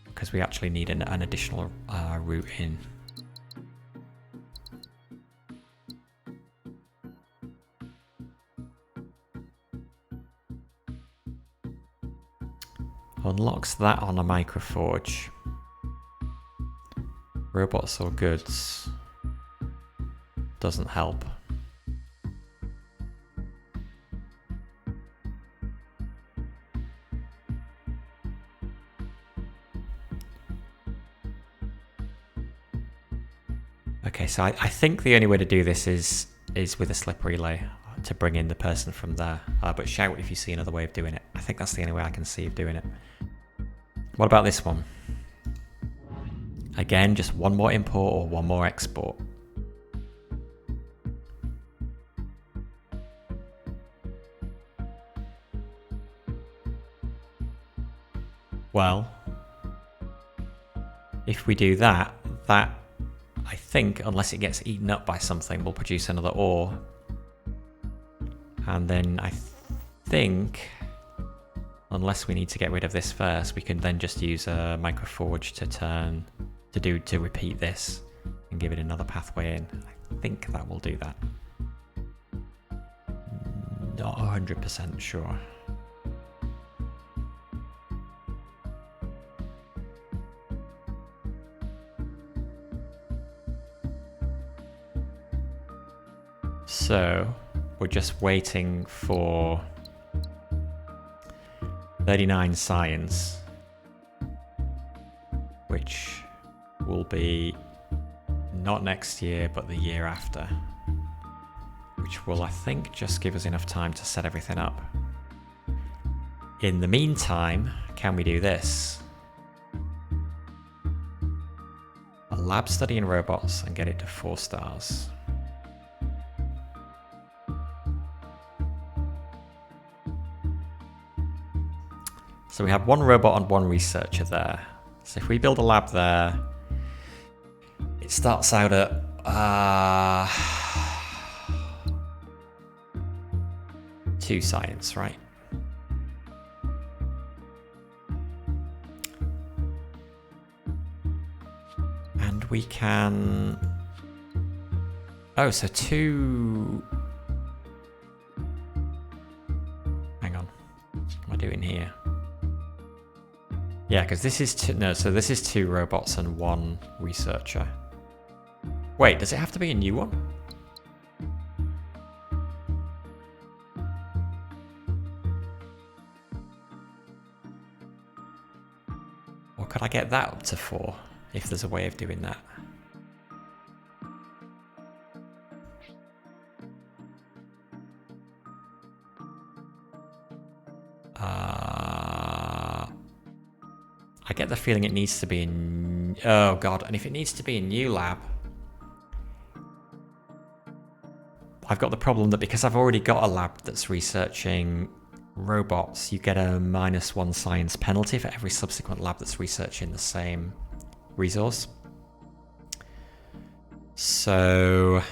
Because we actually need an additional route in. Unlocks that on a microforge. Robots or goods doesn't help. Okay, so I think the only way to do this is with a slip relay to bring in the person from there. But shout if you see another way of doing it. I think that's the only way I can see of doing it. What about this one? Again, just one more import or one more export. Well, if we do that, I think, unless it gets eaten up by something, will produce another ore. And then I think, unless we need to get rid of this first, we can then just use a microforge to repeat this and give it another pathway in. I think that will do that. Not 100% sure. So we're just waiting for 39 science, which will be not next year, but the year after, which will, I think, just give us enough time to set everything up. In the meantime, can we do this? A lab study in robots and get it to 4 stars. So we have 1 robot and 1 researcher there. So if we build a lab there, it starts out at 2 science, right? And we can... Oh, so 2... Hang on. What am I doing here? Yeah, because this is so this is 2 robots and 1 researcher. Wait, does it have to be a new one? Or could I get that up to 4, if there's a way of doing that? I get the feeling it needs to be in... Oh god, and if it needs to be a new lab... I've got the problem that because I've already got a lab that's researching robots, you get a -1 science penalty for every subsequent lab that's researching the same resource. So...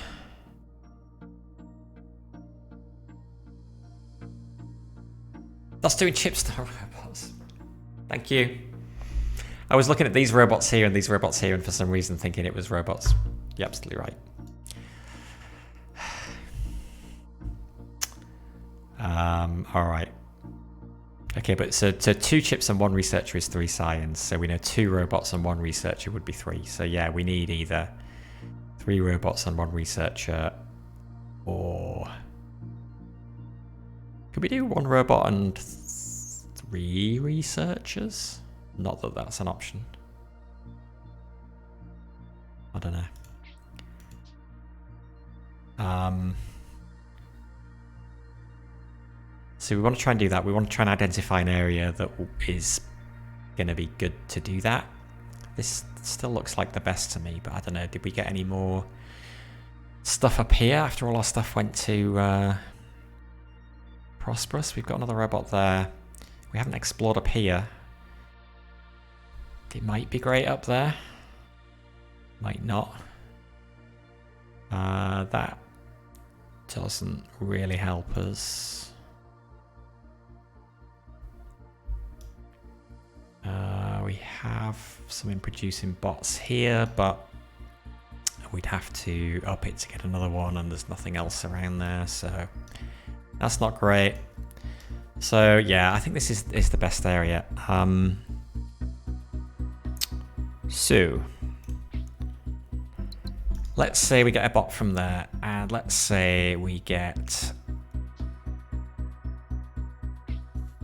That's doing chipstar robots. Thank you. I was looking at these robots here and these robots here and for some reason thinking it was robots. You're absolutely right. Alright. Okay, but so 2 chips and 1 researcher is 3 science. So we know 2 robots and 1 researcher would be 3. So yeah, we need either 3 robots and 1 researcher or... Could we do 1 robot and 3 researchers? Not that that's an option. I don't know. So we want to try and do that. We want to try and identify an area that is going to be good to do that. This still looks like the best to me, but I don't know. Did we get any more stuff up here after all our stuff went to Prosperous? We've got another robot there. We haven't explored up here. It might be great up there. Might not. That doesn't really help us. We have some producing bots here, but we'd have to up it to get another one, and there's nothing else around there, so that's not great. So yeah, I think this is the best area. So let's say we get a bot from there, and let's say we get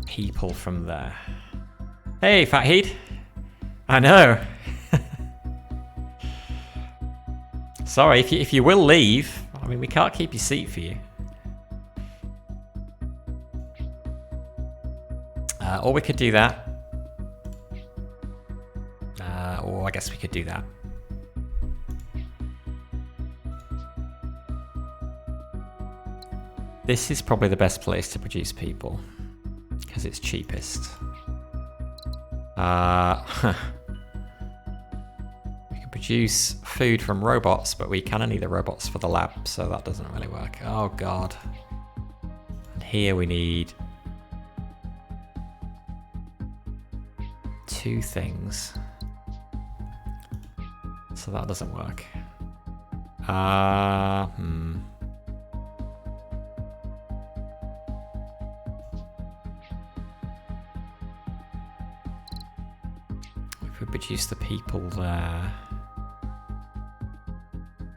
people from there. Hey, Fat Heat. I know. Sorry, if you will leave, I mean, we can't keep your seat for you. Or we could do that. Or I guess we could do that. This is probably the best place to produce people, because it's cheapest. We can produce food from robots, but we kind of need the robots for the lab, so that doesn't really work. Oh god. And here we need 2 things. So that doesn't work. If we produce the people there,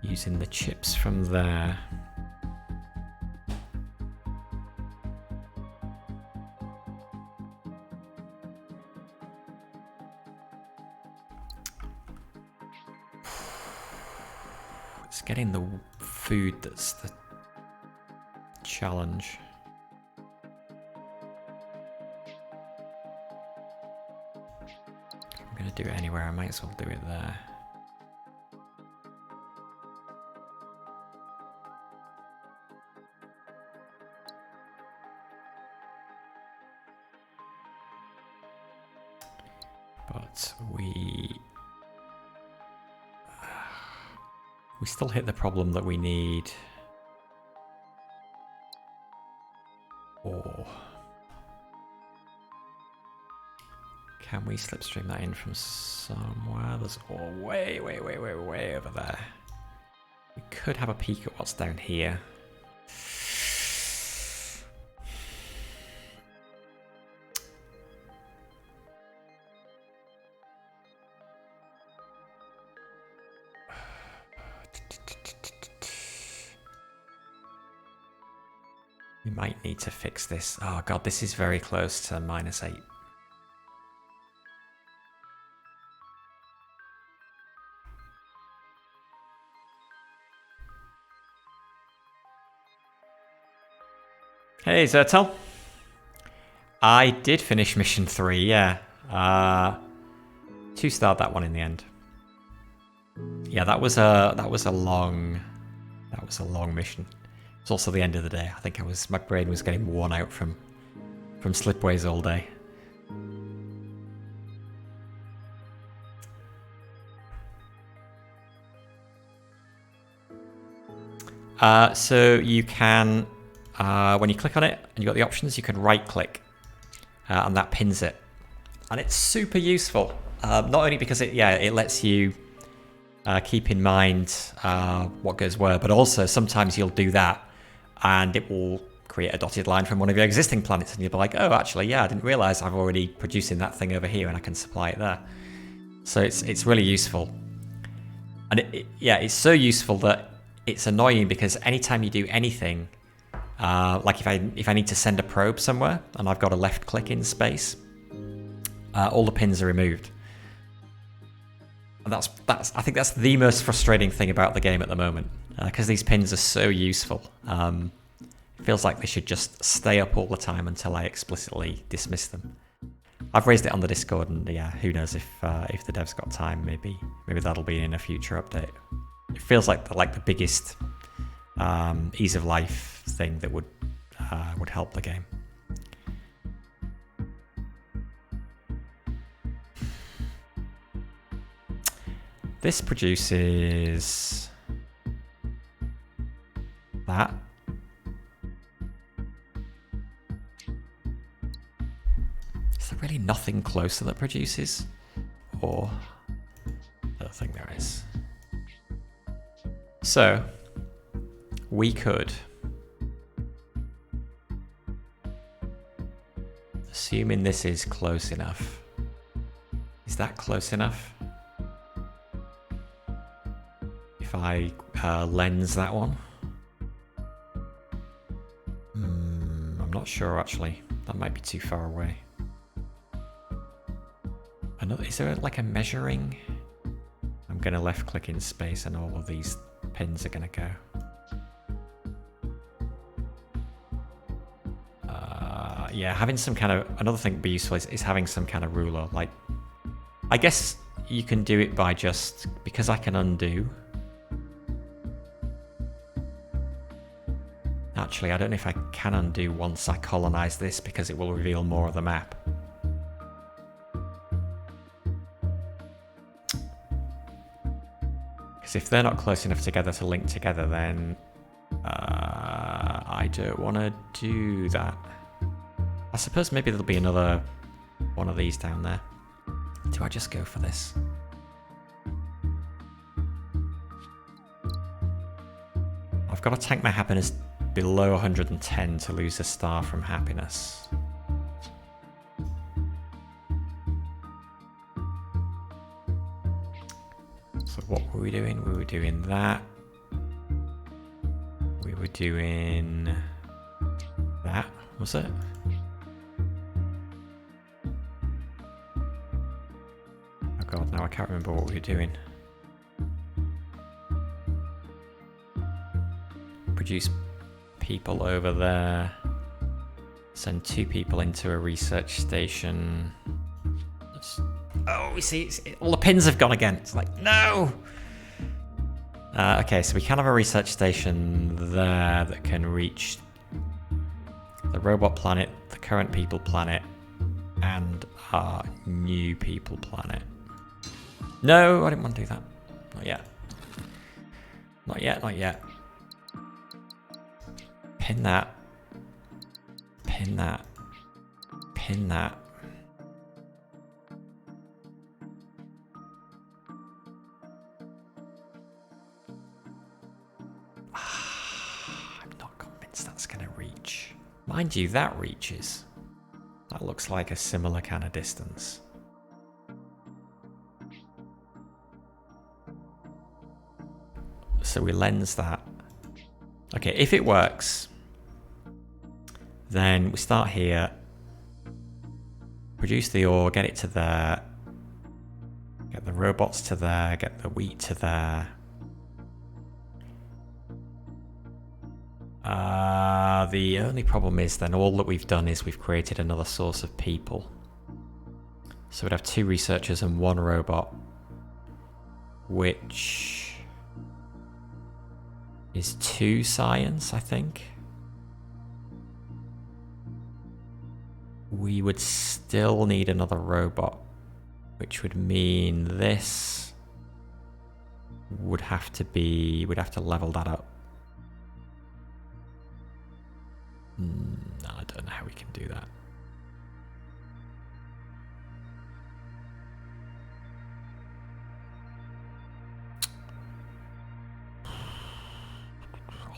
using the chips from there. It's getting the food that's the challenge. If I'm going to do it anywhere, I might as well do it there. But we still hit the problem that we need. Or can we slipstream that in from somewhere? There's ore way over there. We could have a peek at what's down here. We might need to fix this. Oh god, this is very close to -8. Hey Zertel. I did finish mission 3, yeah. 2-starred that one in the end. Yeah, that was a long mission. It's also the end of the day. I think my brain was getting worn out from Slipways all day. So you can, when you click on it and you've got the options, you can right click and that pins it. And it's super useful. Not only because it lets you keep in mind what goes where, but also sometimes you'll do that and it will create a dotted line from one of your existing planets and you'll be like, oh, actually, yeah, I didn't realize I'm already producing that thing over here and I can supply it there. So it's really useful. And it's so useful that it's annoying because anytime you do anything, like if I need to send a probe somewhere and I've got a left click in space, all the pins are removed. And I think that's the most frustrating thing about the game at the moment, because these pins are so useful. It feels like they should just stay up all the time until I explicitly dismiss them. I've raised it on the Discord, and yeah, who knows if the devs got time, maybe that'll be in a future update. It feels like the biggest ease of life thing that would help the game. This produces that. Is there really nothing closer that produces? Or I don't think there is. So we could, assuming this is close enough. Is that close enough? If I lens that one? I'm not sure actually. That might be too far away. Is there like a measuring? I'm going to left click in space and all of these pins are going to go. Yeah, having some kind of, another thing be useful is having some kind of ruler. Like, I guess you can do it by just, because I can undo. Actually, I don't know if I can undo once I colonize this because it will reveal more of the map. Because if they're not close enough together to link together, then I don't want to do that. I suppose maybe there'll be another one of these down there. Do I just go for this? I've got to tank my happiness below 110 to lose a star from happiness. So what were we doing? We were doing that. We were doing that, was it? Oh god, now I can't remember what we were doing. Produce people over there. Send 2 people into a research station. Oh, we see, all the pins have gone again. It's like, no! Okay, so we can have a research station there that can reach the robot planet, the current people planet, and our new people planet. No, I didn't want to do that. Not yet. Not yet, not yet. Pin that. Pin that. Pin that. I'm not convinced that's going to reach. Mind you, that reaches. That looks like a similar kind of distance. So we lens that. Okay, if it works, then we start here, produce the ore, get it to there, get the robots to there, get the wheat to there. The only problem is then all that we've done is we've created another source of people. So we'd have 2 researchers and 1 robot, which is 2 science, I think. We would still need another robot, which would mean this would have to be, we'd have to level that up. No, I don't know how we can do that.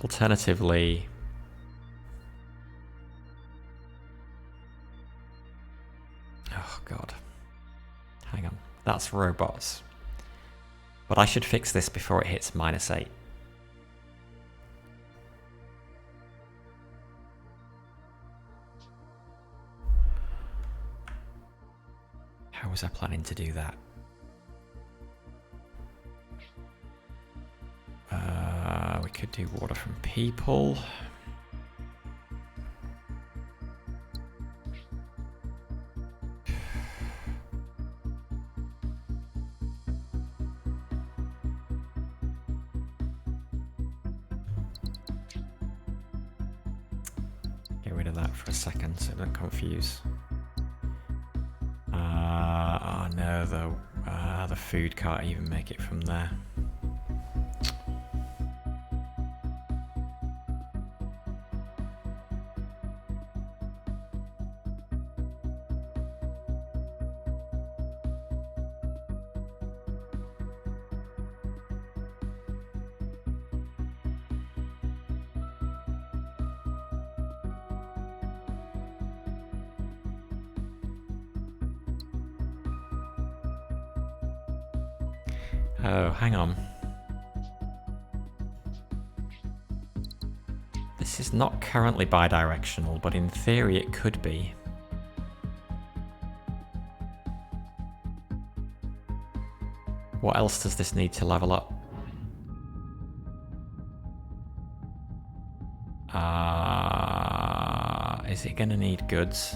Alternatively, oh god, hang on, that's robots. But I should fix this before it hits -8. How was I planning to do that? We could do water from people. rid of that for a second so don't confuse. Oh no, the food can't even make it from there. Oh, hang on. This is not currently bidirectional, but in theory it could be. What else does this need to level up? Is it going to need goods?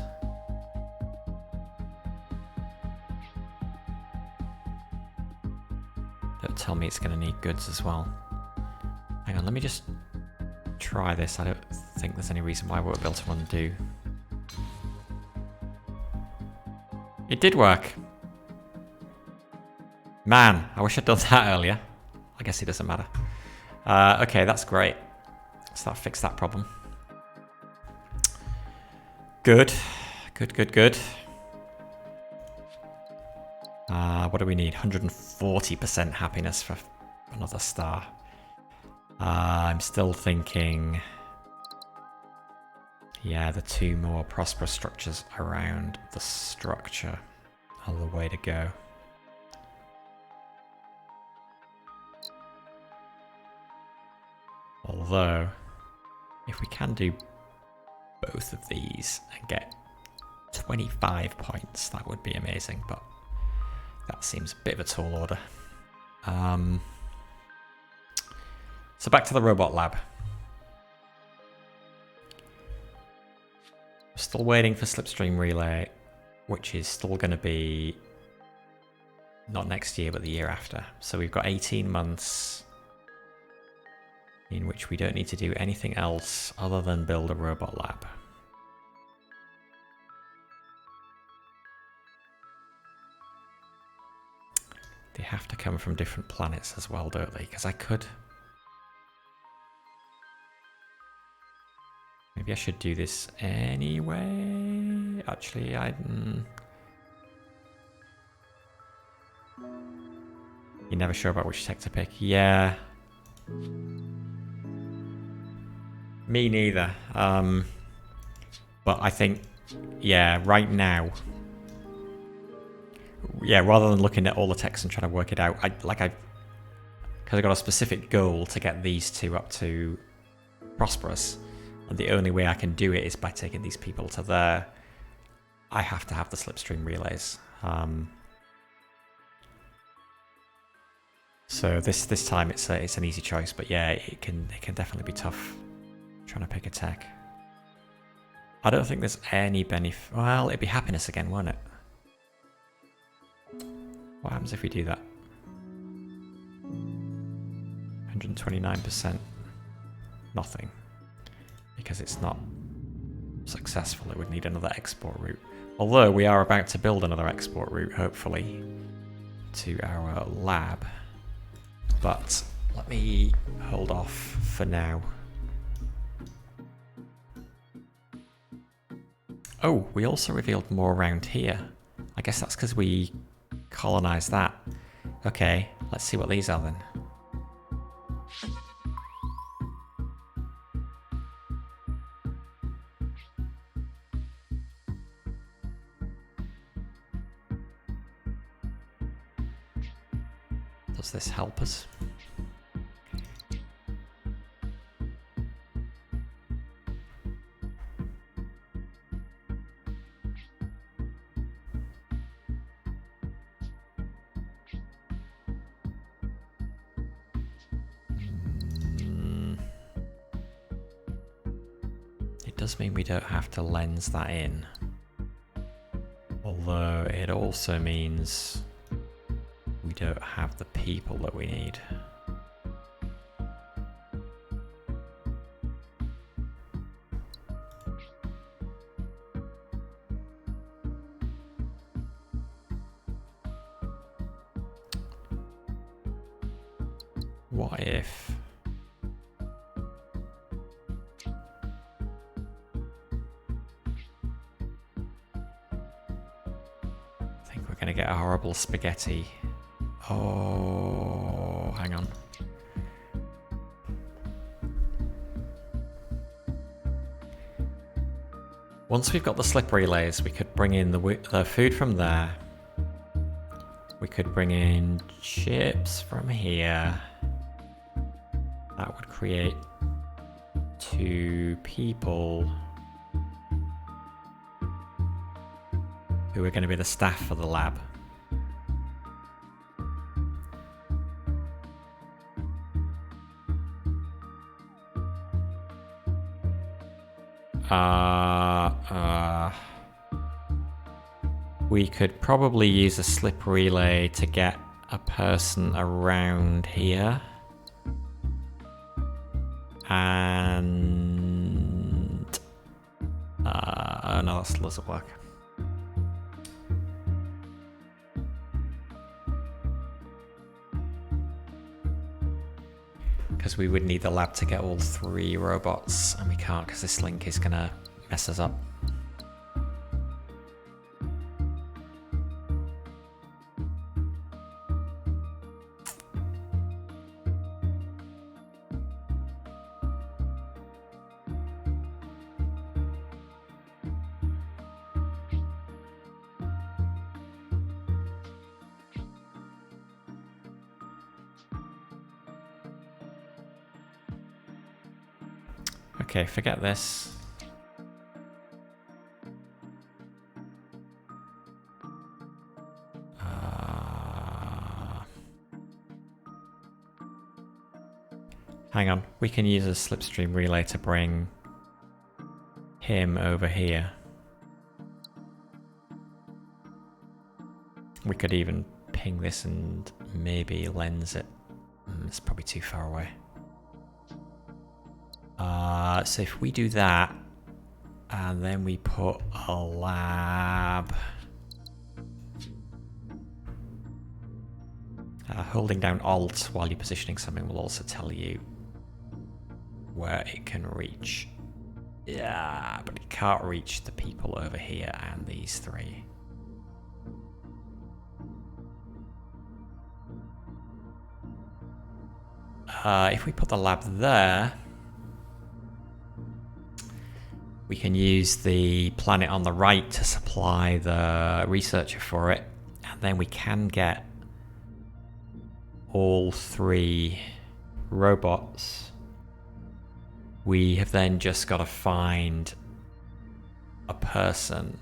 Don't tell me it's going to need goods as well. Hang on, let me just try this. I don't think there's any reason why I won't be able to undo. It did work. Man, I wish I'd done that earlier. I guess it doesn't matter. Okay, that's great. So that fixed that problem. Good. Good. What do we need? 140% happiness for another star. I'm still thinking... Yeah, the 2 more prosperous structures around the structure are the way to go. Although, if we can do both of these and get 25 points, that would be amazing, but that seems a bit of a tall order. So back to the robot lab. We're still waiting for Slipstream Relay, which is still going to be not next year, but the year after. So we've got 18 months in which we don't need to do anything else other than build a robot lab. They have to come from different planets as well, don't they? Because I could... Maybe I should do this anyway. Actually, You're never sure about which tech to pick. Yeah. Me neither. But I think, yeah, right now, yeah, rather than looking at all the text and trying to work it out, because I got a specific goal to get these 2 up to prosperous, and the only way I can do it is by taking these people to there. I have to have the Slipstream Relays. So this time it's an easy choice, but yeah, it can definitely be tough trying to pick a tech. I don't think there's any benefit. Well, it'd be happiness again, won't it? What happens if we do that? 129%. Nothing. Because it's not successful, it would need another export route. Although we are about to build another export route, hopefully, to our lab. But let me hold off for now. Oh, we also revealed more around here. I guess that's because we colonized that. Okay, let's see what these are then. Does this help us? It does mean we don't have to lens that in. Although it also means we don't have the people that we need. What if... I think we're going to get a horrible spaghetti. Oh, hang on. Once we've got the slip relays, we could bring in the food from there. We could bring in chips from here. That would create 2 people who are going to be the staff for the lab. We could probably use a slip relay to get a person around here. And... oh no, that still doesn't work. Because we would need the lab to get all 3 robots, and we can't because this link is gonna mess us up. Okay, forget this. Hang on, we can use a slipstream relay to bring him over here. We could even ping this and maybe lens it. It's probably too far away. So if we do that, and then we put a lab... holding down Alt while you're positioning something will also tell you where it can reach. Yeah, but it can't reach the people over here and these 3. If we put the lab there, we can use the planet on the right to supply the researcher for it, and then we can get all 3 robots. We have then just got to find a person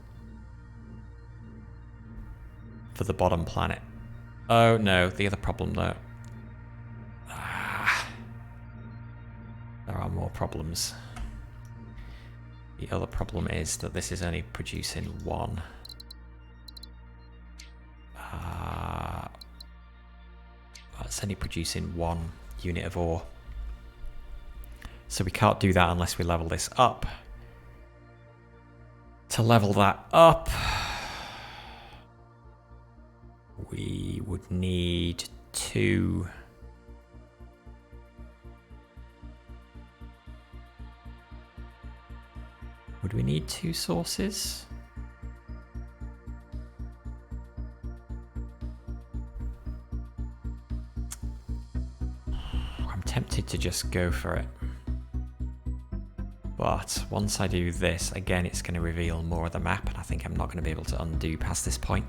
for the bottom planet. Oh no, the other problem though. There are more problems. The other problem is that this is only producing 1. It's only producing 1 unit of ore. So we can't do that unless we level this up. To level that up, we would need 2. Would we need 2 sources? I'm tempted to just go for it. But once I do this, again, it's going to reveal more of the map, and I think I'm not going to be able to undo past this point.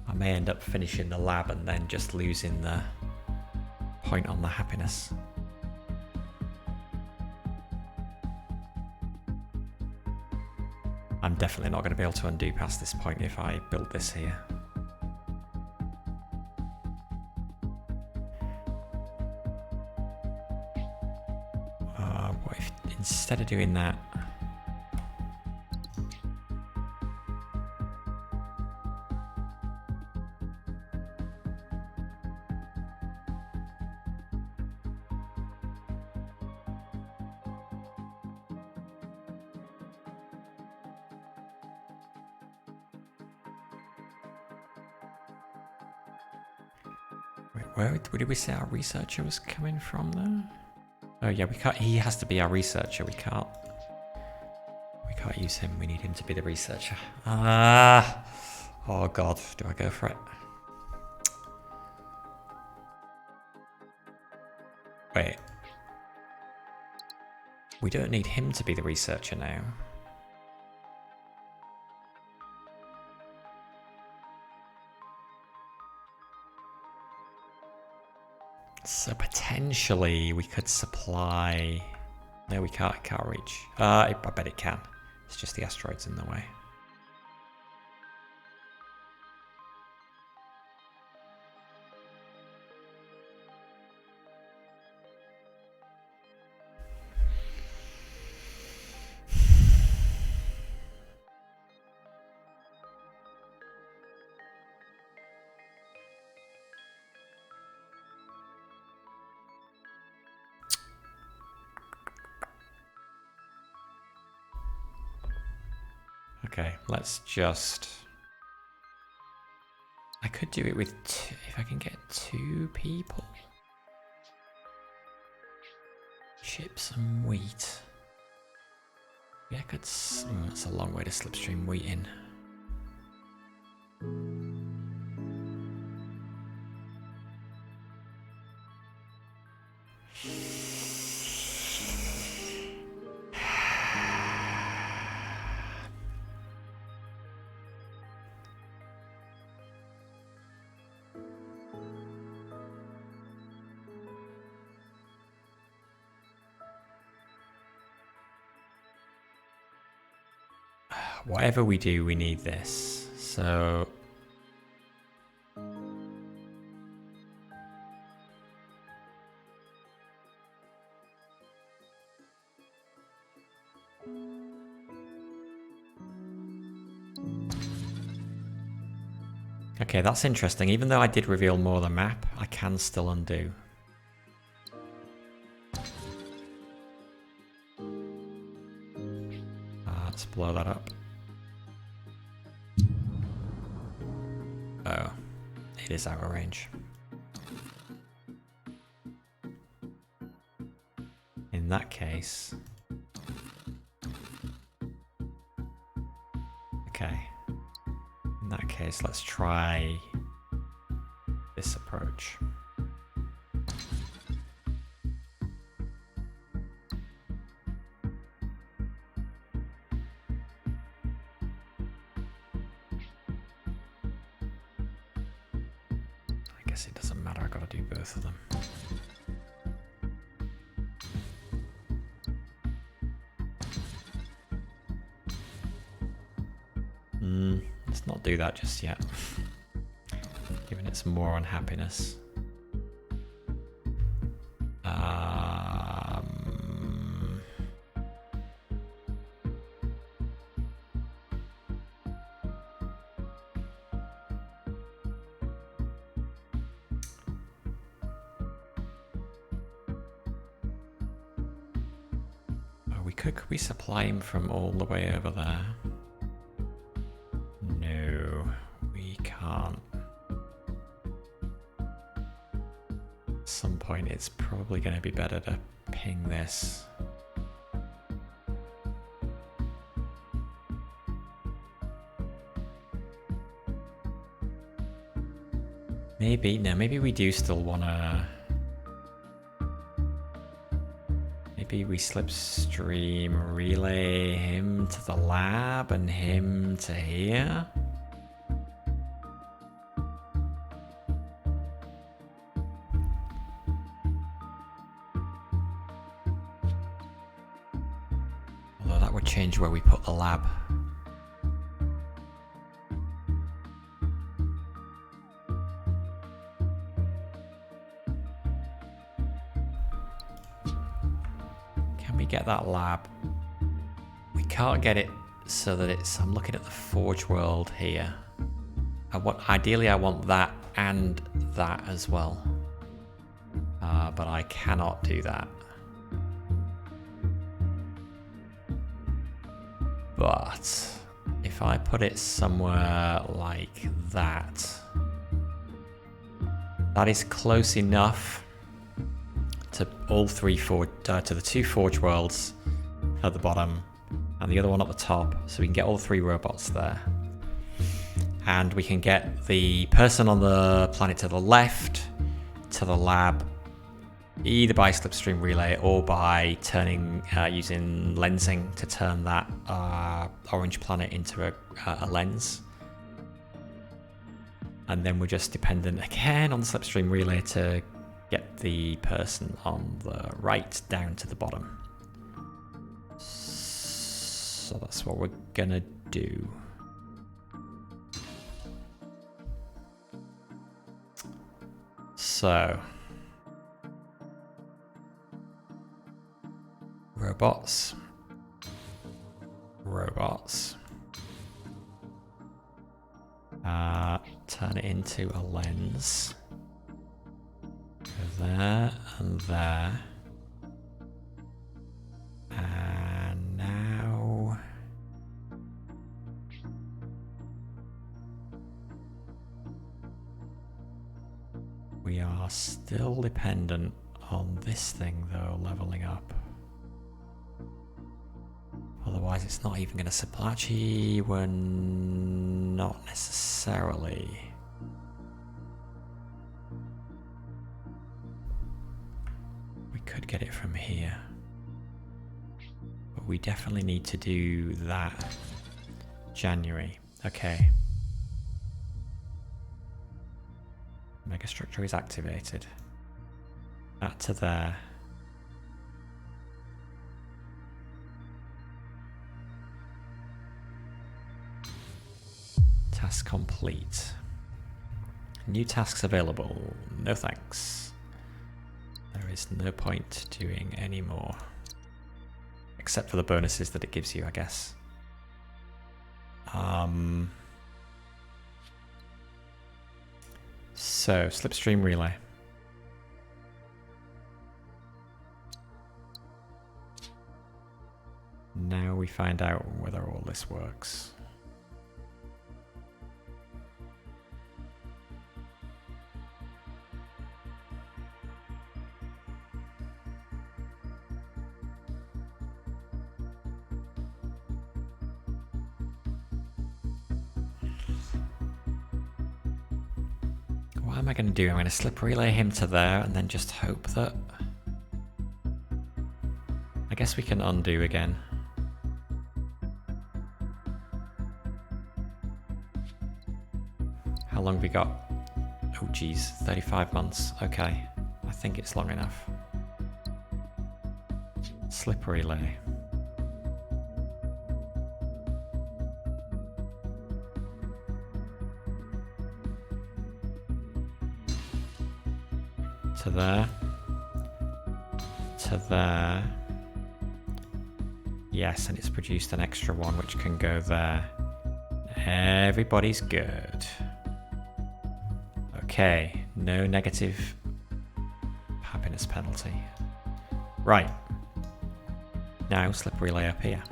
I may end up finishing the lab and then just losing the point on the happiness. I'm definitely not going to be able to undo past this point if I build this here. What if instead of doing that, where did we say our researcher was coming from there? Oh yeah, we can't. He has to be our researcher. We can't use him. We need him to be the researcher. Ah, oh god, do I go for it? Wait, we don't need him to be the researcher now. So potentially we could supply... No, we can't reach. I bet it can. It's just the asteroid's in the way. Okay, let's just... I could do it with two, if I can get 2 people. Chips and wheat. Yeah, I could... that's a long way to slipstream wheat in. Whatever we do, we need this. So... Okay, that's interesting. Even though I did reveal more of the map, I can still undo. Let's blow that up. Oh, it is out of range. In that case... Okay. In that case, let's try this approach. I guess it doesn't matter, I've got to do both of them. Let's not do that just yet. Giving it some more unhappiness. Could we supply him from all the way over there? No, we can't. At some point it's probably going to be better to ping this. Maybe, no, maybe we do still want to... Maybe we slipstream relay him to the lab and him to here. Although that would change where we put the lab. get that lab. We can't get it so that it's... I'm looking at the Forge world here. Ideally, I want that and that as well. But I cannot do that. But if I put it somewhere like that, that is close enough to all three to the two Forge worlds at the bottom and the other one at the top, so we can get all three robots there. And we can get the person on the planet to the left to the lab, either by slipstream relay or by turning using lensing to turn that orange planet into a lens. And then we're just dependent again on the slipstream relay to get the person on the right down to the bottom. So that's what we're gonna do. So, robots. Turn it into a lens. Go there and there. And now... we are still dependent on this thing though, leveling up. Otherwise it's not even going to supply. Actually, we're not necessarily. We could get it from here. But we definitely need to do that. January. Okay. Megastructure is activated. That to there. Task complete. New tasks available. No thanks. There is no point doing any more. Except for the bonuses that it gives you, I guess. So, slipstream relay. Now we find out whether all this works. What am I going to do? I'm going to slip relay him to there and then just hope that... I guess we can undo again. How long have we got? Oh geez, 35 months. Okay, I think it's long enough. Slip relay. To there. To there. Yes, and it's produced an extra one which can go there. Everybody's good. Okay, no negative happiness penalty. Right. Now slip relay up here.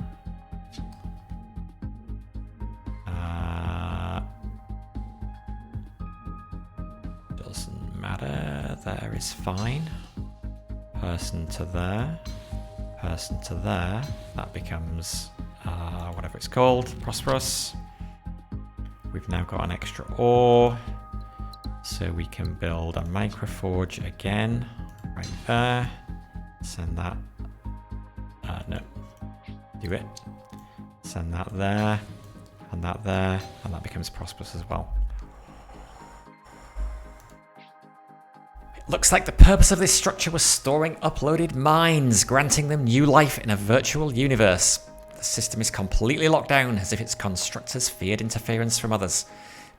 Doesn't matter. There is fine. Person to there. Person to there. That becomes whatever it's called. Prosperous. We've now got an extra ore. So we can build a microforge again, right there. Send that, no, do it. Send that there, and that becomes prosperous as well. It looks like the purpose of this structure was storing uploaded mines, granting them new life in a virtual universe. The system is completely locked down, as if its constructors feared interference from others.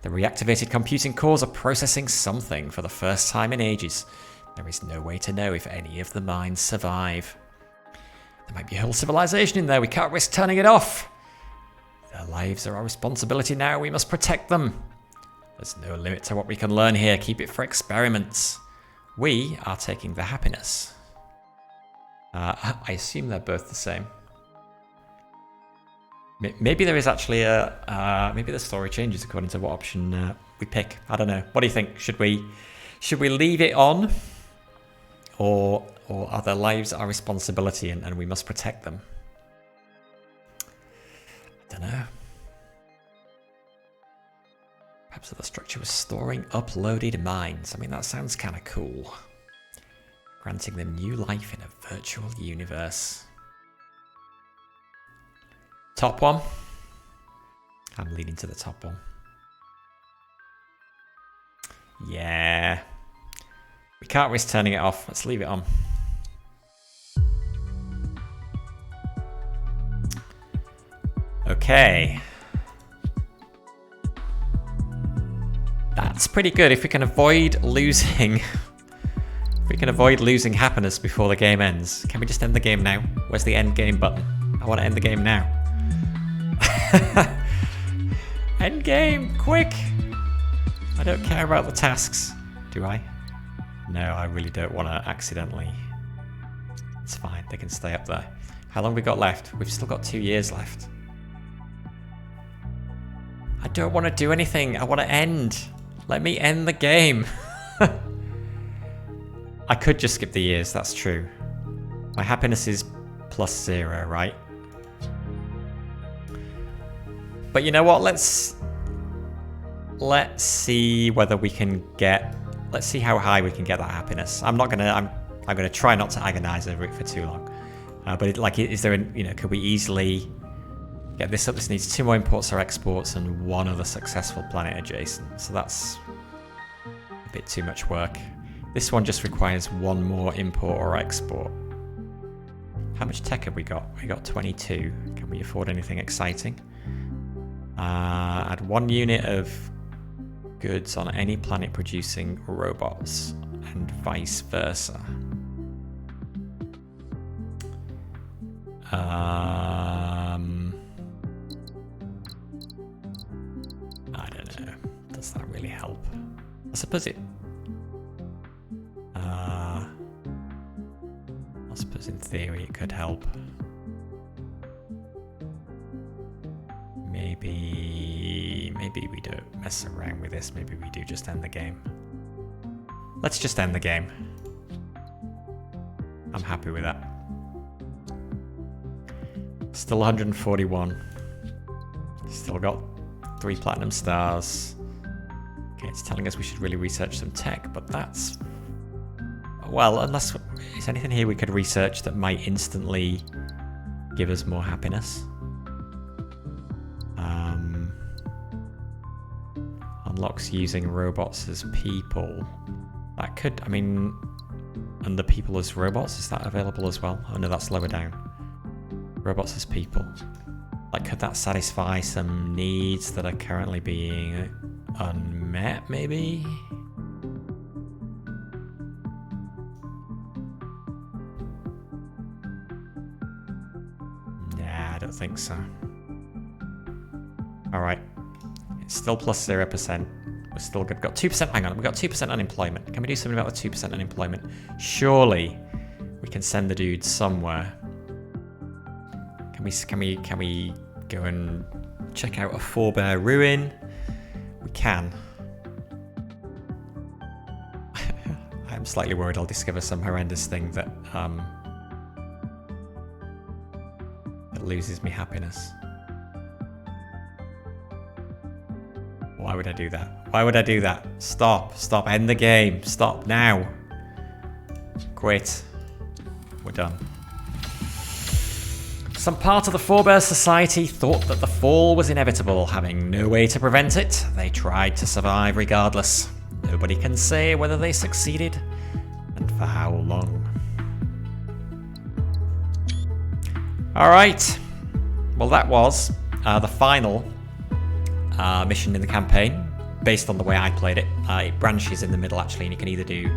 The reactivated computing cores are processing something for the first time in ages. There is no way to know if any of the mines survive. There might be a whole civilization in there. We can't risk turning it off. Their lives are our responsibility now. We must protect them. There's no limit to what we can learn here. Keep it for experiments. We are taking the happiness. I assume they're both the same. Maybe there is actually maybe the story changes according to what option we pick. I don't know. What do you think? Should we leave it on, or are their lives our responsibility and we must protect them? I don't know. Perhaps the structure was storing uploaded minds. I mean, that sounds kind of cool. Granting them new life in a virtual universe. Top one. I'm leaning to the top one. Yeah. We can't risk turning it off. Let's leave it on. Okay. That's pretty good. If we can avoid losing... if we can avoid losing happiness before the game ends. Can we just end the game now? Where's the end game button? I want to end the game now. End game, quick! I don't care about the tasks, do I? No, I really don't want to accidentally. It's fine, they can stay up there. How long have we got left? We've still got 2 years left. I don't want to do anything, I want to end. Let me end the game. I could just skip the years, that's true. My happiness is +0, right? But you know what? Let's see whether we can get. Let's see how high we can get that happiness. I'm gonna try not to agonize over it for too long. But is there? Could we easily get this up? This needs 2 more imports or exports and 1 other successful planet adjacent. So that's a bit too much work. This one just requires 1 more import or export. How much tech have we got? We got 22. Can we afford anything exciting? Add 1 unit of goods on any planet producing robots, and vice versa. I don't know. Does that really help? I suppose it. I suppose in theory it could help. Maybe we don't mess around with this. Maybe we do just end the game. Let's just end the game. I'm happy with that. Still 141. Still got 3 platinum stars. Okay, it's telling us we should really research some tech, but that's... Well, unless... Is anything here we could research that might instantly give us more happiness? Unlocks using robots as people. That could, I mean, and the people as robots, is that available as well? Oh no, that's lower down. Robots as people. Like, could that satisfy some needs that are currently being unmet, maybe? Yeah, I don't think so. Alright. It's still +0%. We're still good. We've got 2%. Hang on, we've got 2% unemployment. Can we do something about the 2% unemployment? Surely we can send the dude somewhere. Can we go and check out a forebear ruin? We can. I'm slightly worried I'll discover some horrendous thing that that loses me happiness. Why would I do that? Why would I do that? Stop. Stop. End the game. Stop now. Quit. We're done. Some part of the Forebear Society thought that the fall was inevitable, having no way to prevent it. They tried to survive regardless. Nobody can say whether they succeeded and for how long. Alright. Well, that was the final mission in the campaign, based on the way I played it. It branches in the middle actually, and you can either do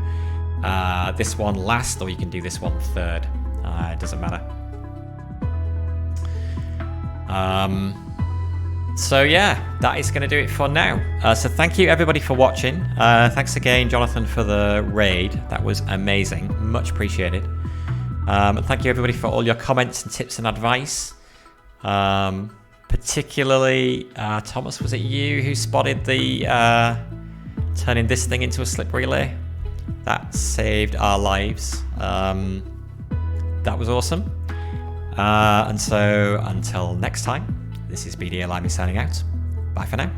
this one last or you can do this one third. It doesn't matter. So yeah, that is going to do it for now. So thank you everybody for watching. Thanks again, Jonathan, for the raid. That was amazing. Much appreciated. And thank you everybody for all your comments and tips and advice. Particularly, Thomas, was it you who spotted the turning this thing into a slip relay? That saved our lives. That was awesome. And so until next time, this is BDA Limey signing out. Bye for now.